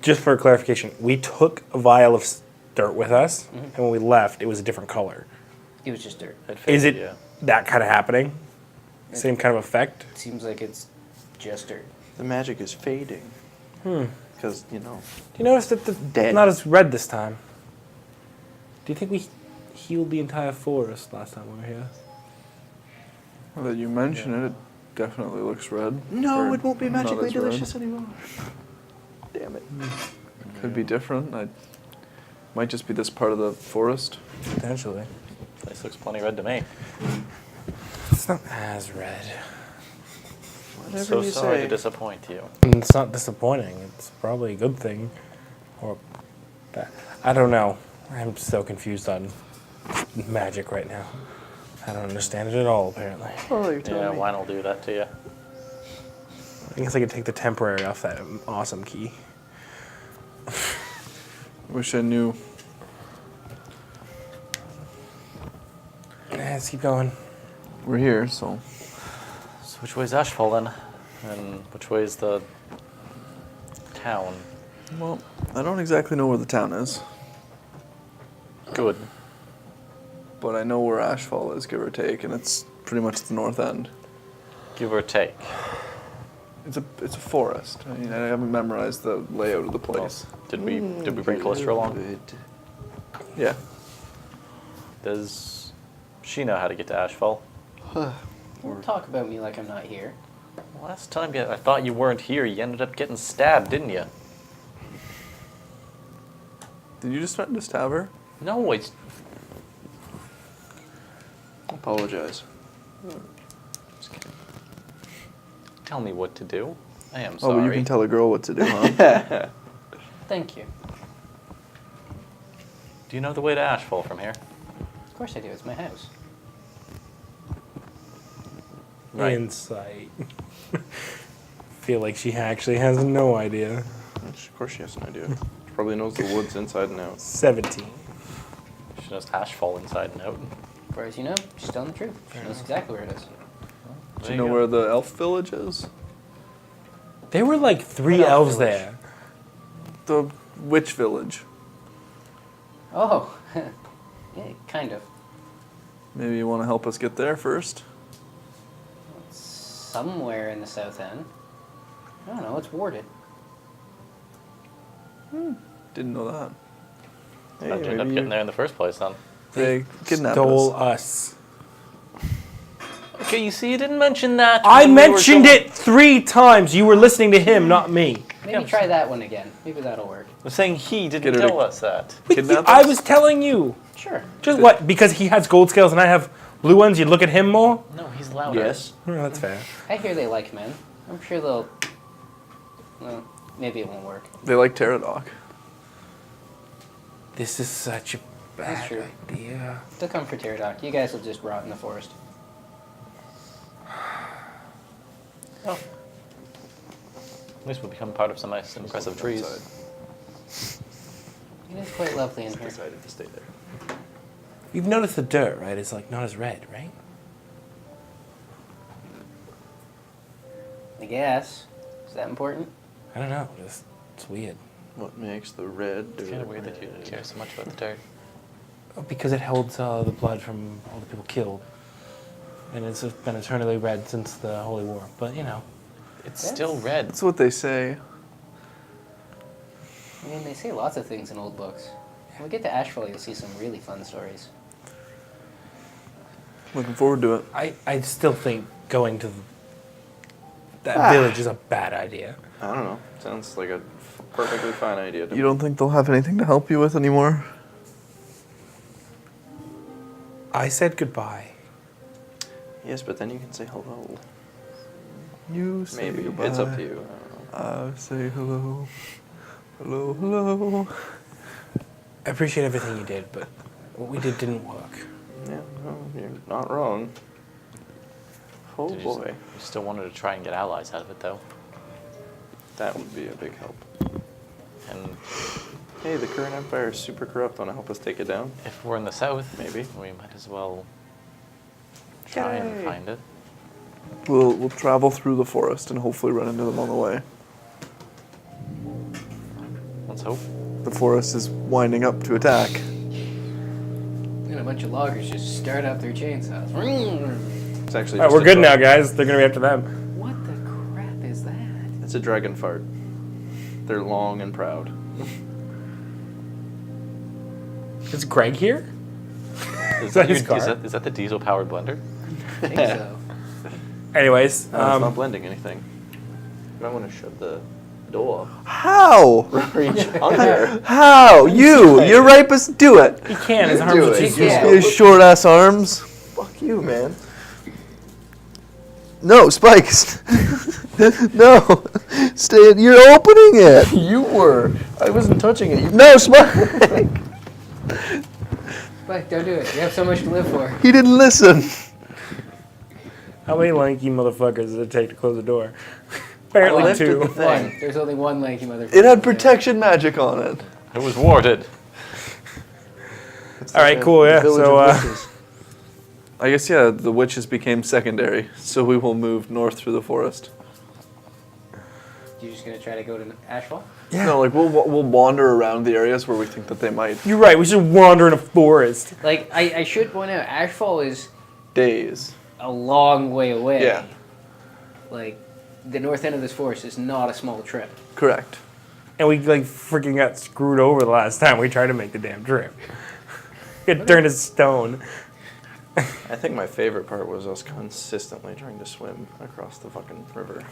just for clarification, we took a vial of dirt with us, and when we left, it was a different color. It was just dirt. It Is it faded, yeah. that kind of happening? Same kind of effect? It seems like it's just dirt. The magic is fading. Because, you know. Do you notice that Dead. it's not as red this time? Do you think we healed the entire forest last time we were here? Now that you mention it, it definitely looks red. No, Or it won't be not magically as red. delicious anymore. Damn it. Could be different. Might just be this part of the forest. Potentially. This looks plenty red to me. It's not as red. Whatever So you sorry say. to disappoint you. And it's not disappointing. It's probably a good thing. Or bad. I don't know. I'm so confused on magic right now. I don't understand it at all, apparently. Oh, you're telling Yeah, me. wine will do that to you. I guess I could take the temporary off that awesome key. Wish I knew. Let's keep going. We're here, so So which way's Ashfall then? And which way's the town? well, I don't exactly know where the town is, Good. but I know where Ashfall is, give or take, and it's pretty much the north end. Give or take. It's a forest. I mean, I haven't memorized the layout of the place. Did we bring Callister along? Good. Yeah. Does she know how to get to Ashfall? Don't talk about me like I'm not here. Last time I thought you weren't here, you ended up getting stabbed, didn't you? Did you just threaten to stab her? No, it's Apologize. tell me what to do. I am Oh, sorry. but you can tell a girl what to do, huh? Thank you. Do you know the way to Ashfall from here? Of course I do. It's my house. Right. Insight. Feel like she actually has no idea. Of course she has an idea. She probably knows the woods inside and out. 17. She knows Ashfall inside and out. As far as you know, she's telling the truth. She knows exactly where it is. Do you know where the elf village is? There were like 3 What elves village? there. The witch village. Oh, yeah, kind of. Maybe you want to help us get there first? somewhere in the south end. I don't know. It's warded. Didn't know that. How'd you end up getting there in the first place, then? They kidnapped Stole us. us. Okay, you see, you didn't mention that. I when we were mentioned going- it 3 times. You were listening to him, not me. Maybe try that one again. Maybe that'll work. I'm saying he didn't Get her to- tell us that. Kidnap I us? was telling you. Sure. Just what? Because he has gold scales and I have blue ones, you'd look at him more? No, he's louder. Yes. Oh, that's fair. I hear they like men. I'm sure they'll. Well, maybe it won't work. They like Pterodog. This is such a That's bad true. idea. They'll come for Pterodon. You guys will just rot in the forest. Oh. At least we'll become part of some nice, impressive trees. It is quite lovely in here. Decided to stay there. You've noticed the dirt, right? It's like not as red, right? I guess. Is that important? I don't know. Just it's weird. What makes the red? It's kind of weird that you care so much about the dirt. Oh, because it holds the blood from all the people killed. And it's been eternally red since the Holy War. But, you know. It's Yes. still red. That's what they say. I mean, they say lots of things in old books. When we get to Ashfall, you'll see some really fun stories. Looking forward to it. I still think going to that village is a bad idea. I don't know. Sounds like a perfectly fine idea to You don't think they'll have anything to help you with anymore? I said goodbye. Yes, but then you can say hello. You say Maybe. goodbye. It's up to you. I don't know. I say hello. Hello, hello. I appreciate everything you did, but what we did didn't work. Yeah, no, you're not wrong. Oh Did you boy. You still wanted to try and get allies out of it, though. That would be a big help. And Hey, the current empire is super corrupt. Want to help us take it down? if we're in the south, Maybe. we might as well try and Yay. find it. We'll travel through the forest and hopefully run into them on the way. Let's hope. The forest is winding up to attack. And a bunch of loggers just start up their chainsaws. It's actually. All right, just we're a good now, dragon. guys. They're going to be after them. What the crap is that? It's a dragon fart. They're long and proud. Is Greg here? Is that his your- car? Is that the diesel-powered blender? I think so. Anyways, No, it's not blending anything. You might want to shut the door. How? Reach under. How? You're rapist. Do it. he can. His arms do are it. too He small. can. His short ass arms. Fuck you, man. No, spikes. No. Stay. You're opening it. You were. I wasn't touching it. You No, Spike. But don't do it. You have so much to live for. He didn't listen. How many lanky motherfuckers does it take to close the door? Apparently lifted 2. the thing. One. There's only one lanky motherfucker. It had protection magic on it. It was warded. All right, cool. Yeah. So, I guess the witches became secondary, so we will move north through the forest. You just gonna try to go to Ashfall? yeah. No, like we'll wander around the areas where we think that they might. You're right. We should wander in a forest. Like I should point out, Ashfall is Days. a long way away. Yeah. Like the north end of this forest is not a small trip. Correct. And we like freaking got screwed over the last time we tried to make the damn trip. It turned to stone. I think my favorite part was us consistently trying to swim across the fucking river.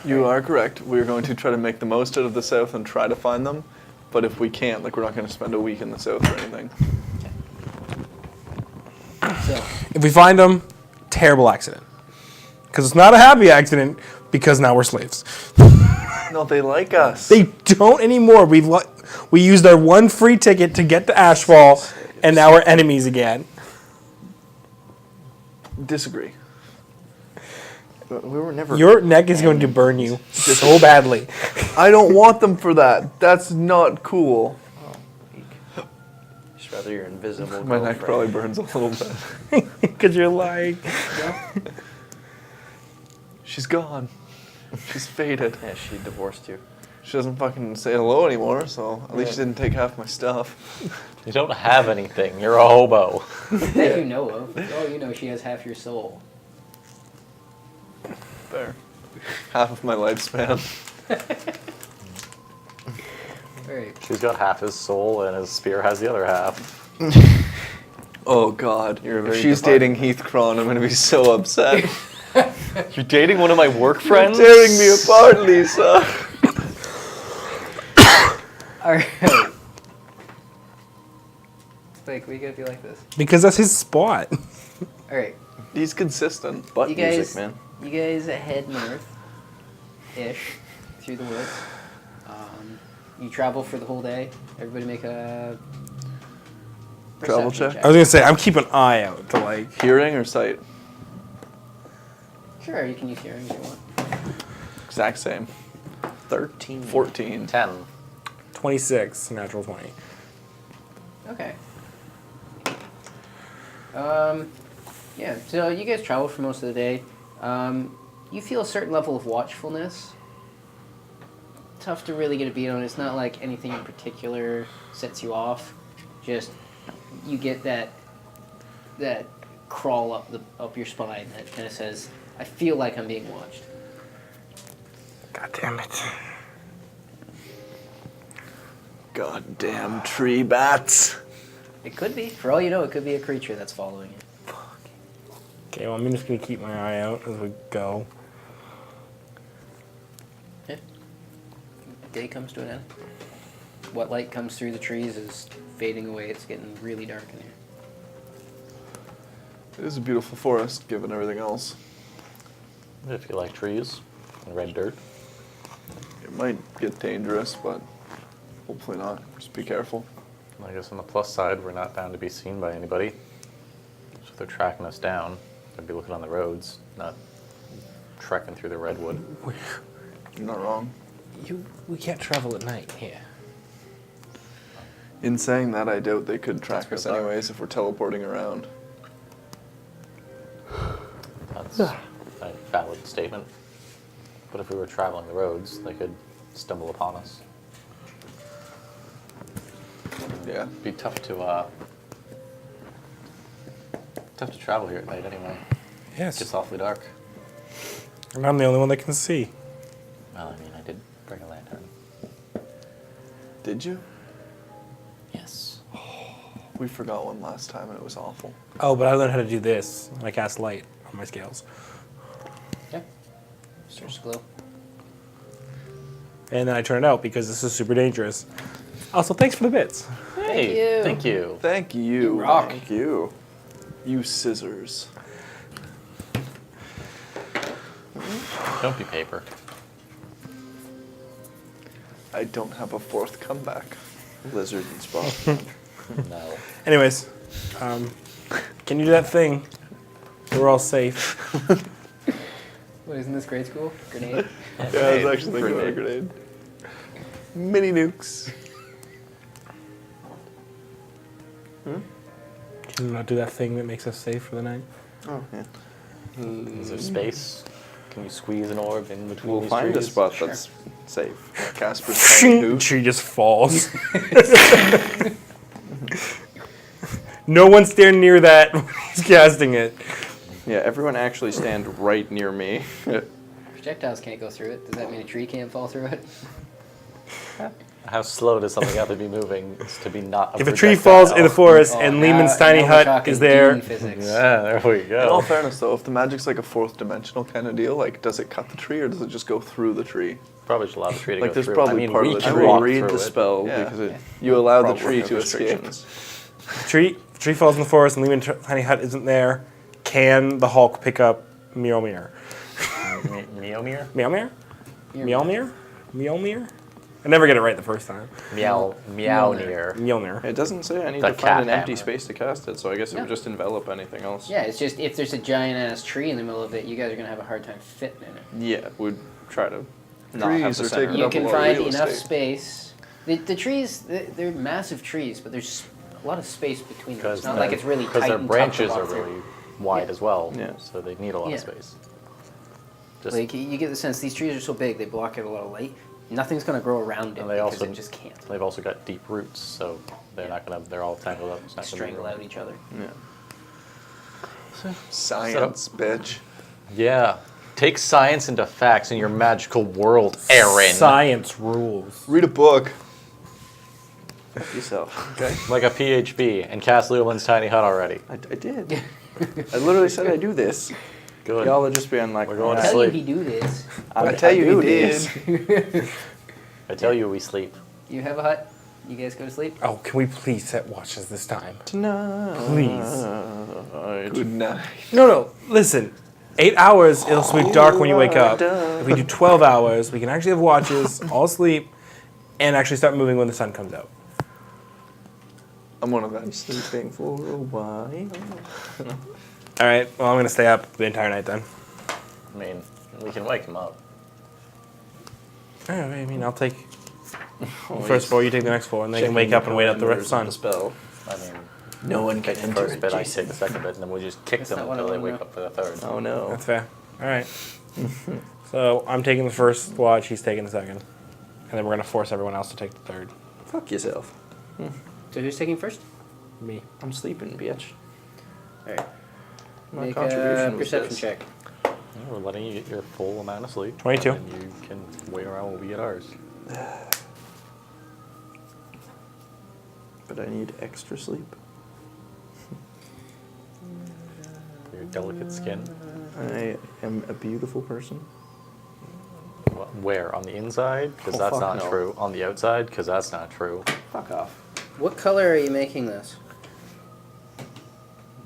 You are correct. We're going to try to make the most out of the south and try to find them. But if we can't, like, we're not going to spend a week in the south or anything. So If we find them, terrible accident. Because it's not a happy accident, because now we're slaves. No, they like us. They don't anymore. We used our one free ticket to get to Ashfall, and now we're enemies again. Disagree. But we were never. Your neck is going to burn you so badly. I don't want them for that. That's not cool. Just rather you're invisible. My neck probably girlfriend. burns a little bit. Because you're lying. She's gone. She's faded. Yeah, she divorced you. She doesn't fucking say hello anymore, so at least she didn't take half my stuff. You don't have anything. You're a hobo. That you know of. Oh, you know she has half your soul. Fair. Half of my lifespan. Alright. She's got half his soul, and his spear has the other half. Oh god. You're a If very she's dating Heath Cron, I'm gonna be so upset. You're dating one of my work You're friends? tearing me apart, Lisa. Alright. Like, we gotta be like this. Because that's his spot. Alright. He's consistent. Butt You guys, music, man. you guys head north-ish through the woods. You travel for the whole day. Everybody make a Travel perception check? I was gonna say, I'm keeping an eye out to like. Hearing or sight? Sure, you can use hearing if you want. Exact same. 13. 14. 10. 26, natural 20. Okay. Yeah, so you guys travel for most of the day. You feel a certain level of watchfulness. Tough to really get a beat on. It's not like anything in particular sets you off. Just you get that crawl up your spine that kind of says, "I feel like I'm being watched." God damn it. Goddamn tree bats. It could be, for all you know, it could be a creature that's following you. Okay, well, I'm just gonna keep my eye out as we go. Yeah. Day comes to an end. What light comes through the trees is fading away. It's getting really dark in here. It is a beautiful forest, given everything else. If you like trees and red dirt. It might get dangerous, but hopefully not. Just be careful. I guess on the plus side, we're not bound to be seen by anybody. So if they're tracking us down, they'd be looking on the roads, not trekking through the redwood. You're not wrong. We can't travel at night here. In saying that, I doubt they could track us real dark. anyways if we're teleporting around. That's a valid statement. But if we were traveling the roads, they could stumble upon us. Yeah. It'd be tough to travel here at night anyway. Yes. It's awfully dark. And I'm the only one that can see. Well, I mean, I did bring a lantern. Did you? Yes. We forgot one last time and it was awful. Oh, but I learned how to do this. I cast light on my scales. Yeah. Starts to glow. And then I turn it out because this is super dangerous. Also, thanks for the bits. Hey, thank you. Thank you. You rock. Thank you. You scissors. Don't be paper. I don't have a fourth comeback. Lizard and spot. No. Anyways, can you do that thing? We're all safe. What, isn't this grade school? Grenade? Yeah, I was actually thinking about a grenade. Mini nukes. Can you not do that thing that makes us safe for the night? Oh, yeah. Is there space? Can you squeeze an orb in between We'll these find a trees? spot that's safe. Casper's tiny hoop. She just falls. No one stand near that when he's casting it. Yeah, everyone actually stand right near me. Projectiles can't go through it. Does that mean a tree can't fall through it? How slow does something have to be moving to be not a If a tree falls in the forest Oh, and now- Lehman's tiny now we're hut talking is there, Dune physics. Yeah, there we In all go. fairness, though, if the magic's like a fourth dimensional kind of deal, like, does it cut the tree or does it just go through the tree? Probably should allow the tree to Like, go there's through. probably I mean, part we of the can tree. walk read through the it. spell Yeah. because it. You allow the probably tree have to escape. restrictions. tree falls in the forest and Lehman's tiny hut isn't there, can the Hulk pick up Mjolnir? Meowmere? Mjolnir? Mjolnir? Mjolnir? I never get it right the first time. Meownir. Mjolnir. It doesn't say I need The to find an cat empty hammer. space to cast it, so I guess it would Yeah. just envelop anything else. Yeah, it's just if there's a giant ass tree in the middle of it, you guys are gonna have a hard time fitting in it. Yeah, we'd try to not Trees have the are center. taking You up a can lot of find real enough estate. space. The trees, they're massive trees, but there's a lot of space between them. It's Because not like it's really tight their and branches tough to are walk through. really wide Yeah. as well. Yeah. So they need a lot Yeah. of space. Just Like you get the sense these trees are so big they block out a lot of light. Nothing's going to grow around it And they because also it just can't. They've also got deep roots, so they're not gonna. They're all tangled up. It's not gonna be Strangle real. out each other. Yeah. Science, bitch. Yeah. Take science into facts in your magical world, Aaron. Science rules. Read a book. Fuck yourself. Okay. Like a PHB and cast Leolin's tiny hut already. I did. I literally said I do this. Good. Y'all are just being like, We're going to Tell you sleep. he do this. I tell you he do did. this. I tell you, we sleep. You have a hut? You guys go to sleep? Oh, can we please set watches this time? Tonight. Please. Good night. No. Listen. 8 hours, it'll be dark when you wake up. If we do 12 hours, we can actually have watches, all sleep, and actually start moving when the sun comes out. I'm one of them. Sleeping for a while. All right. Well, I'm gonna stay up the entire night then. I mean, we can wake him up. I mean, I'll take the first floor, you take the next floor, and they can wake up and wait out the rest of the sun. spell. I mean, No one can take the enter first it, bit, I Jason. take the second bit, and then we'll just kick That's them not what I until they wanna wake know. up for the third. Oh no. That's fair. All right. So I'm taking the first watch, he's taking the second. And then we're gonna force everyone else to take the third. Fuck yourself. So who's taking first? Me. I'm sleeping, bitch. Alright. My Make contribution a was perception this. check. Yeah, we're letting you get your full amount of sleep. 22. And you can wait around while we get ours. But I need extra sleep. Your delicate skin. I am a beautiful person. Where? On the inside? Because Oh, that's fuck not no. true. On the outside? Because that's not true. Fuck off. What color are you making this?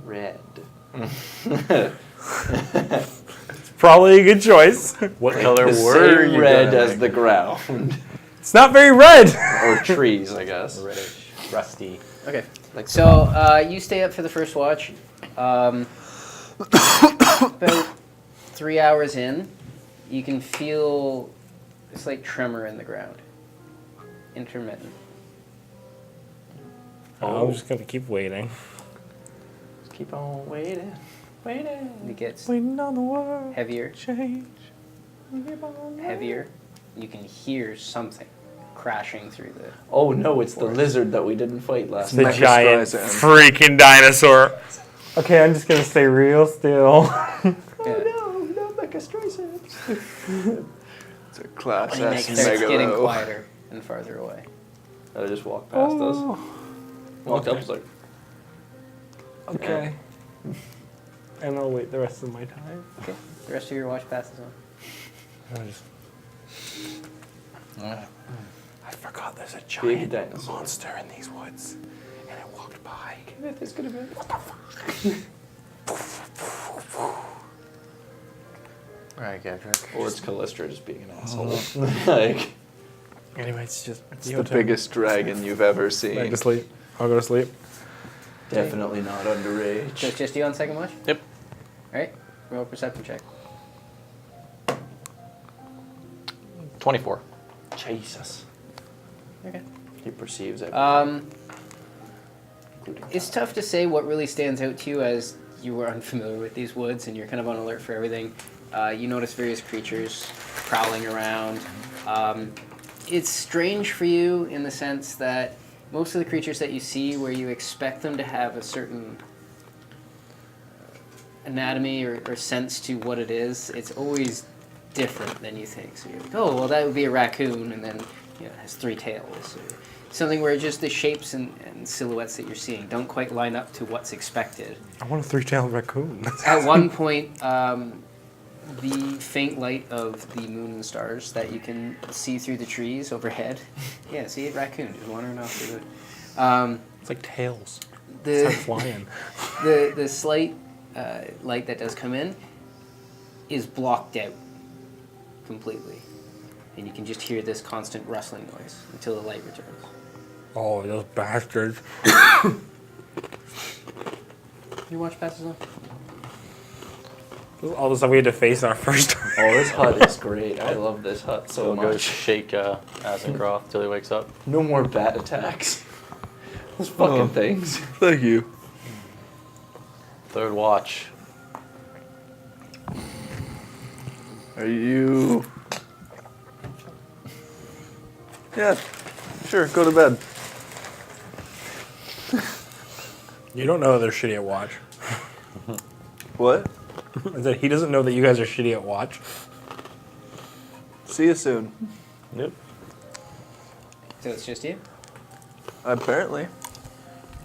Red. Probably a good choice. What color The were same you red gonna as make? the ground. It's not very red. Or trees, I guess. Reddish, rusty. Okay. So you stay up for the first watch. About 3 hours in, you can feel a slight tremor in the ground. Intermittent. I'm just gonna keep waiting. Just keep on waiting. Waiting. It gets Waiting on the world. heavier, Change. heavier. You can hear something crashing through the... Oh no, it's the lizard that we didn't fight last The night. giant Streisand. freaking dinosaur. Okay, I'm just gonna stay real still. Yeah. No, Mecha Streisand. It's a class When it S starts getting megalo. quieter and farther away. I just walked past us. Walked up, Okay. was like, Okay. And I'll wait the rest of my time. Okay. The rest of your watch passes on. I'll just... I forgot there's a big giant dinosaur. monster in these woods. And it walked by. It's gonna be. Alright, Gadrick. Or it's Callistra just being an asshole. Like, Anyway, it's just... It's the biggest dragon you've ever Go seen. to sleep. I'll go to sleep. definitely not So underage. it's just you on second watch? Yep. Alright. Roll a perception check. 24. Jesus. Okay. He perceives it. Including It's tough to say what really stands out to you as you were unfamiliar with these woods and you're kind of on alert for everything. You notice various creatures prowling around. It's strange for you in the sense that most of the creatures that you see, where you expect them to have a certain anatomy or sense to what it is, it's always different than you think. So you're like, oh, well, that would be a raccoon, and then it has 3 tails. Or something where just the shapes and silhouettes that you're seeing don't quite line up to what's expected. I want a 3-tailed raccoon. At one point, the faint light of the moon and stars that you can see through the trees overhead. Yeah, see a raccoon just wandering off the wood. It's like tails. Start The flying. the slight light that does come in is blocked out completely, and you can just hear this constant rustling noise until the light returns. Oh, those bastards. Your watch passes on. All the stuff we had to face in our first time. Oh, this hut is great. I love this hut so So go much. shake Azencroft till he wakes up. No more bat attacks. Those fucking things. Thank you. Third watch. Are you Yeah, sure, go to bed. You don't know they're shitty at watch. What? I said he doesn't know that you guys are shitty at watch. See you soon. Yep. So it's just you? Apparently.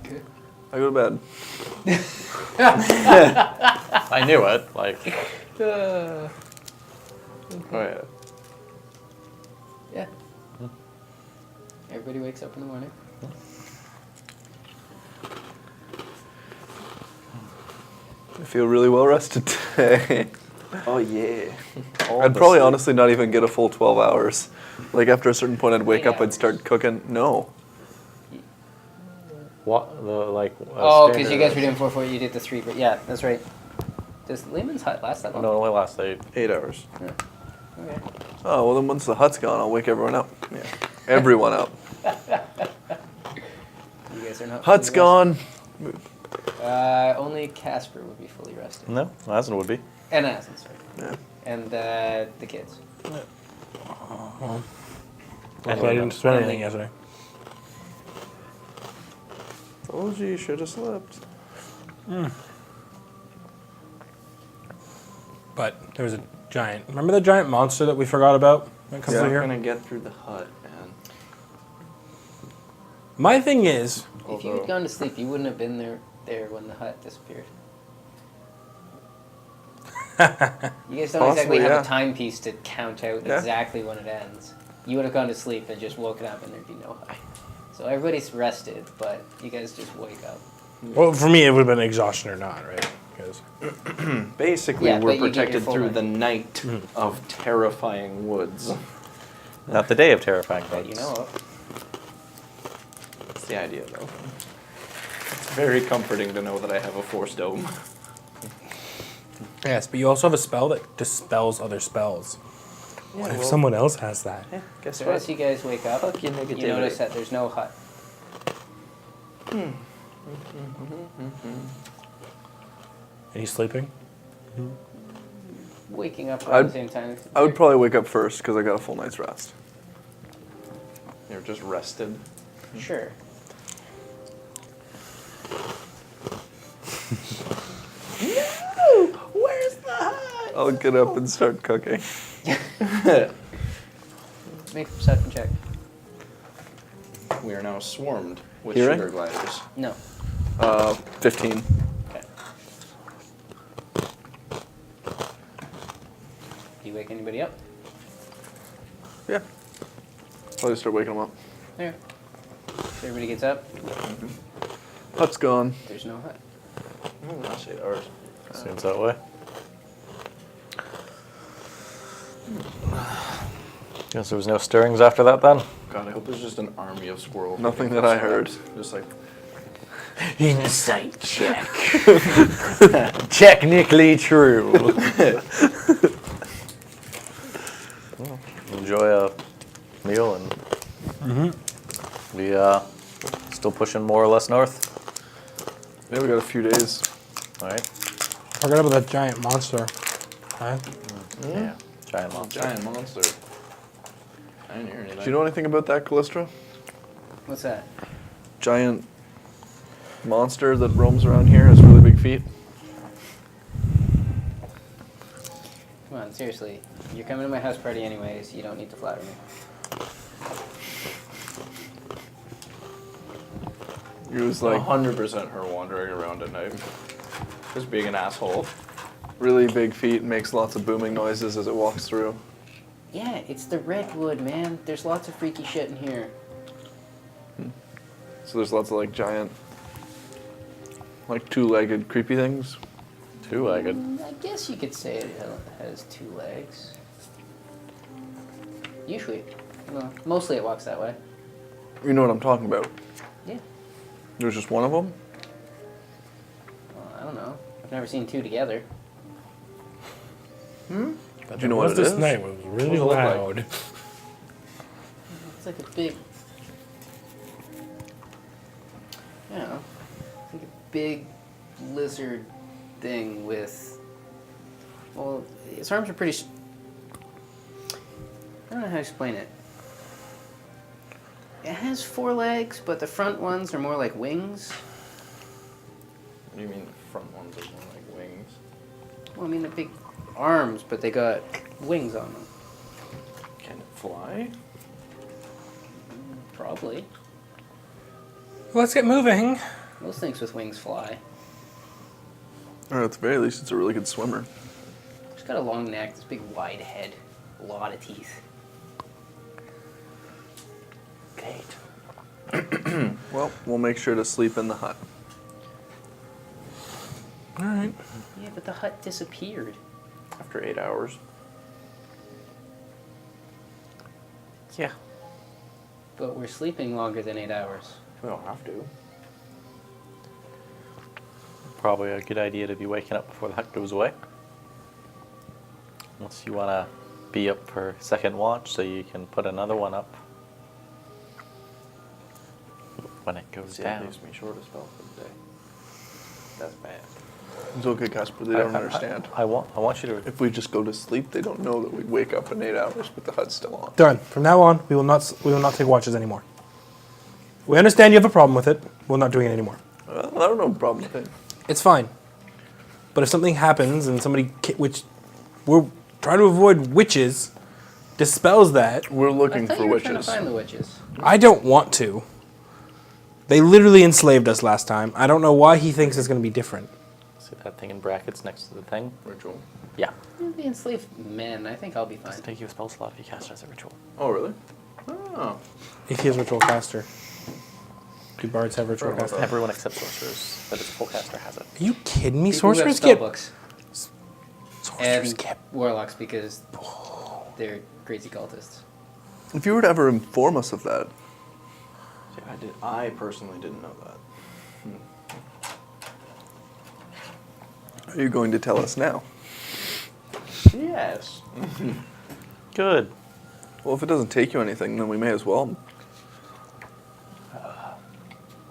Good. I go to bed. I knew it. Like, Uh, Oh yeah. yeah. Everybody wakes up in the morning. I feel really well rested today. Oh yeah. I'd probably honestly not even get a full 12 hours. Like after a certain point, I'd wake 8 up, I'd hours. start cooking. No. what the like? Oh, because you guys were doing 4 you did the 3. But yeah, that's right. Does Lehman's hut last that long? No, it only lasts 8. 8 hours. Okay. Oh, well then once the hut's gone, I'll wake everyone up. Yeah. Everyone up. You guys are not. Hut's fully gone. rested. Only Casper would be fully rested. No, Aslan would be. And Aslan, sorry. Yeah. And the kids. That's why I didn't spend anything yesterday. Told you should have slept. But there was a giant. Remember the giant monster that we forgot about a couple Yeah. of I'm years? gonna get through the hut, man. My thing is, If you had gone to sleep, you wouldn't have been there when the hut disappeared. You guys don't Possibly, exactly have yeah. a timepiece to count out Yeah. exactly when it ends. You would have gone to sleep and just woken up and there'd be no hut. So everybody's rested, but you guys just wake up. well, for me, it would have been exhaustion or not, right? Because Basically, Yeah, but we're you get your protected full through night. the night of terrifying woods. Not the day of terrifying That bugs. you know of. That's the idea, though. It's very comforting to know that I have a force dome. yes, but you also have a spell that dispels other spells. What if someone else has that? Guess So what? as you guys wake up, Fuck your you negativity. notice that there's no hut. And he's sleeping. Waking up at the I'd- same time. I would probably wake up first because I got a full night's rest. You're just rested. Sure. Where's the hut? I'll get up and start cooking. Make a perception check. We are now swarmed with Hearing? sugar gliders. No. 15. Okay. Do you wake anybody up? Yeah. Probably start waking them up. There. So everybody gets up. Hut's gone. There's no hut. Oh, that's 8 hours. Seems that way. Guess there was no stirrings after that then? God, I hope there's just an army of squirrels. Nothing that I heard. Just like, Insight check. Technically true. Well, enjoy a meal and we still pushing more or less north. Yeah, we got a few days. All right. Forgot about that giant monster. Huh? Yeah. Giant monster. giant monster. I didn't hear anything. Do you know anything about that, Callistra? What's that? Giant monster that roams around here has really big feet. Come on, seriously. You're coming to my house party anyways. You don't need to flatter me. He was like 100% her wandering around at night. Just being an asshole. really big feet and makes lots of booming noises as it walks through. Yeah, it's the redwood, man. There's lots of freaky shit in here. So there's lots of like giant, like two-legged creepy things. Two-legged. I guess you could say it has 2 legs. Usually. Well, mostly it walks that way. You know what I'm talking about. Yeah. There's just one of them. Well, I don't know. I've never seen 2 together. Do you know what it this is? night was really What does it look like? loud. It's like a big... I don't know. It's like a big lizard thing with... Well, its arms are pretty... I don't know how to explain it. It has 4 legs, but the front ones are more like wings. What do you mean the front ones are more like wings? Well, I mean, the big arms, but they got wings on them. Can it fly? Probably. Let's get moving. Most things with wings fly. Or at the very least, it's a really good swimmer. It's got a long neck, this big wide head, a lot of teeth. Great. Well, we'll make sure to sleep in the hut. All right. Yeah, but the hut disappeared. After 8 hours. Yeah. But we're sleeping longer than 8 hours. We don't have to. Probably a good idea to be waking up before the hut goes away. Unless you want to be up for second watch so you can put another one up when it goes See, that down. leaves me short a spell for the day. That's bad. It's okay, Casper. They don't understand. I want you to. If we just go to sleep, they don't know that we wake up in 8 hours, but the hut's still on. Done. From now on, we will not take watches anymore. We understand you have a problem with it. We're not doing it anymore. I don't have a problem with it. It's fine. But if something happens and somebody, which we're trying to avoid witches, dispels that, We're I looking thought for you were trying to witches. find the witches. I don't want to. They literally enslaved us last time. I don't know why he thinks it's going to be different. See that thing in brackets next to the thing? Ritual. Yeah. The enslaved men, I think I'll be fine. Doesn't take you a spell slot if you cast it as a ritual. Oh, really? Oh. If he is ritual caster. Do bards have ritual Forgot about caster? Everyone except sorcerers, but its full caster has it. Are you kidding me? People who have Sorcerers get... spellbooks. Sorcerers And get... warlocks because they're crazy cultists. If you were to ever inform us of that, See, I personally didn't know that. are you going to tell us now? Yes. Good. Well, if it doesn't take you anything, then we may as well.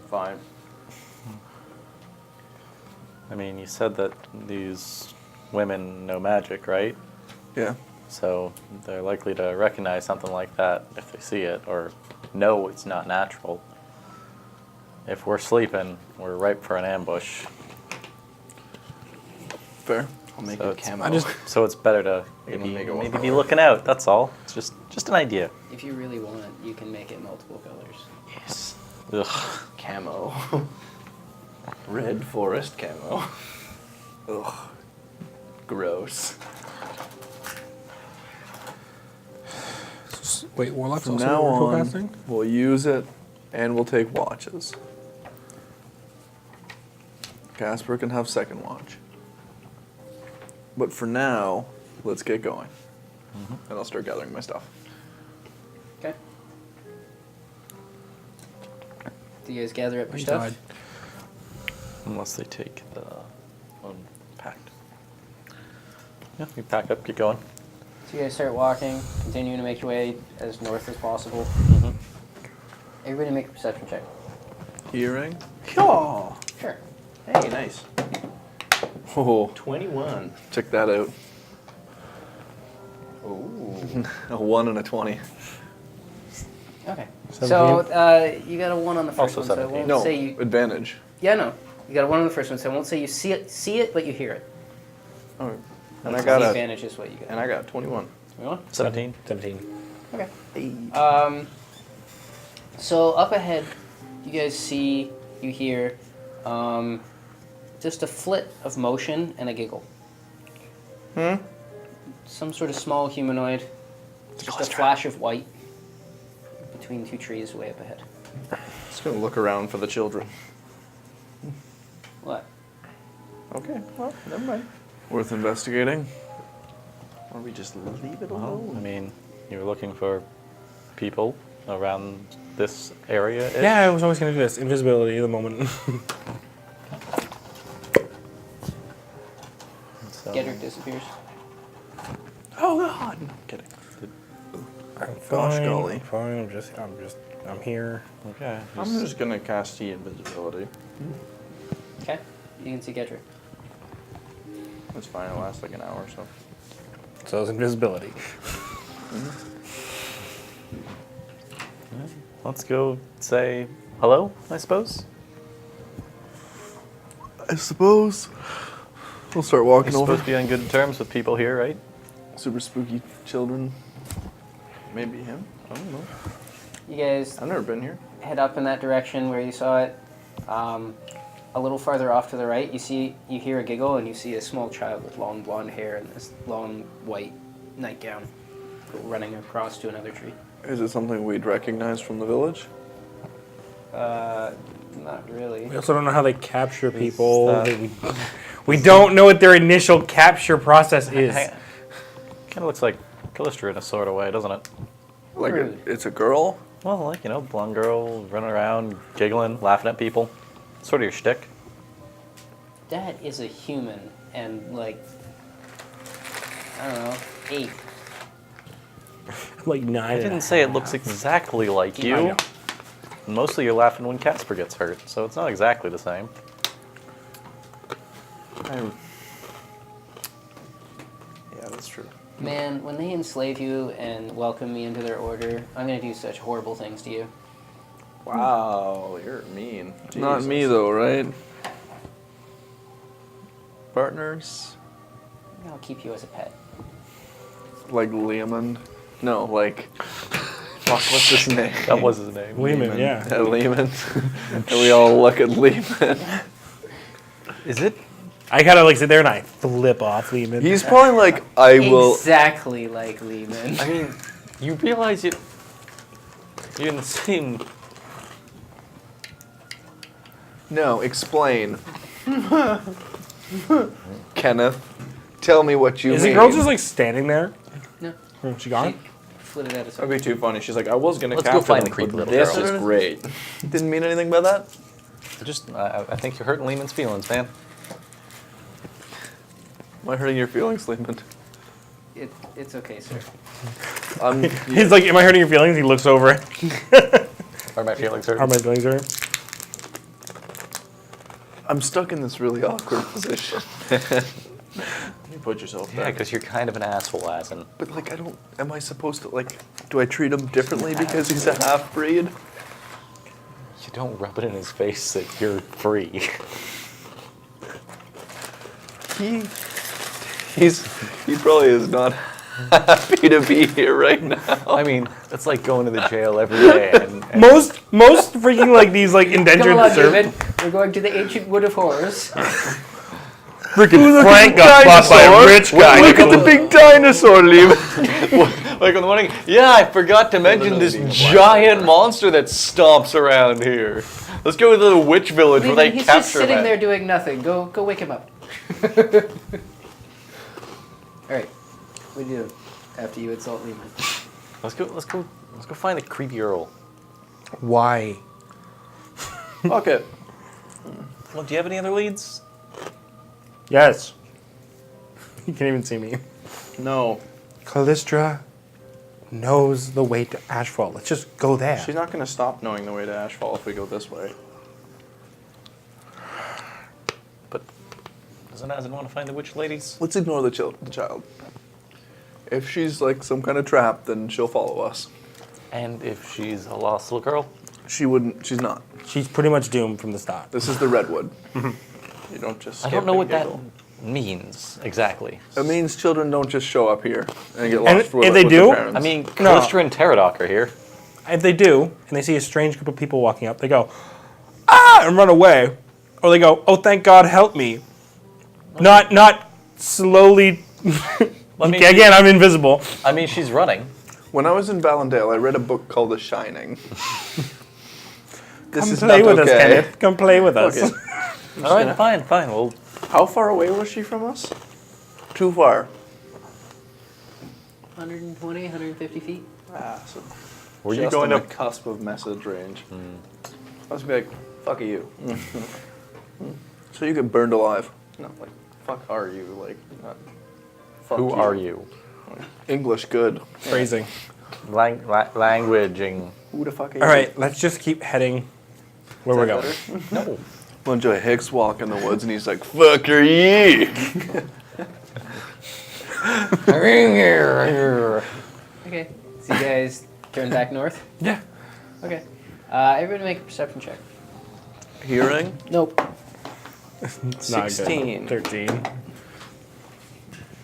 Fine. I mean, you said that these women know magic, right? Yeah. So they're likely to recognize something like that if they see it, or know it's not natural. If we're sleeping, we're ripe for an ambush. Fair. I'll make So it it's, camo. so it's better to Maybe maybe, make it one maybe be color. looking out, that's all. It's just an idea. If you really want, you can make it multiple colors. Yes. Ugh. Camo. Red forest camo. Ugh. Gross. Wait, warlocks From also now have ritual on, casting? we'll use it, and we'll take watches. Casper can have second watch. But for now, let's get going. And I'll start gathering my stuff. Okay. Do you guys gather up your He stuff? died. Unless they take the unpacked. Yeah, you pack up, get going. So you guys start walking, continuing to make your way as north as possible. Everybody make a perception check. Hearing? Oh, Sure. hey, nice. Oh, 21. check that out. Ooh. A 1 and a 20. Okay. 17. So you got a 1 on the first Also one, so I 17. won't No, say you. advantage. Yeah, no. You got a 1 on the first one, so I won't say you see it, but you hear it. Oh, and So I got the a, advantage is what you got. and I got 21. 17. 17. Okay. So up ahead, you guys see, you hear, just a flit of motion and a giggle. Some sort of small humanoid. Just a flash of white between 2 trees way up ahead. Just gonna look around for the children. What? Okay, well, never mind. Worth investigating. Or we just leave it I alone. mean, you're looking for people around this area. Yeah, I was always going to do this. Invisibility at the moment. So, Gedrick disappears. Oh, God. kidding. I'm Gosh, fine, golly. I'm fine. I'm here. Okay. I'm just gonna cast see invisibility. Okay. You can see Gedrick. That's fine, it'll last like an hour or so. So is invisibility. let's go say hello, I suppose. I suppose we'll start You're walking supposed over. to be on good terms with people here, right? Super spooky children. Maybe him. I don't know. You guys I've never been here. head up in that direction where you saw it. A little farther off to the right, you hear a giggle, and you see a small child with long blonde hair and this long white nightgown running across to another tree. Is it something we'd recognize from the village? Not really. We also don't know how they capture people. that- We don't know what their initial capture process is. Kind of looks like Callistra in a sort of way, doesn't it? Like Rude. it's a girl? Well, like, you know, blonde girl running around, giggling, laughing at people. Sort of your shtick. That is a human, and like, I don't know, 8. Like 9. I didn't say it looks exactly like I you. know. Mostly you're laughing when Casper gets hurt, so it's not exactly the same. Yeah, that's true. Man, when they enslave you and welcome me into their order, I'm gonna do such horrible things to you. Wow, you're mean. Not Jesus. me though, right? Partners? I'll keep you as a pet. Like Lehman? No, like fuck, what's his name? That was his name. Lehman, yeah. Lehman. And we all look at Lehman. Is it? I gotta like sit there and I flip off Lehman. He's probably like, I will. Exactly like Lehman. I mean, you realize you're in the same. No, explain. Kenneth, tell me what you Is mean. the girl just like standing there? No. Oh, she gone? Flitted out of That'd be sight. too funny. She's like, I was gonna Let's go capture find them, the creepy but little this girl. is great. Didn't mean anything by that? I think you're hurting Lehman's feelings, man. Am I hurting your feelings, Lehman? It's okay, sir. He's like, am I hurting your feelings? He looks over. Are my feelings hurt? Are my feelings hurt? I'm stuck in this really awkward position. You put yourself Yeah, there. because you're kind of an asshole, Asin. But like, I don't. Am I supposed to like? Do I treat him differently because he's a half breed? You don't rub it in his face that you're free. He probably is not happy to be here right now. I mean, it's like going to the jail every day. And Most freaking like these like indentured Come along, servants. David. We're going to the ancient wood of horrors. Freaking Frank got bought by a rich guy. Look at the big dinosaur, Lehman. like on the morning, yeah, I forgot to mention this giant monster that stomps around here. Let's go to the witch village where they He's just capture sitting him. there doing nothing. Go wake him up. All right. What do you do after you insult Lehman? Let's go find the creepy Earl. Why? Fuck it. Well, do you have any other leads? Yes. You can't even see me. No, Callistra knows the way to Ashfall. Let's just go there. she's not gonna stop knowing the way to Ashfall if we go this way. But doesn't Asin want to find the witch ladies? Let's ignore the child. If she's like some kind of trap, then she'll follow us. And if she's a lost little girl? She wouldn't. She's not. She's pretty much doomed from the start. This is the redwood. You don't just. I skip don't know and what that giggle. means exactly. It means children don't just show up here and get And lost if they with do, their parents. I mean, No. Callistra and Pterodoc are here. If they do, and they see a strange group of people walking up, they go, ah, and run away. Or they go, oh, thank God, help me. Not slowly. I mean, Again, I'm invisible. I mean, she's running. When I was in Valendale, I read a book called The Shining. This Come is play not with us, okay. Kenneth. Come play with us. Okay. All right, fine. Well, How far away was she from us? Too far. 120, 150 feet. Ah, so were you just going on to? the cusp of message range. I was gonna be like, "Fuck you." So you get burned alive. No, like, "Fuck are you?" Like, not. Fuck Who are you? English good. Phrasing. Languaging. Who the fuck are you? All right, let's just keep heading where we're going. No. We'll enjoy Hicks walk in the woods and he's like, fuck are you? Okay. So you guys turn back north? Yeah. Okay. Everybody make a perception check. Hearing? Nope. It's not good. 16. 13.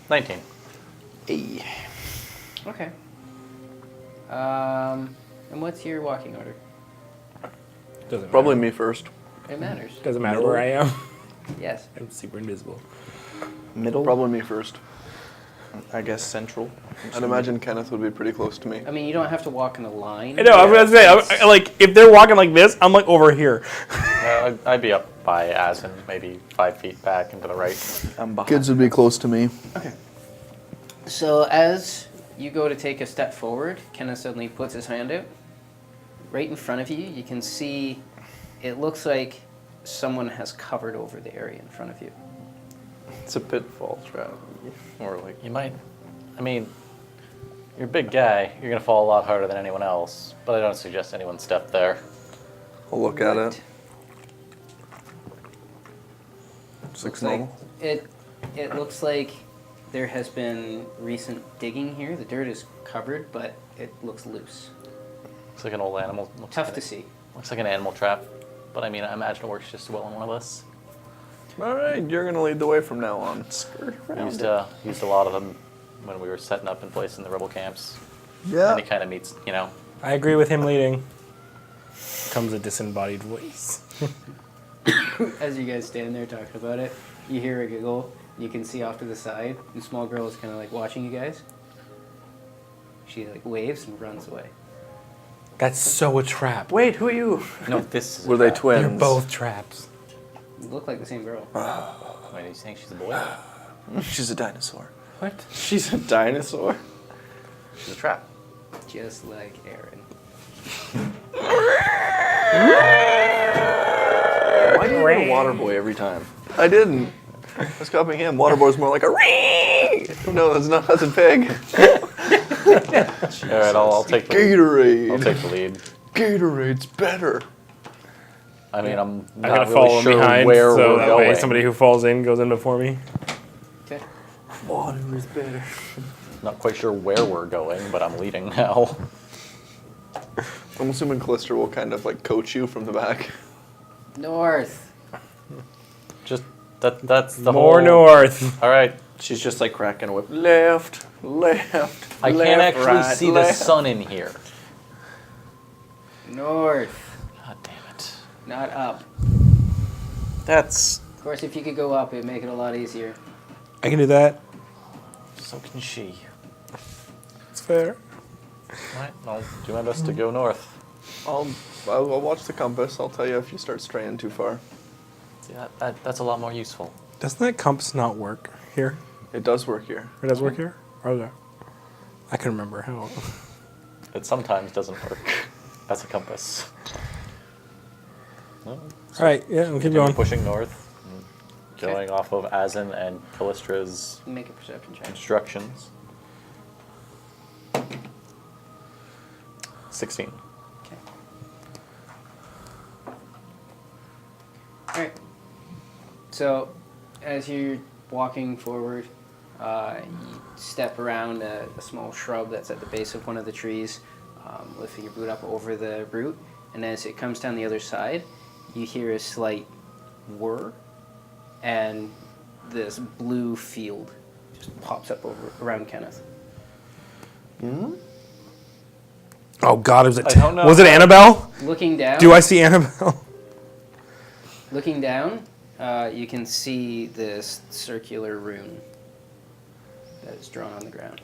19. Hey. Okay. And what's your walking order? Doesn't Probably matter. me first. It matters. Doesn't matter where I am. Yes. I'm super invisible. Middle? Probably me first. I guess central. I'd imagine Kenneth would be pretty close to me. I mean, you don't have to walk in a line. I know. I was gonna say, like, if they're walking like this, I'm like over here. I'd be up by Asin, maybe 5 feet back and to the right. I'm behind. Kids would be close to me. Okay. So as you go to take a step forward, Kenneth suddenly puts his hand out. Right in front of you, you can see it looks like someone has covered over the area in front of you. It's a pitfall trap. Or like, You might, I mean, you're a big guy. You're going to fall a lot harder than anyone else, but I don't suggest anyone step there. I'll look at Right. it. 6 Looks like normal. it looks like there has been recent digging here. The dirt is covered, but it looks loose. Looks like an old animal. Looks Tough like, to see. Looks like an animal trap, but I mean, I imagine it works just as well on one of us. All right, you're gonna lead the way from now on. skirt We around used, it. used a lot of them when we were setting up in place in the rebel camps. Yeah. And it kind of meets, you know. I agree with him leading. Comes a disembodied voice. As you guys stand there talking about it, you hear a giggle. You can see off to the side, the small girl is kind of like watching you guys. She like waves and runs away. That's so a trap. Wait, who are you? No, this is a Were they trap. twins? They're both traps. You look like the same girl. Wait, are you saying she's a boy? She's a dinosaur. What? She's a dinosaur. She's a trap. Just like Aaron. Why do you get a water boy every time? I didn't. I was copying him. Waterboard's more like a ring. No, that's not. That's a pig. All right, I'll take the lead. Gatorade. I'll take the lead. Gatorade's better. I mean, I'm I'm not gonna really follow sure behind, where so we're that going. way somebody who falls in goes in before me. Okay. Water is better. Not quite sure where we're going, but I'm leading now. I'm assuming Callister will kind of like coach you from the back. North. Just that's the More whole. north. All right, She's just like cracking a whip. Left, left. I left, can't actually right, see the left. sun in here. North. God damn it! Not up. That's Of course, if you could go up, it'd make it a lot easier. I can do that. So can she. It's fair. All right, I'll do my best to go north. I'll watch the compass. I'll tell you if you start straying too far. See, that's a lot more useful. Doesn't that compass not work here? It does work here. It does work here? Okay. I can remember how. It sometimes doesn't work as a compass. No, All right, yeah, we'll keep continue going. pushing north, Okay. going off of Azin and Callistra's Make a perception check. instructions. 16. Okay. Alright. So, as you're walking forward, you step around a small shrub that's at the base of one of the trees, lifting your boot up over the root, and as it comes down the other side, you hear a slight whir, and this blue field just pops up around Kenneth. Oh God, was it? I don't know. Was it Annabelle? Looking down. Do I see Annabelle? Looking down, you can see this circular rune that is drawn on the ground.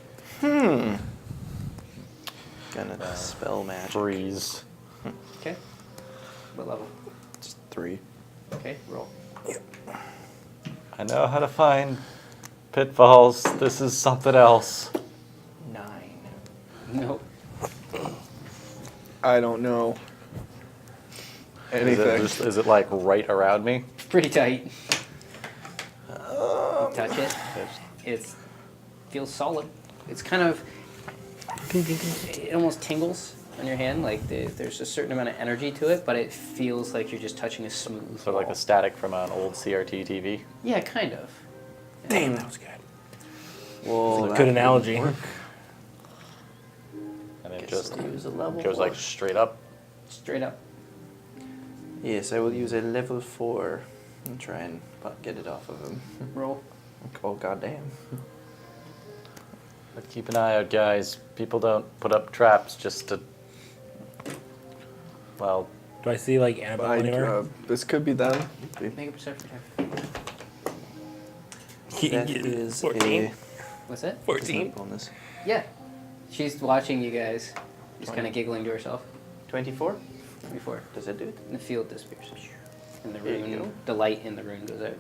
gonna spell magic. Freeze. Okay. What level? Just 3. Okay, roll. I know how to find pitfalls. This is something else. 9. Nope. I don't know. Anything. Is it like right around me? Pretty tight. You touch it. It feels solid. It's kind of. It almost tingles on your hand. Like there's a certain amount of energy to it, but it feels like you're just touching a smooth. Sort of like ball. the static from an old CRT TV. Yeah, kind of. Damn, that was good. Well, Good analogy. And it Guess just I'll use a level goes like one. straight up. Straight up. Yes, I will use a level 4 and try and get it off of him. Roll. Oh, goddamn. But keep an eye out, guys. People don't put up traps just to. Well, Do I see like Annabelle anywhere? This could be them. Make a perception check. That is 14. a What's that? 14. bonus. Yeah. She's watching you guys. Just kind of giggling to herself. 24? Before Does it do it? the field disappears. And the There you rune, go. the light in the rune goes out.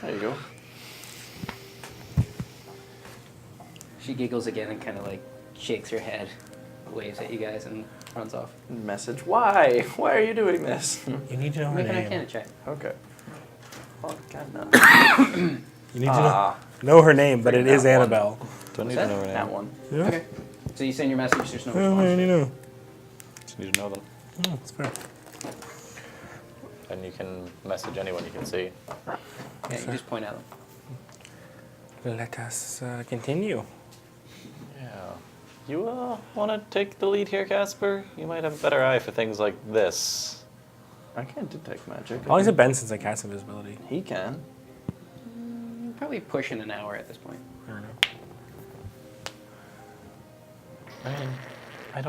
There you go. She giggles again and kind of like shakes her head, waves at you guys, and runs off. Message. Why? Why are you doing this? You need to know her Make an name. Arcana check. Okay. Oh, God, no. You need to know her name, but it is that one. Annabelle. don't need that? to know her name. That one. Yeah. Okay. So you send your message. There's no Oh, I already response. know. Just need to know them. Oh, that's fair. And you can message anyone you can see. Yeah, you just point at them. Let us continue. Yeah. You want to take the lead here, Casper? You might have a better eye for things like this. I can't detect magic. How long has it been since I cast invisibility? He can. Probably pushing an hour at this point. I don't know. I mean, I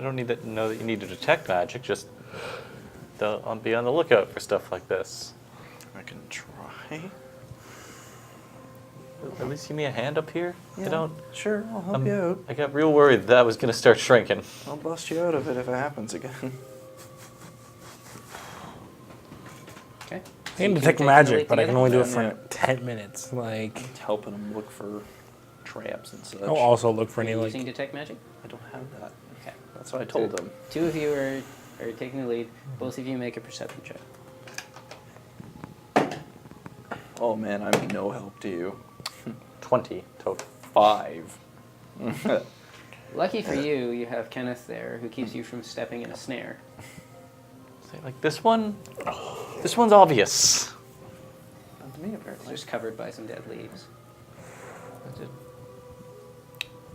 don't need to know that you need to detect magic. Just be on the lookout for stuff like this. I can try. At least give me a hand up here. I don't. Sure, I'll help you out. I got real worried that was gonna start shrinking. I'll bust you out of it if it happens again. Okay. I can you detect take the magic, lead but I can together? only do it Yeah. for 10 minutes. Like, Helping him look for traps and such. I'll also look for any You're like. using detect magic. I don't have that. Okay. That's what I told him. Two of you are taking the lead. Both of you make a perception check. Oh man, I'm no help to you. 20 total. 5. Lucky for you, you have Kenneth there, who keeps you from stepping in a snare. Say, like this one. This one's obvious. Not to me, It's apparently. just covered by some dead leaves.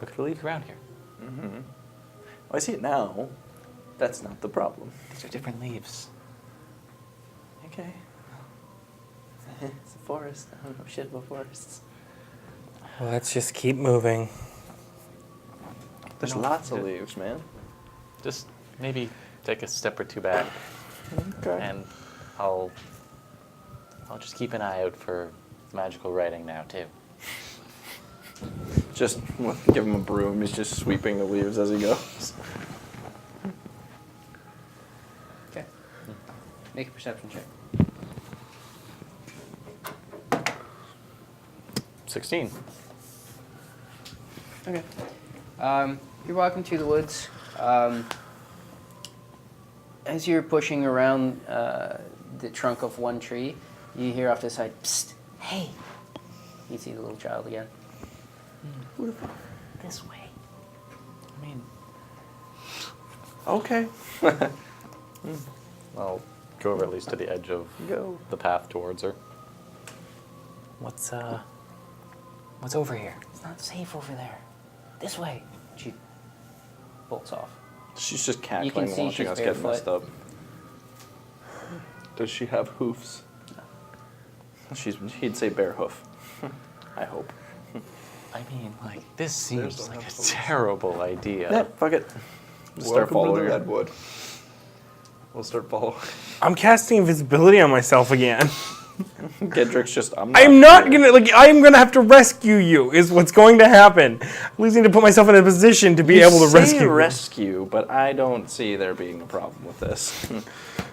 Look at the leaves around here. Mm-hmm. Oh, I see it now. That's not the problem. These are different leaves. Okay. It's a forest. I don't know shit about forests. Let's just keep moving. There's No, lots of good. leaves, man. Just maybe take a step or two back, Okay. and I'll just keep an eye out for magical writing now too. Just give him a broom. He's just sweeping the leaves as he goes. Okay. Make a perception check. 16. Okay. You're walking through the woods. As you're pushing around the trunk of one tree, you hear off to the side, "Psst, hey!" You see the little child again. Who the fuck? This way. I mean, Okay. I'll go over at least to the edge of Go. the path towards her. What's over here? It's not safe over there. This way. She bolts off. She's just You cackling, can see watching she's us get messed up. barefoot. Does she have hoofs? He'd say bare hoof. I hope. I mean, like, this There's seems the like a house. terrible idea. Yeah, fuck it. Just start Welcome to following the her. redwood. We'll start following. I'm casting invisibility on myself again. Gedrick's just. I'm I'm here. gonna have to rescue you. Is what's going to happen. I'm losing to put myself in a position to be You able to say rescue. you. rescue, but I don't see there being a problem with this.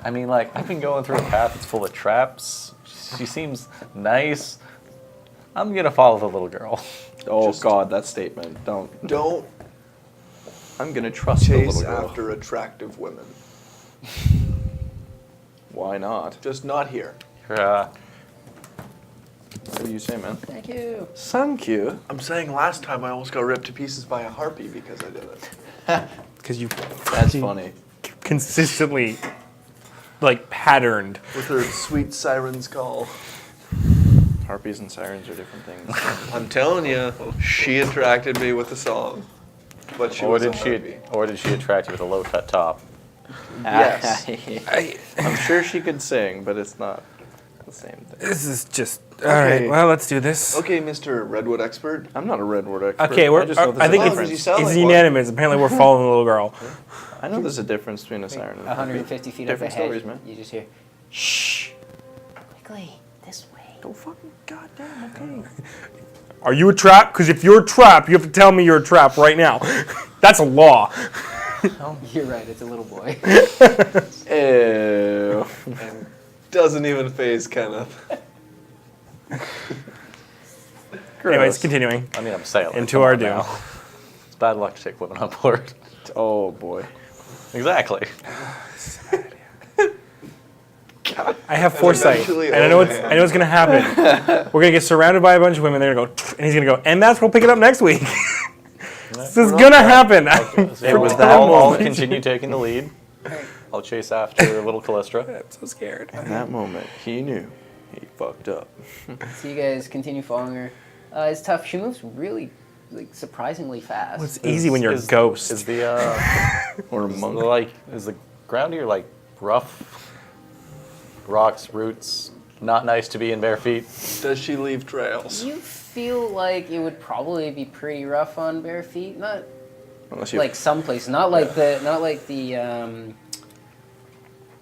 I mean, like, I've been going through a path that's full of traps. She seems nice. I'm gonna follow the little girl. Oh Just- God, that statement. Don't. Don't I'm gonna trust the chase little girl. after attractive women. Why not? Just not here. What do you say, man? Thank you. Thank you. I'm saying last time I almost got ripped to pieces by a harpy because I did it. Because you That's funny. consistently, like, patterned. With her sweet siren's call. Harpies and sirens are different things. I'm telling you, she attracted me with the song. But she Or was did a she? harpy. Or did she attract you with a low cut top? Yes. I'm sure she could sing, but it's not the same thing. This is just all right. Well, let's do this. Okay, Mr. Redwood expert. I'm not a redwood expert. Okay, I just know I there's think a Oh, difference. you sound it's like one. unanimous. Apparently, we're following the little girl. I know there's a difference between a siren and a 150 feet up Different ahead, stories, man. you just hear, shh, quickly, this way. Go fucking goddamn, okay. Are you a trap? Because if you're a trap, you have to tell me you're a trap right now. That's a law. You're right, it's a little boy. Ew. And doesn't even phase Kenneth. Anyways, continuing I mean, I'm sailing. into Come our on doom. now. It's bad luck to take women on board. Oh boy. Exactly. I have foresight, eventually and I know it's gonna happen. We're gonna get surrounded by a bunch of women. They're gonna go, and he's gonna go, and that's we'll pick it up next week. This is gonna happen. So was that I'll moment. continue taking the lead. I'll chase after little Callistra. I'm so scared. In that moment, he knew he fucked up. So you guys continue following her. It's tough. She moves really, like, surprisingly fast. Well, it's easy when you're a ghost. Is the Or a monk. like is the ground here like rough? Rocks, roots, not nice to be in bare feet. Does she leave trails? You feel like it would probably be pretty rough on bare feet. Not Unless you like some places. Not like the.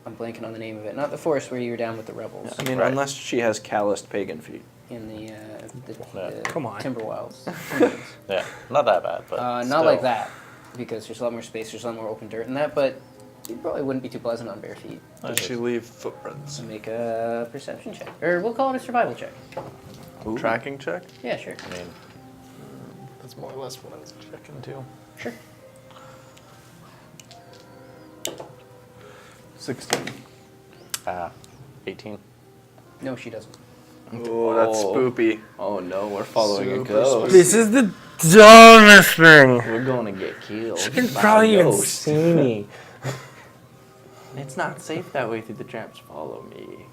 I'm blanking on the name of it. Not the forest where you were down with the rebels. I mean, Right. unless she has calloused pagan feet. In the Yeah. Come on. Timber Wilds. Yeah, not that bad, but Not still. like that, because there's a lot more space. There's a lot more open dirt in that, but it probably wouldn't be too pleasant on bare feet. Does she leave footprints? So make a perception check, or we'll call it a survival check. Tracking check? Yeah, sure, I mean, that's more or less what I was checking too. sure. 16. 18. No, she doesn't. Oh, that's spoopy. Oh no, we're following a Super ghost. This is the dumbest thing. We're gonna get killed. She can by probably a even ghost. see me. It's not safe that way through the traps. Follow me.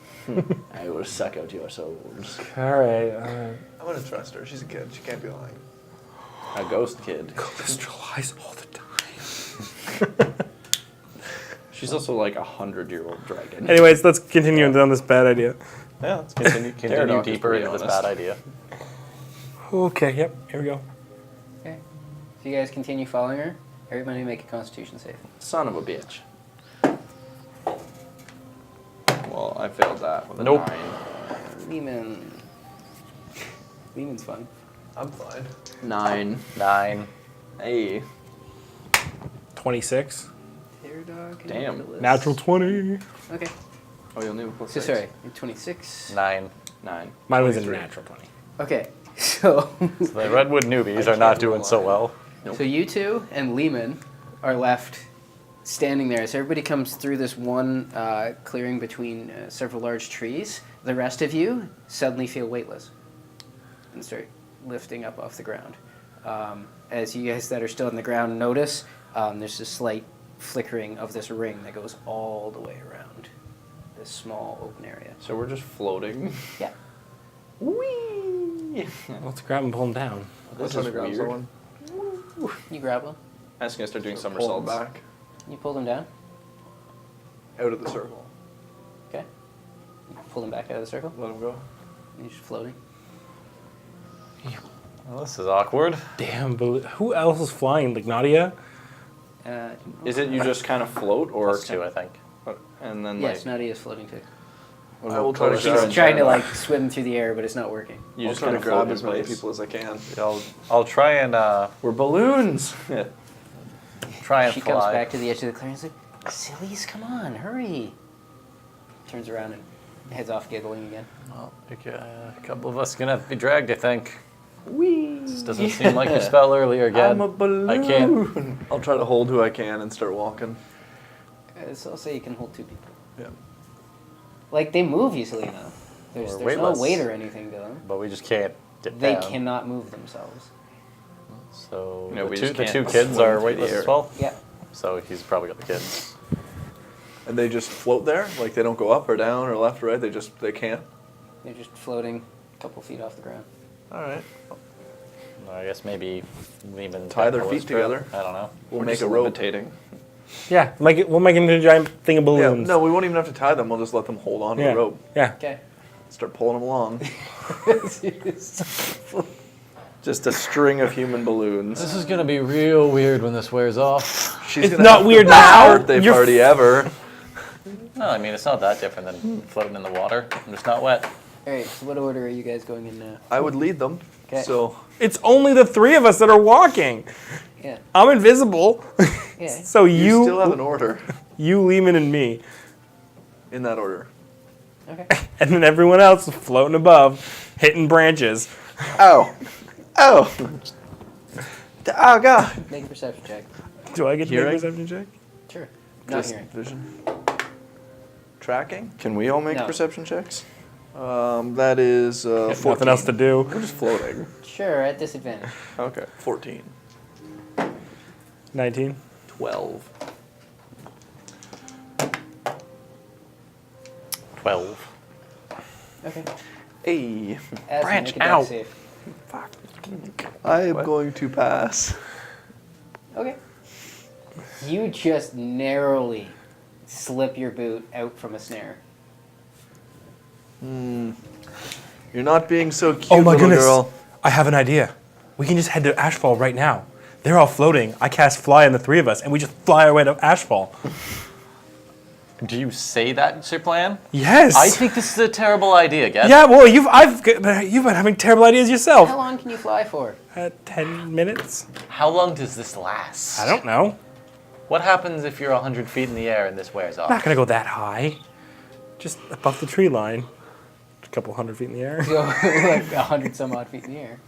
I will suck out your souls. All right. I'm gonna trust her. She's a kid. She can't be lying. A ghost kid. Ghost lies all the time. She's also like 100-year-old dragon. Anyways, let's continue down this bad idea. Yeah, let's continue Pterodon is deeper pretty into this honest. bad idea. Okay. Yep. Here we go. Okay. So you guys continue following her. Everybody make a Constitution save. Son of a bitch. Well, I failed that with a Nope. 9. Lehman's fun. I'm fine. 9. 9. Hey. 26. Pterodon. Damn. Natural 20. Okay. Oh, you'll need a plus So 6. sorry, you're 26. 9. 9. Mine was a 23. natural 20. Okay. So. The Redwood newbies are not doing so well. So you two and Lehman are left standing there. So everybody comes through this one clearing between several large trees. The rest of you suddenly feel weightless and start lifting up off the ground. As you guys that are still on the ground notice, there's a slight flickering of this ring that goes all the way around this small open area. So we're just floating. Yeah. Whee! Let's grab and pull him down. This trying is to grab weird. someone. You grab one. I'm just gonna start doing Pull him somersaults. back. You pull them down. Out of the circle. Okay. You pull them back out of the circle. Let him go. You're just floating. Well, this is awkward. Damn. Who else is flying? Like Nadia? Is it you just kind of float, or Plus 2, I think. and then Yes, like Nadia is floating too. what I will about try to Callisto grab- and She's trying to Shadow? like swim through the air, but it's not working. You I'll just try kind to of grab float as in many place. people as I can. I'll try and We're balloons. Yeah. She fly. comes back to the edge of the clearing and is like, Sillies, come on, hurry. Turns around and heads off giggling again. Well, a couple of us are gonna have to be dragged, I think. Whee! This doesn't seem like you spell earlier again. I'm a balloon. I can't. I'll try to hold who I can and start walking. So I'll say you can hold 2 people. Yeah. Like, they move easily enough. There's Or no weightless. weight or anything to them. But we just can't get They down. cannot move themselves. So No, we the just two can't kids swim are through the weightless air. as well. Yeah. So he's probably got the kids. And they just float there? Like they don't go up or down or left or right? They can't? They're just floating a couple feet off the ground. Alright. I guess maybe even Tie their feet together. I don't know. We'll We're make just a rope. levitating. Yeah, we'll make them into a giant thing of Yeah, balloons. no, we won't even have to tie them. We'll just let them hold on to Yeah. the rope. Yeah. Okay. Start pulling them along. Just a string of human balloons. This is gonna be real weird when this wears off. She's It's gonna not have weird the best now. birthday You're party ever. No, I mean, it's not that different than floating in the water. I'm just not wet. All right. So what order are you guys going in now? I would lead them. 'Kay. So It's only the three of us that are walking. Yeah. I'm invisible. Yeah. So you still have an order you, Lehman, and me. in that order. Okay. And then everyone else is floating above, hitting branches. Oh. Oh. Oh, God. Make a perception check. Do I get to make a Hearing? perception check? Sure. Not Just hearing. vision. Tracking? Can we all make No. perception checks? That is 14. Nothing else to do. We're just floating. Sure, at disadvantage. Okay. 14. 19. 12. 12. Okay. Hey. As Branch make a dex out. save. I am What? going to pass. Okay. You just narrowly slip your boot out from a snare. You're not being so cute, Oh my little goodness. girl. I have an idea. We can just head to Ashfall right now. They're all floating. I cast fly on the three of us, and we just fly our way to Ashfall. Do you say that's your plan? Yes. I think this is a terrible idea, Geth. Yeah, well, you've been having terrible ideas yourself. How long can you fly for? 10 minutes? How long does this last? I don't know. What happens if you're 100 feet in the air and this wears off? I'm not gonna go that high. Just above the tree line. A couple hundred feet in the air. Go like 100 some odd feet in the air.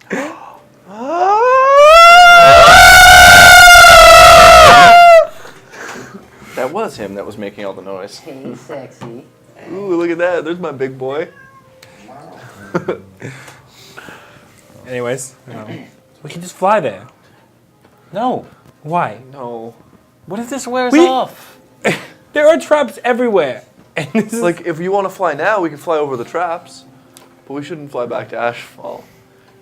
That was him that was making all the noise. Hey, sexy. Ooh, look at that. There's my big boy. Anyways, we can just fly there. No. Why? No. What if this wears We- off? There are traps everywhere. And this is Like, if you want to fly now, we can fly over the traps. But we shouldn't fly back to Ashfall.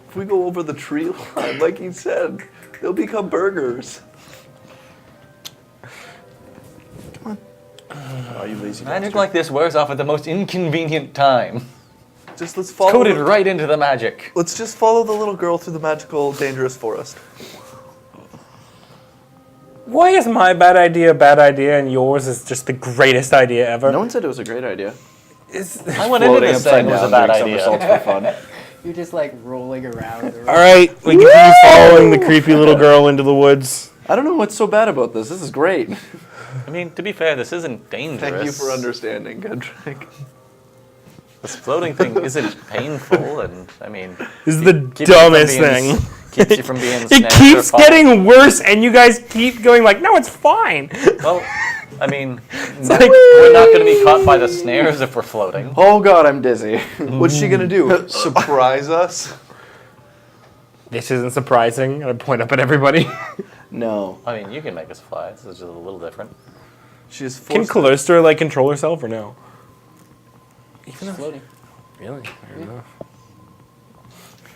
If we go over the tree line, like he said, they'll become burgers. Oh, you lazy Magic bastard. like this wears off at the most inconvenient time. Just let's follow. Coded right into the magic. Let's just follow the little girl through the magical, dangerous forest. why is my bad idea and yours is just the greatest idea ever? No one said it was a great idea. I went into this saying it was a bad doing idea. somersaults for fun. You're just like rolling around. All right, we continue following the creepy little girl into the woods. I don't know what's so bad about this. This is great. I mean, to be fair, this isn't dangerous. Thank you for understanding, Godric. This floating thing isn't painful, and I mean, This is the keeps you from dumbest being- thing. keeps you from being It snared or keeps followed. getting worse, and you guys keep going like, no, it's fine. Well, I mean, like- we're not going to be caught by the snares if we're floating. Oh God, I'm dizzy. What's she gonna do? Surprise us? This isn't surprising. I point up at everybody. No. I mean, you can make us fly. This is just a little different. She's Can forced. Callisto like control herself or no? Just floating. Really? Fair enough.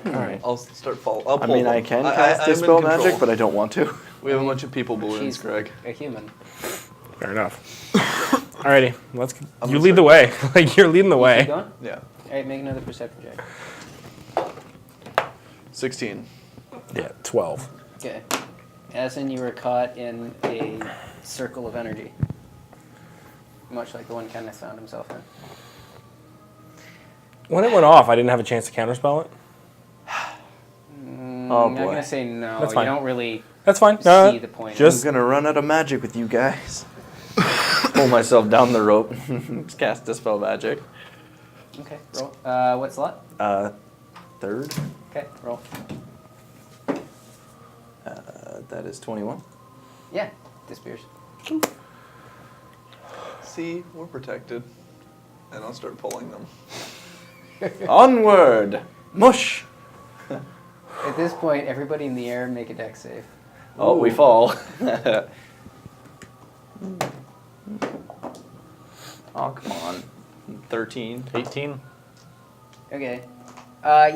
Alright. I'll start following. I'll I pull mean, them. I can I'm cast in Dispel control. Magic, but I don't want to. We have a bunch of people balloons, She's Greg. a human. Fair enough. Alrighty, let's. I'm You gonna lead the way. Like you're leading the Keep way. going? Yeah. Alright, make another perception check. 16. Yeah, 12. Okay. As in you were caught in a circle of energy. Much like the one Kenneth found himself in. When it went off, I didn't have a chance to counterspell it. Oh I'm boy. gonna say no. That's You fine. don't really That's fine. see the point. I'm Just gonna run out of magic with you guys. Pull myself down the rope. Just cast Dispel Magic. Okay, roll. What slot? Third. Okay, roll. That is 21. Yeah, disappears. See, we're protected. And I'll start pulling them. Onward! Mush! At this point, everybody in the air make a dex save. Oh, we fall. Oh, come on. 13. 18. Okay.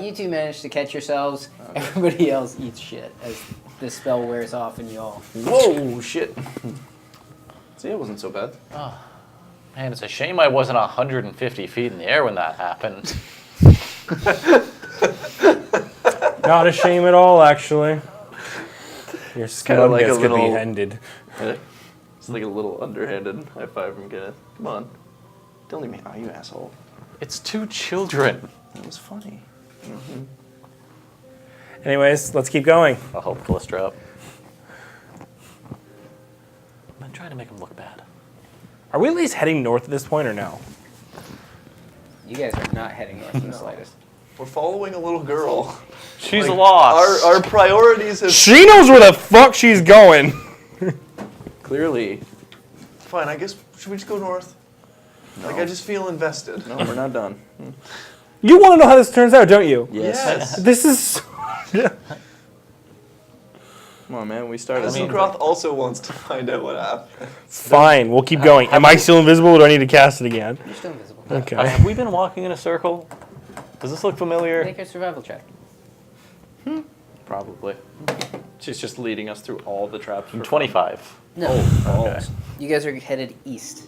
You two manage to catch yourselves. Everybody else eats shit as the spell wears off and you all. Whoa, shit. See, it wasn't so bad. Man, it's a shame I wasn't 150 feet in the air when that happened. Not a shame at all, actually. Your kinda like smugness a could be little- ended. It's like a little underhanded high five from Kenneth. Come on. Don't leave me. Oh, you asshole. It's 2 children. That was funny. Anyways, let's keep going. I'll help Callistra up. I'm trying to make him look bad. Are we at least heading north at this point or no? You guys are not heading north in the slightest. We're following a little girl. She's lost. Our priorities have... She knows where the fuck she's going. Clearly. Fine, I guess, should we just go north? Like, I just feel invested. No, we're not done. You want to know how this turns out, don't you? Yes. This is... Come on, man. We started. Hazencroft also wants to find out what happened. Fine, we'll keep going. Am I still invisible or do I need to cast it again? You're still invisible. Okay. Have we been walking in a circle? Does this look familiar? Make a survival check. Probably. She's just leading us through all the traps. I'm 25. No. Okay. You guys are headed east.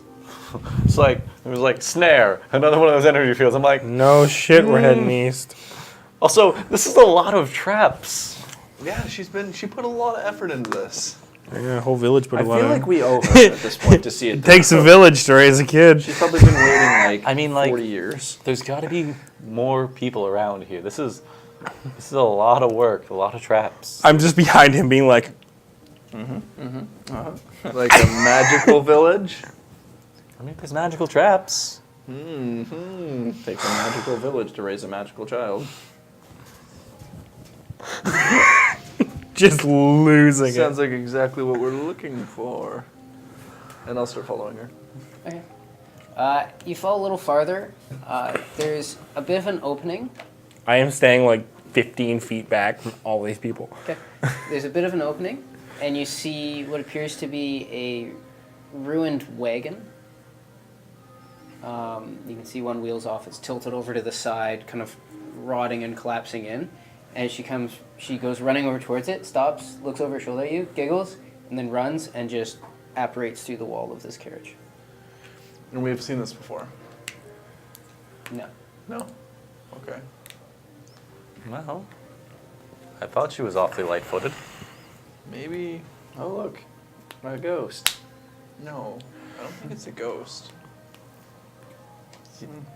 It's like, it was like snare, another one of those energy fields. I'm like, No shit, we're heading east. also, this is a lot of traps. Yeah, she put a lot of effort into this. Yeah, whole village put I a lot feel of... like we owe her at this point to see it. It takes a village to raise a kid. She's probably been waiting like, I mean, like, 40 years. There's got to be more people around here. This is a lot of work, a lot of traps. I'm just behind him being like, Like a magical village. I mean, there's magical traps. Takes a magical village to raise a magical child. just losing Sounds like exactly what we're looking for. And I'll start following her. Okay. You fall a little farther. There's a bit of an opening. it. I am staying like 15 feet back from all these people. Okay. There's a bit of an opening, and you see what appears to be a ruined wagon. You can see one wheel's off. It's tilted over to the side, kind of rotting and collapsing in. And she goes running over towards it, stops, looks over her shoulder at you, giggles, and then runs and just apparates through the wall of this carriage. And we've seen this before. No. No? Okay. Well, I thought she was awfully light-footed. Maybe... Oh, look. A ghost. No. I don't think it's a ghost.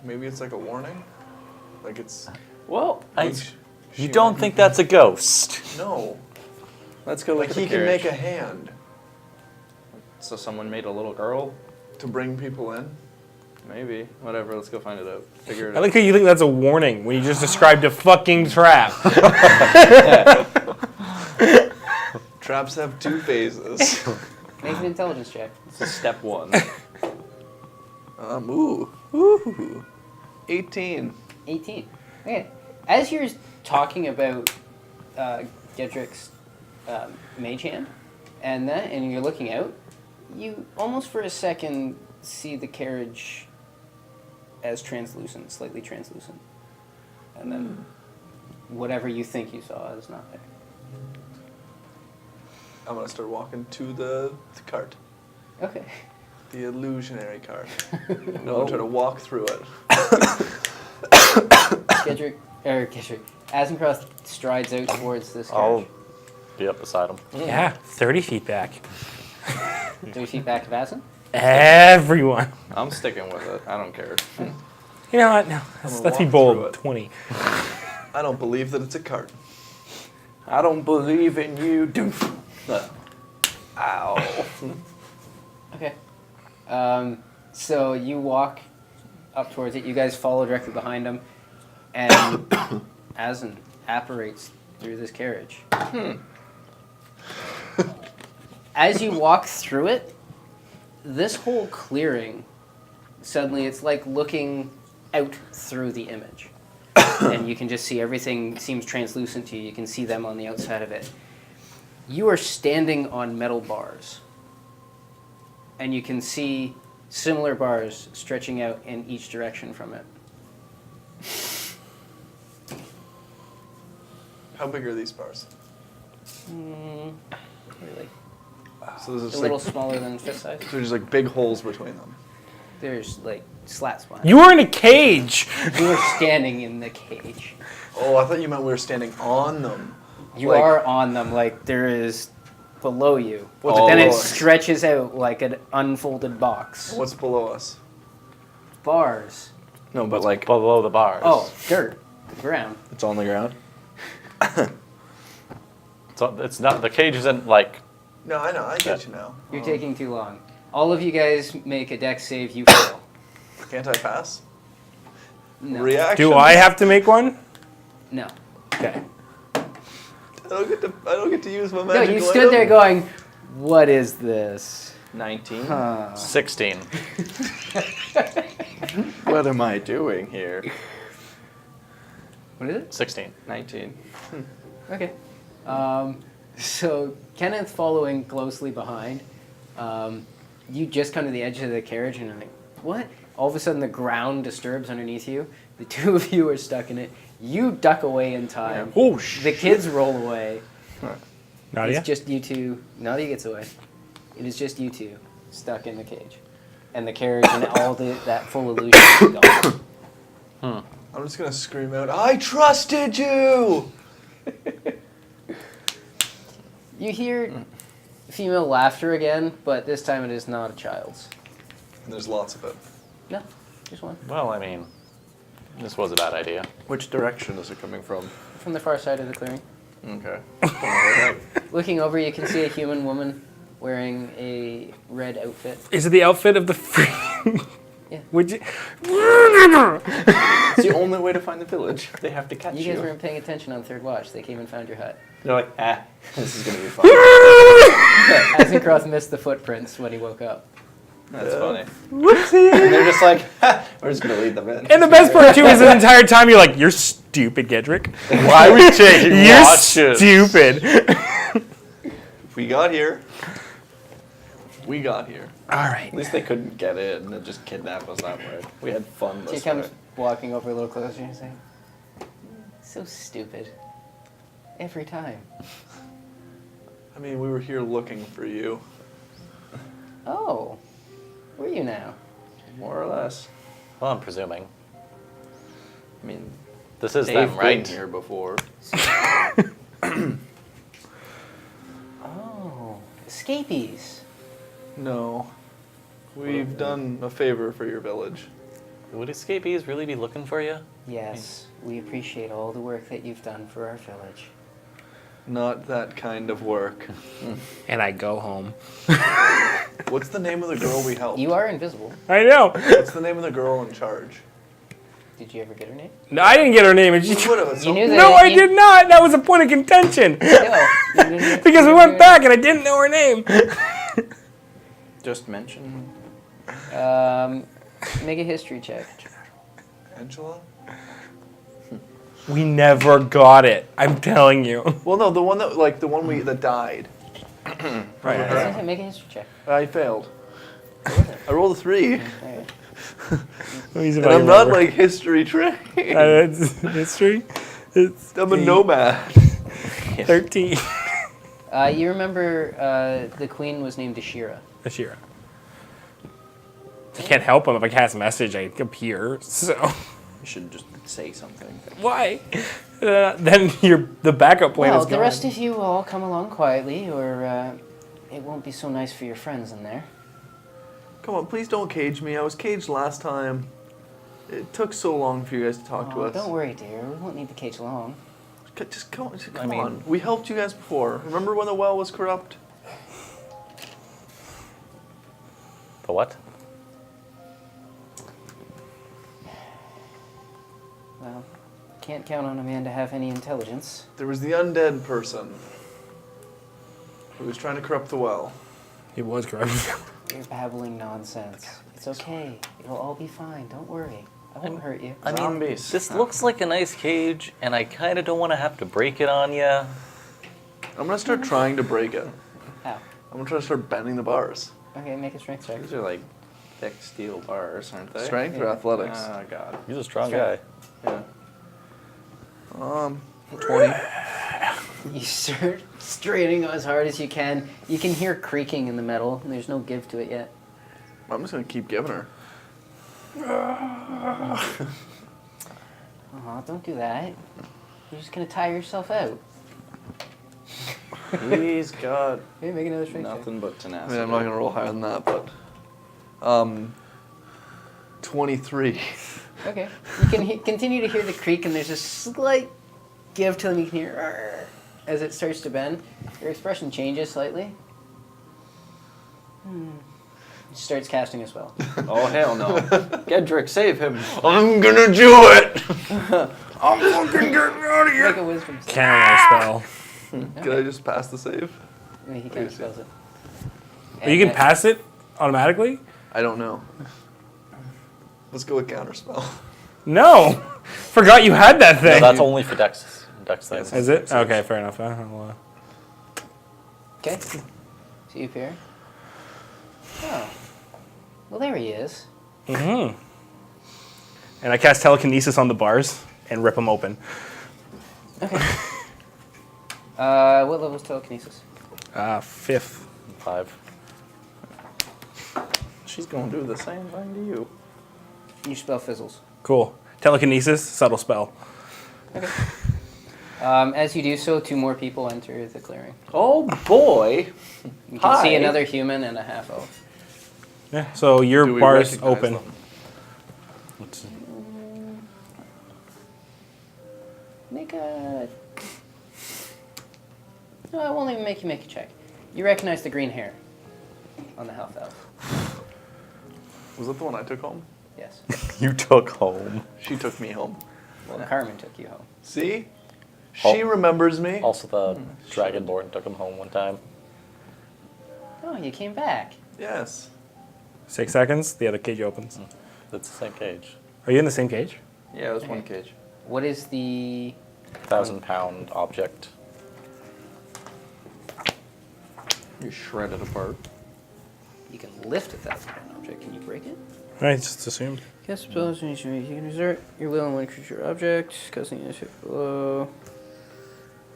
Maybe it's like a warning? Like it's... Well, You don't think that's a ghost? No. let's go look Like at the he can carriage. make a hand So someone made a little girl? to bring people in. Maybe. Whatever, let's go find it out. Figure it I out. like how you think that's a warning when you just described a fucking trap. Traps have 2 phases. Make an intelligence check. This is step 1. Ooh. 18. 18. Okay. As you're talking about Gedrick's mage hand and you're looking out, you almost for a second see the carriage as translucent, slightly translucent. And then whatever you think you saw is not there. I'm gonna start walking to the cart. Okay. The illusionary cart. I'm gonna try to walk through it. Gedrick, Azencroft strides out towards this I'll carriage. be up beside him. Yeah, 30 feet back. 30 feet back of Azen? Everyone. I'm sticking with it. I don't care. You know what? No, gonna let's be walk through bold. it. 20. I don't believe that it's a cart. I don't believe in you, doof. Ow. Okay. So you walk up towards it. You guys follow directly behind him. And Azen apparates through this carriage. As you walk through it, this whole clearing, suddenly it's like looking out through the image. And you can just see everything seems translucent to you. You can see them on the outside of it. You are standing on metal bars. And you can see similar bars stretching out in each direction from it. How big are these bars? Maybe like So there's a just little like, smaller than fist size. so there's like big holes between them. There's like slats behind. You were in a cage. You were standing in the cage. Oh, I thought you meant we were standing on them. You Like- are on them, like there is below you. What's But then it below us? stretches out like an unfolded box. What's below us? Bars. No, but like Below the bars. Oh, dirt. The ground. it's on the ground. So it's not, the cage isn't like, No, I know. I get you now. You're taking too long. All of you guys make a dex save, you fail. Can't I pass? No. Reaction. Do I have to make one? No. Okay. I don't get to use my No, magic. you stood there going, what is this? 19. 16. What am I doing here? What is it? 16. 19. Okay. So Kenneth following closely behind. You just come to the edge of the carriage and you're like, what? All of a sudden the ground disturbs underneath you. The two of you are stuck in it. You duck away in time. Oh, The kids roll away. Nadia? It's just you two. Nadia gets away. It is just you two stuck in the cage. And the carriage and all that full illusion is gone. I'm just gonna scream out, "I trusted you!" You hear female laughter again, but this time it is not a child's. And there's lots of it. No, just one. Well, I mean, this was a bad idea. Which direction is it coming from? From the far side of the clearing. Okay. Looking over, you can see a human woman wearing a red outfit. Is it the outfit of the free? Yeah. Would you? It's the only way to find the village. They have to catch You you. guys weren't paying attention on third watch. They came and found your hut. They're like, this is gonna be fun. Azencroth missed the footprints when he woke up. That's funny. Whoopsie. And they're just like, we're just gonna lead them in. And the best part too is the entire time you're like, "You're stupid, Gedrick. Why are we taking You're watches? stupid." We got here. We got here. All right. At least they couldn't get in and just kidnap us that way. We had fun She this comes way. walking over a little closer and saying, so stupid. Every time. I mean, we were here looking for you. Oh, were you now? More or less. Well, I'm presuming. I mean, This is they've them, right? been here before. Oh, escapees. No. We've done a favor for your village. Would escapees really be looking for you? Yes, we appreciate all the work that you've done for our village. Not that kind of work. And I go home. What's the name of the girl we helped? You are invisible. I know. What's the name of the girl in charge? Did you ever get her name? No, I didn't get her name. And she We would have at You some knew point. that. No, I you- did not. That was a point of contention. No, you didn't- Because we went back and I didn't know her name. Just mention. Make a history check. Angela? We never got it. I'm telling you. Well, no, the one that, like, the one that died. Right. Make a history check. I failed. I rolled a 3. Alright. And I'm not, like, history trained. It's history. It's I'm a nomad. 13. You remember the queen was named Ashira. Ashira. I can't help him if I cast a message. I appear. So You should just say something. why? Then the backup plan Well, is the gone. rest of you will all come along quietly, or it won't be so nice for your friends in there. Come on, please don't cage me. I was caged last time. It took so long for you guys to talk to Oh, us. don't worry, dear. We won't need to cage long. Just come I mean- on. We helped you guys before. Remember when the well was corrupt? The what? Well, can't count on a man to have any intelligence. There was the undead person who was trying to corrupt the well. It was correct. You're babbling nonsense. It's okay. It'll all be fine. Don't worry. I won't hurt you. I mean, Zombies. this looks like a nice cage, and I kind of don't want to have to break it on you. I'm gonna start trying to break it. How? I'm gonna try to start bending the bars. Okay, make a strength check. These are like thick steel bars, aren't they? Strength or Yeah. athletics? Oh, God. He's a strong guy. Yeah. 20. You start straining as hard as you can. You can hear creaking in the metal, and there's no give to it yet. I'm just gonna keep giving her. Oh, don't do that. You're just gonna tire yourself out. He's got Hey, make another strength check. nothing but I tenacity. mean, I'm not gonna roll higher than that, but 23. Okay. You can continue to hear the creak, and there's a slight give to them. You can hear "Arr" as it starts to bend. Your expression changes slightly. He starts casting a spell. Oh, hell no. Gedrick, save him. I'm gonna do it. I'm fucking getting out of Make a wisdom save. Can I spell? Can I just pass the save? I mean, he kind of spells it. But you can pass it automatically? I don't know. Let's go with counterspell. No! Forgot you had that No, thing. that's only for Dex things. Is it? Okay, fair enough. Okay. So you appear. Oh. Well, there he is. And I cast telekinesis on the bars and rip them open. Okay. What level is telekinesis? 5th. 5. She's gonna do the same thing to you. Your spell fizzles. Cool. Telekinesis, subtle spell. Okay. As you do so, 2 more people enter the clearing. Oh boy! You can see Hi. another human and a half-elf. Yeah, so your Do we bar's recognize open. them? Make a... No, I won't even make you make a check. You recognize the green hair on the half-elf. Was that the one I took home? Yes. You took home. She took me home. Well, Carmen took you home. See? She remembers me. Also, the Dragonborn took him home one time. Oh, you came back. Yes. 6 seconds, the other cage opens. It's the same cage. Are you in the same cage? Yeah, it was one cage. What is the... 1,000-pound object. You shred it apart. You can lift a 1,000-pound object. Can you break it? I just assumed. Cast spells and you can exert your will on one creature or object, causing an effect below.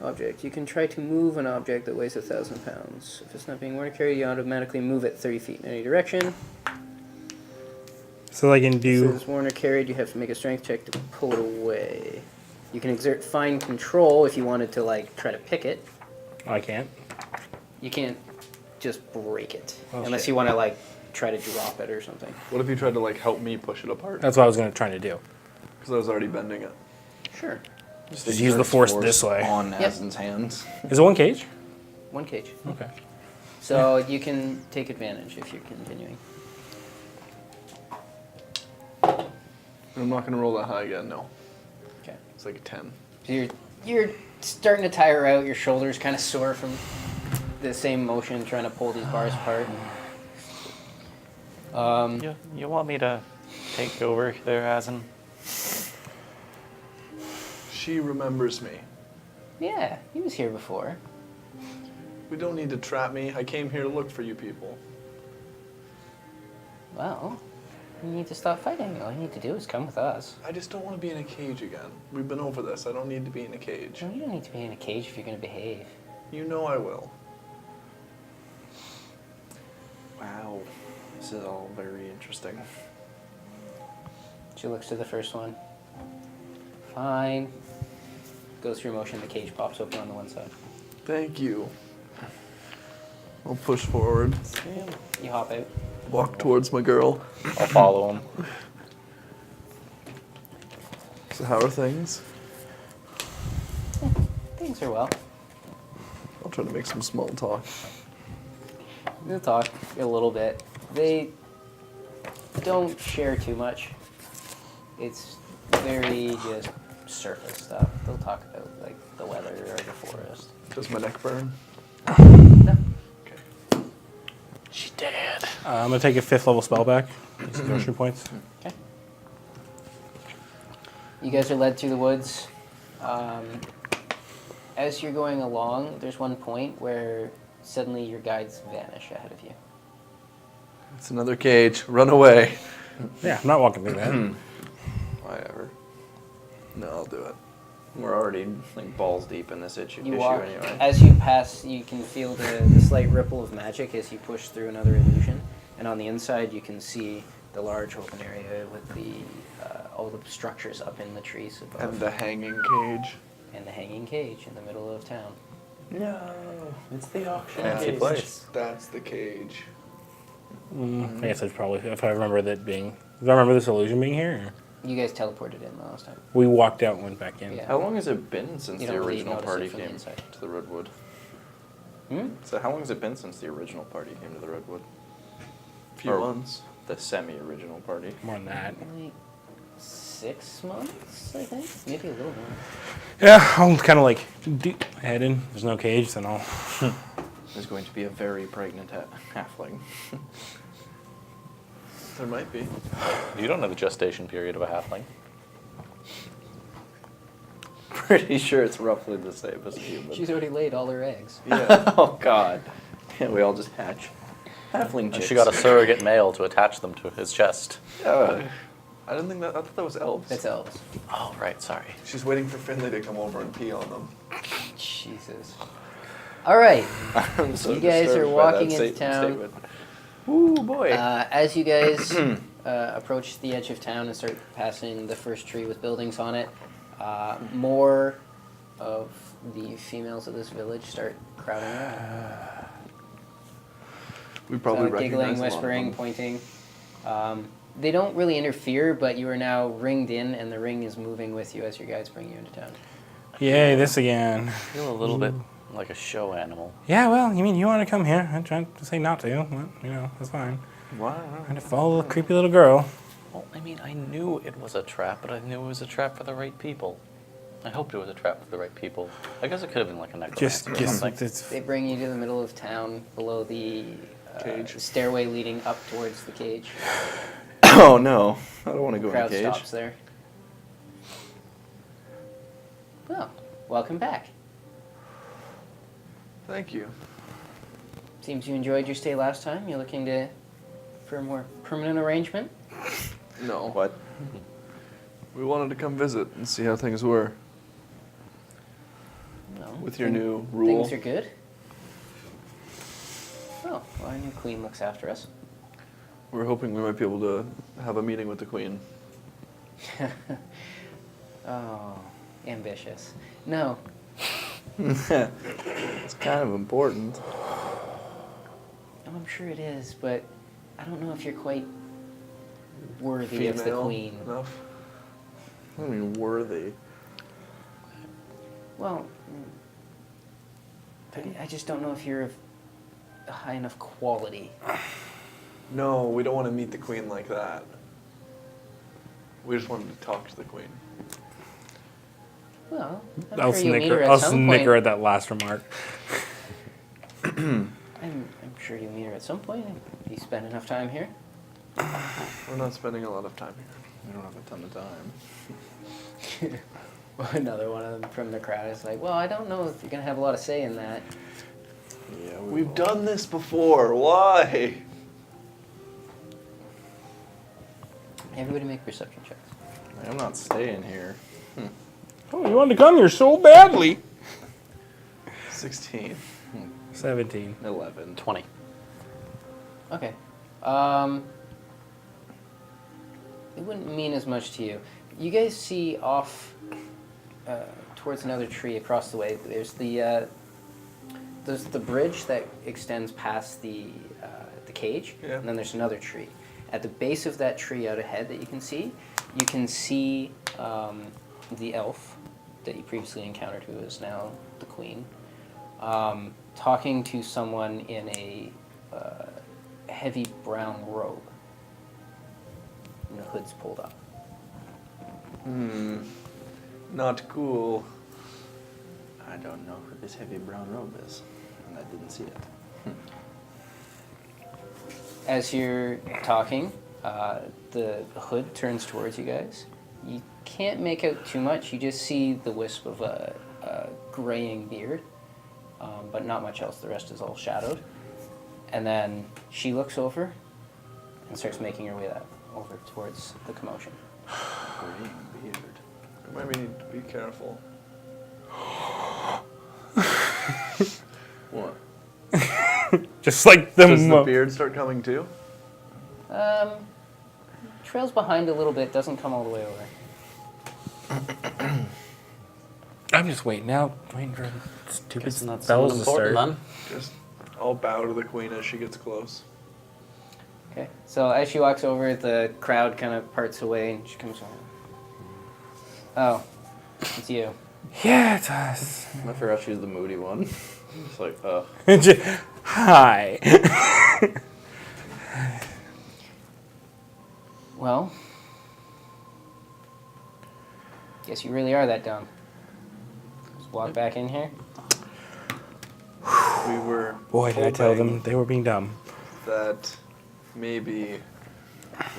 Object. You can try to move an object that weighs 1,000 pounds. If it's not being water carried, you automatically move it 30 feet in any direction. So I can If do. it's worn or carried, you have to make a strength check to pull it away. You can exert fine control if you wanted to, like, try to pick it. I can't. You can't just break it. Oh, unless shit. you want to, like, try to drop it or something. What if you tried to like help me push it apart? That's what I was going to try to do. Because I was already bending it. Sure. Just use the force this way. On Yep. Azin's hands. Is it one cage? One cage. Okay. So you can take advantage if you're continuing. I'm not gonna roll that high again. No. Okay. It's like a 10. So you're starting to tire out. Your shoulders kind of sore from the same motion trying to pull these bars apart. You want me to take over there, Azin? She remembers me. Yeah, he was here before. We don't need to trap me. I came here to look for you people. Well, you need to stop fighting. All you need to do is come with us. I just don't want to be in a cage again. We've been over this. I don't need to be in a cage. No, you don't need to be in a cage if you're going to behave. You know I will. Wow. This is all very interesting. She looks to the first one. Fine. Goes through motion, the cage pops open on the one side. Thank you. I'll push forward. You hop out. Walk towards my girl. I'll follow him. So how are things? Things are well. I'll try to make some small talk. We'll talk a little bit. They don't share too much. It's very just surface stuff. They'll talk about like the weather or the forest. Does my neck burn? No. Okay. She did. I'm going to take a 5th level spell back. Use some grocery points. Okay. You guys are led through the woods. As you're going along, there's one point where suddenly your guides vanish ahead of you. It's another cage. Run away. Yeah, I'm not walking through that. Whatever. No, I'll do it. We're already like balls deep in this issue You walk, anyway. as you pass, you can feel the slight ripple of magic as you push through another illusion. And on the inside, you can see the large open area with all the structures up in the trees above. And the hanging cage. And the hanging cage in the middle of town. No, it's the auction. Fancy cage. place. That's the cage. I guess it's probably if I remember that being. Do I remember this illusion being here? Or? You guys teleported in the last time. We walked out and went back in. Yeah. How long has it been since You the don't really original notice party it from the came inside. to the Redwood? Hmm? So how long has it been since the original party came to the Redwood? Few Or months. The semi-original party. More than that. Like 6 months, I think? Maybe a little more. Yeah, I'm kind of like head in. There's no cage, then I'll. There's going to be a very pregnant halfling. There might be. You don't know the gestation period of a halfling. Pretty sure it's roughly the same as a human. She's already laid all her eggs. Yeah. Oh God! Yeah, we all just hatch. Halfling And chicks. she got a surrogate male to attach them to his chest. I didn't think that. I thought that was elves. That's elves. Oh, right, sorry. She's waiting for Finley to come over and pee on them. Jesus. All right. I'm so You guys are disturbed by walking that into town. statement. Ooh boy. As you guys approach the edge of town and start passing the first tree with buildings on it, more of the females of this village start crowding around. We probably recognize giggling, a lot of whispering, them. pointing. They don't really interfere, but you are now ringed in, and the ring is moving with you as your guides bring you into town. Yay, this again. I feel a little bit like a show animal. Yeah, well, you mean you want to come here? I tried to say not to, but, that's fine. Wow. Trying to follow the creepy little girl. Well, I mean, I knew it was a trap, but I knew it was a trap for the right people. I hoped it was a trap for the right people. I guess it could have been like a necromancer or something. It's They bring you to the middle of town, below the Cage. stairway leading up towards the cage. Oh no! I don't want to go in a Crowd cage. stops there. Well, welcome back. Thank you. Seems you enjoyed your stay last time. You're looking for a more permanent arrangement? No. What? We wanted to come visit and see how things were. No. With your new rule. Things are good. Oh, well, our new queen looks after us. We're hoping we might be able to have a meeting with the queen. Oh, ambitious. No, It's kind of important. I'm sure it is, but I don't know if you're quite worthy of the Female queen. enough. I mean, worthy. Well, I just don't know if you're of a high enough quality. No, we don't want to meet the queen like that. We just wanted to talk to the queen. Well, I'm I'll sure you'll meet her snicker. at I'll some snicker point. at that last remark. I'm sure you'll meet her at some point if you spend enough time here. We're not spending a lot of time here. We don't have a ton of time. Another one of them from the crowd is like, well, I don't know if you're going to have a lot of say in that. Yeah, We've done this before. Why? Everybody make perception checks. I'm not staying here. Oh, you wanted to come here so badly. 16. 17. 11. 20. Okay. It wouldn't mean as much to you. You guys see off towards another tree across the way. There's the bridge that extends past the cage, Yeah. and then there's another tree. At the base of that tree out ahead that you can see the elf that you previously encountered, who is now the queen, talking to someone in a heavy brown robe. And the hood's pulled up. Not cool. I don't know who this heavy brown robe is, and I didn't see it. As you're talking, the hood turns towards you guys. You can't make out too much. You just see the wisp of a graying beard, but not much else. The rest is all shadowed. And then she looks over and starts making her way over towards the commotion. Green beard. We might need to be careful. What? Just like the, Does the beard start coming too? Trails behind a little bit, doesn't come all the way over. I'm just waiting out, waiting for stupid Guessing that's bells someone to start. important Just, I'll bow to the queen as she gets close. Okay, so as she walks over, the crowd kind of parts away and she comes over. Oh, it's you. Yeah, it's us. I forgot she's the moody one. It's like, Hi. Well, guess you really are that dumb. Just walk back in here. We were Boy, did I tell hoping them they were being dumb. that maybe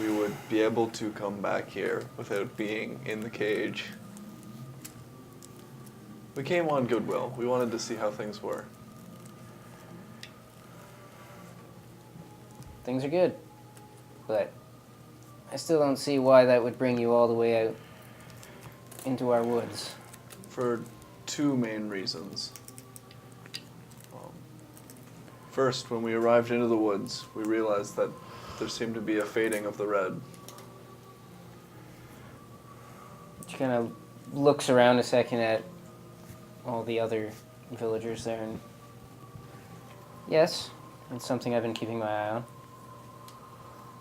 we would be able to come back here without being in the cage. We came on goodwill. We wanted to see how things were. Things are good, but I still don't see why that would bring you all the way out into our woods. For two main reasons. First, when we arrived into the woods, we realized that there seemed to be a fading of the red. She kind of looks around a second at all the other villagers there, and yes, it's something I've been keeping my eye on.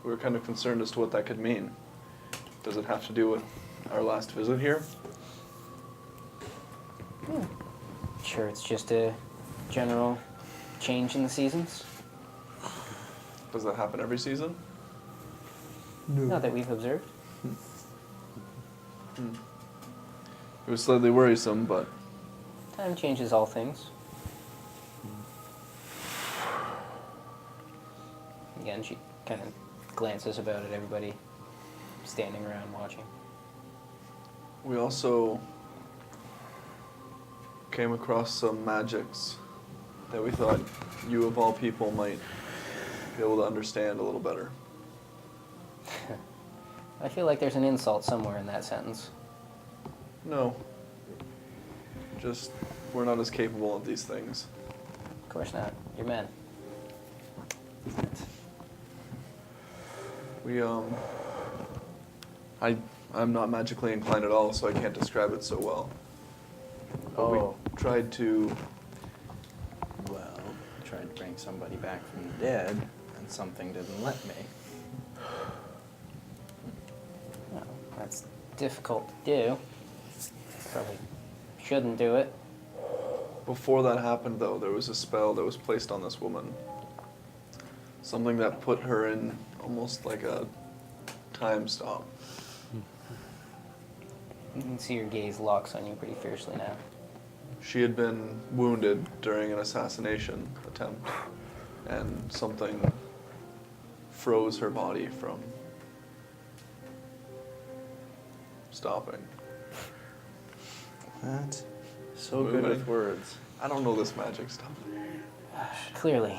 We were kind of concerned as to what that could mean. Does it have to do with our last visit here? Sure, it's just a general change in the seasons. Does that happen every season? Not that we've observed. It was slightly worrisome, but Time changes all things. Again, she kind of glances about at everybody standing around watching. we also came across some magics that we thought you of all people might be able to understand a little better. I feel like there's an insult somewhere in that sentence. No. Just, we're not as capable of these things. Of course not. You're men. I'm not magically inclined at all, so I can't describe it so well. But we tried to, well, tried to bring somebody back from the dead, and something didn't let me. Well, that's difficult to do. Probably shouldn't do it. before that happened though, there was a spell that was placed on this woman. Something that put her in almost like a time stop. You can see your gaze locks on you pretty fiercely now. She had been wounded during an assassination attempt, and something froze her body from stopping. What? So good with words. I don't know this magic stuff. Clearly.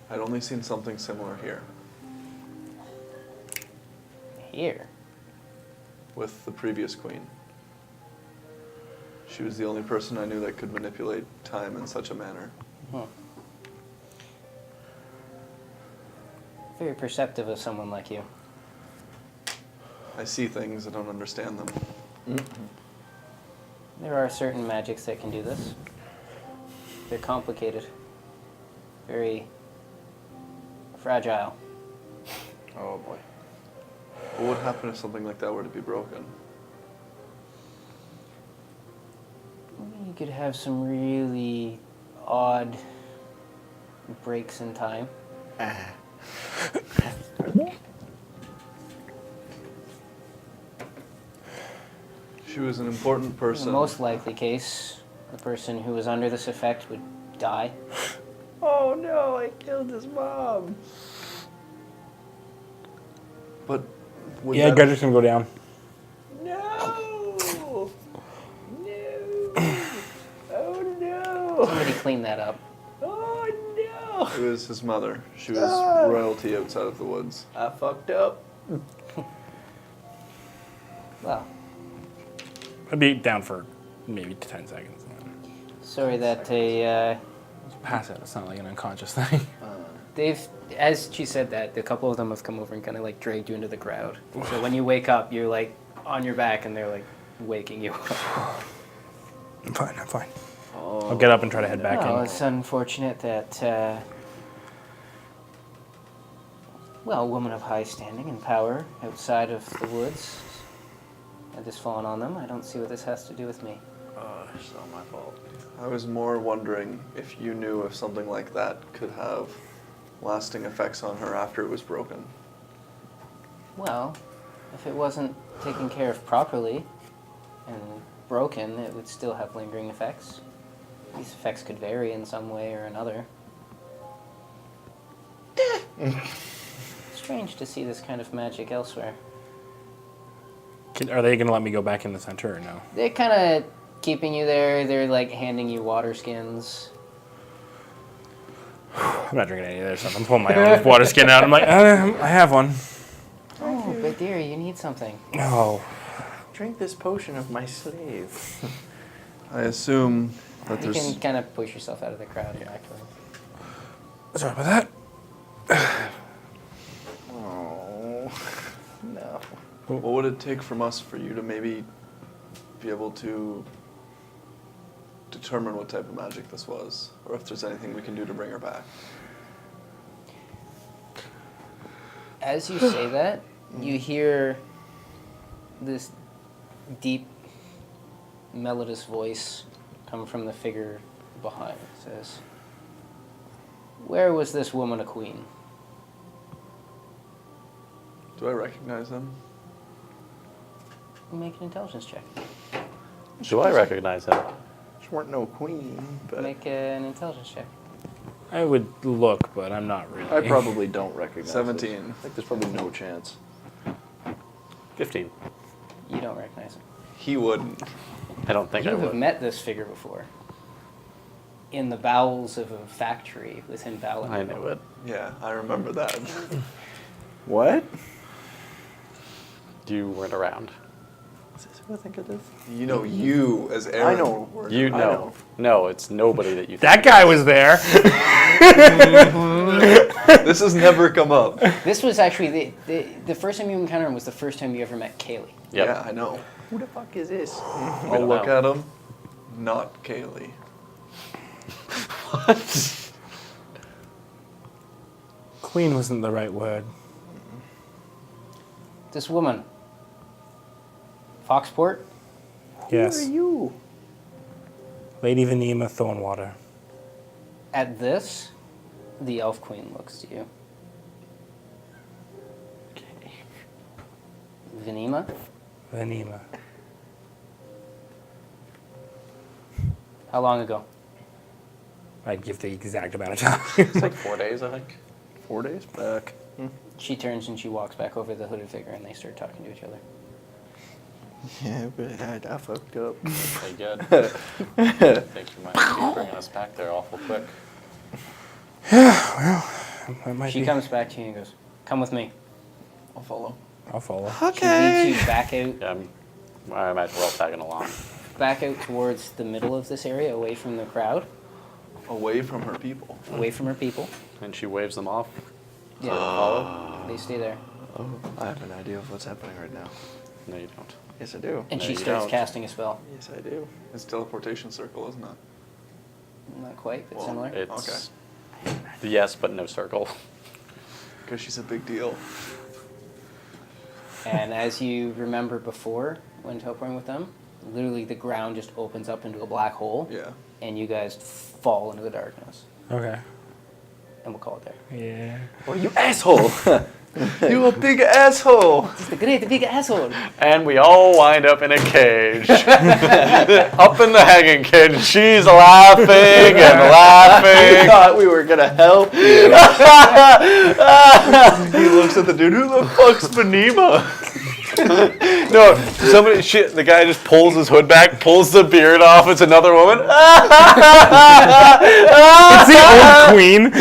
I'd only seen something similar here Here. with the previous queen. She was the only person I knew that could manipulate time in such a manner. Very perceptive of someone like you. I see things, I don't understand them. There are certain magics that can do this. They're complicated. Very fragile. Oh boy. What would happen if something like that were to be broken? You could have some really odd breaks in time. She was an important In person. the most likely case, the person who was under this effect would die. Oh no, I killed his mom. But would Yeah, that- Grederick's gonna go down. No! No! Oh no! Somebody clean that up. Oh no! It was his mother. She was royalty outside of the woods. I fucked up. Well, I'd be down for maybe 10 seconds. Sorry that they, Pass it. It's not like an unconscious thing. they've, as she said that, a couple of them have come over and kind of like dragged you into the crowd. So when you wake up, you're like on your back and they're like waking you up. I'm fine. I'll get up and try to head back Well, in. it's unfortunate that, well, a woman of high standing and power outside of the woods had this fallen on them. I don't see what this has to do with me. It's not my fault. I was more wondering if you knew if something like that could have lasting effects on her after it was broken. Well, if it wasn't taken care of properly and broken, it would still have lingering effects. These effects could vary in some way or another. Strange to see this kind of magic elsewhere. Are they going to let me go back in the center or no? They're kind of keeping you there. They're like handing you water skins. I'm not drinking any of their stuff. I'm pulling my own water skin out. I'm like, I have one. Oh, but dear, you need something. Oh. Drink this potion of my slave. I assume that You there's... can kind of push yourself out of the crowd and back to them. Sorry about that. Oh, no. What would it take from us for you to maybe be able to determine what type of magic this was? Or if there's anything we can do to bring her back? As you say that, you hear this deep, melodious voice come from the figure behind. It says, "Where was this woman a queen?" Do I recognize them? Make an intelligence check. Do I recognize him? She weren't no queen, but Make an intelligence check. I would look, but I'm not really. I probably don't recognize 17. this. I think there's probably no chance. 15. You don't recognize him. He wouldn't. I don't think You I have would. met this figure before. In the bowels of a factory within Ballon. I knew it. Yeah, I remember that. What? You weren't around. Is this who I think it is? You know you as Aaron. I know. were- You I know. know. No, it's nobody that you think. That guy was there. This has never come up. This was actually the first time you encountered him was the first time you ever met Kaylee. Yep. Yeah, I know. Who the fuck is this? I'll don't look know. at him. Not Kaylee. Queen wasn't the right word. This woman, Foxport, Yes. Who are you? Lady Venema Thornwater. at this, the Elf Queen looks to you. Venema, Venema. how long ago? I'd give the exact amount of time. It's like 4 days, I think. 4 days back. She turns and she walks back over to the hooded figure and they start talking to each other. Yeah, but I fucked up. Okay, good. I think you might be bringing us back there awful quick. That might She be. comes back to you and goes, "Come with me." I'll follow. I'll follow. She leads you back out, Yeah, I imagine we're all tagging along. towards the middle of this area, away from the crowd, Away from her people. away from her people. And she waves them off. Yeah, follow. They stay there, Oh, I have an idea of what's happening right now. No, you don't. Yes, I do. and No, she you starts don't. casting a spell. Yes, I do. It's teleportation circle, isn't it? Not quite, but Well, similar. It's yes, but no circle. Because she's a big deal. And as you remember before, when teleporting with them, literally the ground just opens up into a black hole, Yeah. and you guys fall into the darkness. Okay. And we'll call it there. Yeah. Oh, you asshole! You a big asshole! It's the great big asshole. And we all wind up in a cage. Up in the hanging cage. She's laughing and I laughing. thought we were gonna help you. He looks at the dude, who the fuck's Venema? No, the guy just pulls his hood back, pulls the beard off. It's another woman. It's the old queen.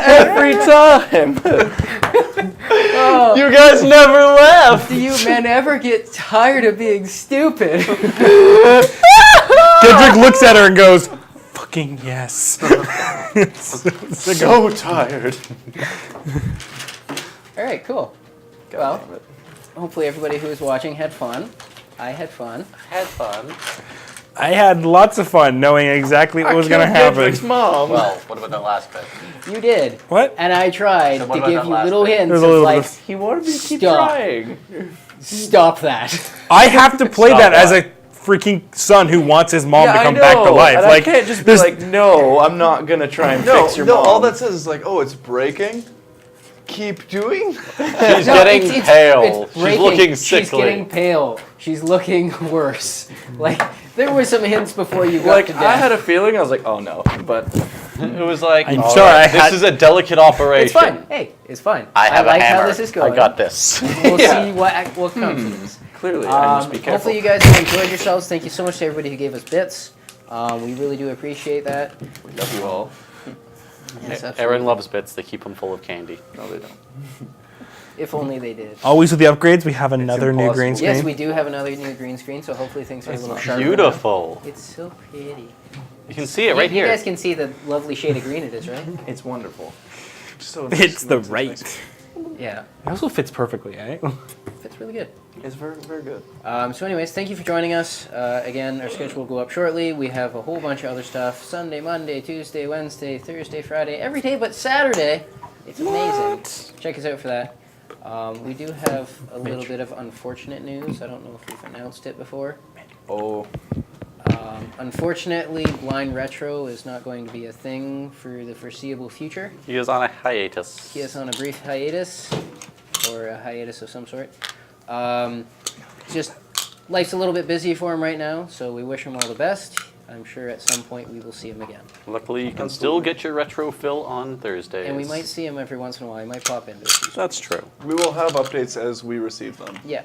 Every time. You guys never left. Do you men ever get tired of being stupid? Kendrick looks at her and goes, "Fucking yes." So tired. All right, cool. Well, hopefully everybody who is watching had fun. I had fun. I had lots of fun knowing exactly what was going to happen. Kendrick's mom. Well, what about that last bit? You did. What? And I tried So to what about give that you last little bit? hints There's a of little like, bit He wanted me to keep Stop. trying. stop that. I have to play Stop that as what? a freaking son who wants his mom to I come know, back to life. and Like, I can't just be there's- like, no, I'm not gonna try and No, fix your no. mom. All that says is like, oh, it's breaking. Keep doing. She's No, getting it's pale. It's She's breaking. looking She's sickly. getting pale. She's looking worse. Like, there were some hints before you got Like, to death. I had a feeling, I was like, oh no, but It was like, I'm all sorry, I right, had- this is a delicate operation. It's fine. Hey, it's fine. I have like a hammer. how this is going. I got this. We'll Yeah. see what comes of this. clearly I must be careful. Hopefully you guys have enjoyed yourselves. Thank you so much to everybody who gave us bits. We really do appreciate that. We love you all. Yes, absolutely. Aaron loves bits. They keep him full of candy. No, they don't. If only they did. always with the upgrades, we have another new green impossible. screen. Yes, we do have another new green screen, so hopefully things are a little sharper. Beautiful. It's so pretty. You can see it right You here. guys can see the lovely shade of green it is, right? It's wonderful. So It's the it's right. nice. Yeah, It also fits perfectly, eh? fits really good. It's very, very good. So anyways, thank you for joining us. Again, our schedule will go up shortly. We have a whole bunch of other stuff. Sunday, Monday, Tuesday, Wednesday, Thursday, Friday, every day but Saturday. It's amazing. Check us out for that. We do have a little bit of unfortunate news. I don't know if we've announced it before. Oh, Unfortunately, Blind Retro is not going to be a thing for the foreseeable future. He is on a hiatus. He is on a brief hiatus, or a hiatus of some sort. Just life's a little bit busy for him right now, so we wish him all the best. I'm sure at some point we will see him again. Luckily, you can still get your retro fill on Thursdays. And we might see him every once in a while. He might pop into it. That's true. We will have updates as we receive them. Yeah.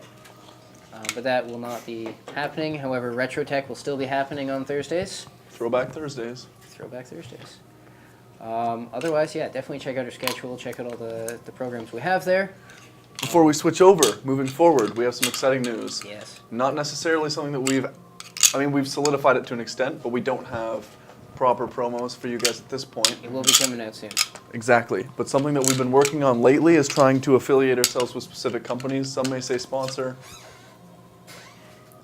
But that will not be happening. However, Retro Tech will still be happening on Thursdays. Throwback Thursdays. Throwback Thursdays. Otherwise, yeah, definitely check out our schedule. Check out all the programs we have there. Before we switch over, moving forward, we have some exciting news. Yes. Not necessarily something that we've solidified it to an extent, but we don't have proper promos for you guys at this point. It will be coming out soon. Exactly. But something that we've been working on lately is trying to affiliate ourselves with specific companies. Some may say sponsor.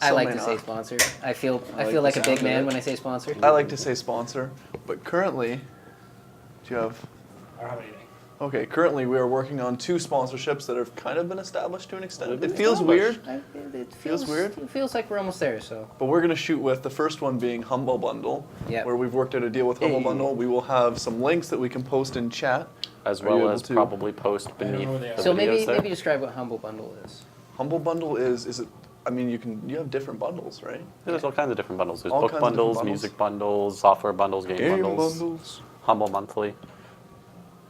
I Some like may to say not. sponsor. I feel the like a big sound of man it. when I say sponsor. I like to say sponsor, but currently, do you have? I don't have anything. Okay, currently we are working on 2 sponsorships that have kind of been established to an extent. They've It been feels established. weird, It Feels weird? It feels like we're almost there. So but we're going to shoot with the first one being Humble Bundle, Yeah. where we've worked out a deal with Humble Hey. Bundle. We will have some links that we can post in chat. As Are you well able as to- probably post beneath know where they are. the so videos maybe there. maybe describe what Humble Bundle is. Humble Bundle is it? I mean, you have different bundles, right? There's all kinds of different bundles. There's All book kinds of different bundles, bundles. music bundles, software bundles, game bundles, Humble Monthly.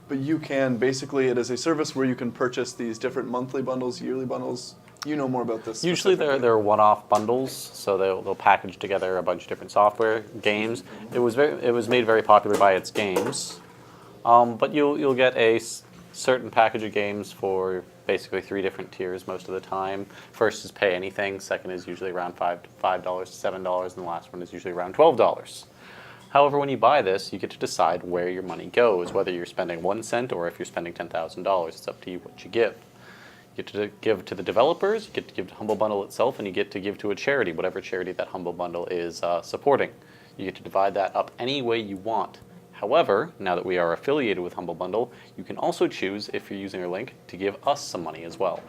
But you can basically, it is a service where you can purchase these different monthly bundles, yearly bundles. You know more about this. Usually specifically. they're one-off bundles, so they'll package together a bunch of different software games. It was made very popular by its games, but you'll get a certain package of games for basically 3 different tiers most of the time. First is pay anything. Second is usually around $5 to $7, and the last one is usually around $12. However, when you buy this, you get to decide where your money goes, whether you're spending 1 cent or if you're spending $10,000. It's up to you what you give. You get to give to the developers, you get to give to Humble Bundle itself, and you get to give to a charity, whatever charity that Humble Bundle is supporting. You get to divide that up any way you want. However, now that we are affiliated with Humble Bundle, you can also choose, if you're using our link, to give us some money as well.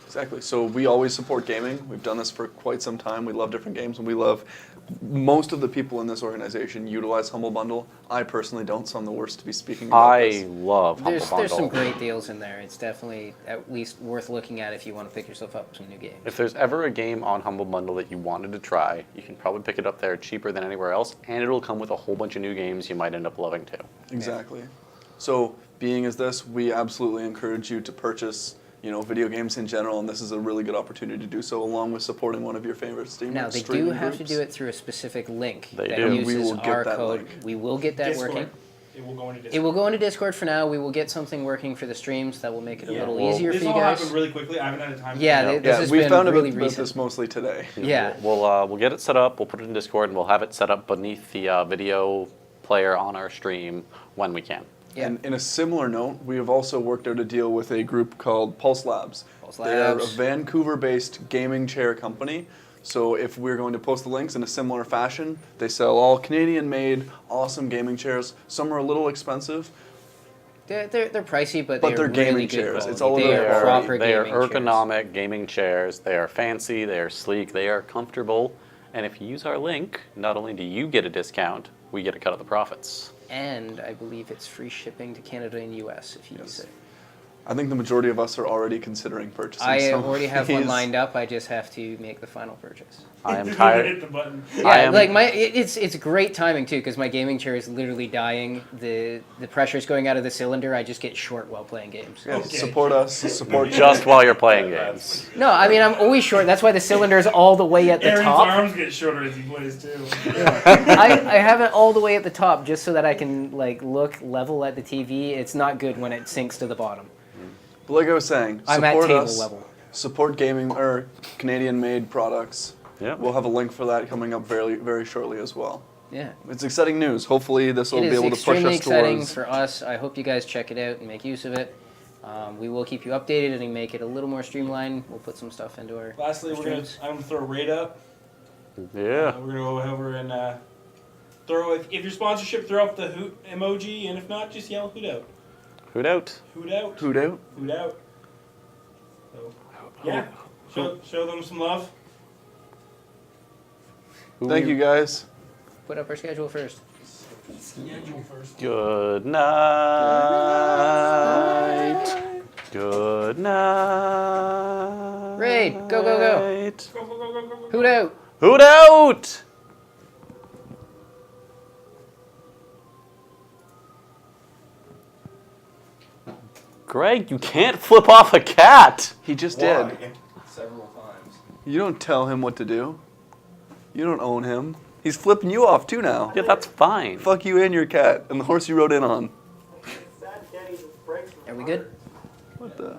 Exactly. So we always support gaming. We've done this for quite some time. We love different games, and we love most of the people in this organization utilize Humble Bundle. I personally don't, so I'm the worst to be speaking about I this. love Humble There's Bundle. some great deals in there. It's definitely at least worth looking at if you want to pick yourself up some new games. If there's ever a game on Humble Bundle that you wanted to try, you can probably pick it up there cheaper than anywhere else, and it'll come with a whole bunch of new games you might end up loving too. Exactly. So being as this, we absolutely encourage you to purchase, video games in general, and this is a really good opportunity to do so, along with supporting one of your favorite Now, they do streaming have to groups. do it through a specific link They that do. uses We will get our that code. link. We will get that Discord. working. it will go into Discord? It will go into Discord for now. We will get something working for the streams that will make it a little well, easier for This you all guys. happened really quickly. I haven't had time. Yeah, to this has we been found really about recent. this mostly today. Yeah. We'll get it set up. We'll put it in Discord, and we'll have it set up beneath the video player on our stream when we can. Yeah. And in a similar note, we have also worked out a deal with a group called Pulse Labs. Pulse They are a Labs. Vancouver-based gaming chair company. So if we're going to post the links in a similar fashion, they sell all Canadian-made, awesome gaming chairs. Some are a little expensive. They're pricey, but But they're really gaming good chairs. quality. It's all they about are quality. proper They are gaming chairs. ergonomic gaming chairs. They are fancy. They are sleek. They are comfortable. And if you use our link, not only do you get a discount, we get a cut of the profits. And I believe it's free shipping to Canada and US if you use it. I think the majority of us are already considering purchasing I some already of have one these. lined up. I just have to make the final purchase. I am Hit tired. the button. Yeah, am- like it's great timing too because my gaming chair is literally dying. The pressure's going out of the cylinder. I just get short while playing games. Yeah, Okay. support us. Support Just while you're playing games. No, I mean I'm always short. That's why the cylinder is all the way at the Aaron's top. arms get shorter as he plays too. I have it all the way at the top just so that I can like look level at the TV. It's not good when it sinks to the bottom. But like I was saying, I'm at support table us. level. Support gaming or Canadian-made products. Yeah. We'll have a link for that coming up very, very shortly as well. Yeah. It's exciting news. Hopefully, this will It be is able to push extremely us exciting towards. for us. I hope you guys check it out and make use of it. We will keep you updated and make it a little more streamlined. We'll put some stuff into our Lastly, streams. I'm gonna throw a raid up. Yeah. We're gonna go over and throw. If your sponsorship, throw up the hoot emoji, and if not, just yell hoot out. Hoot out. Hoot out. Hoot out. Hoot out. So, yeah. Show them some love. Thank you, guys. Put up our schedule first. Schedule first. Good night. Good night. Raid, go, go, go. Go, go, go, go, go, go. Hoot out. Hoot out! Greg, you can't flip off a cat. He just did. Several times. You don't tell him what to do. You don't own him. He's flipping you off too now. Yeah, that's fine. Fuck you and your cat and the horse you rode in on. Are we good? What the?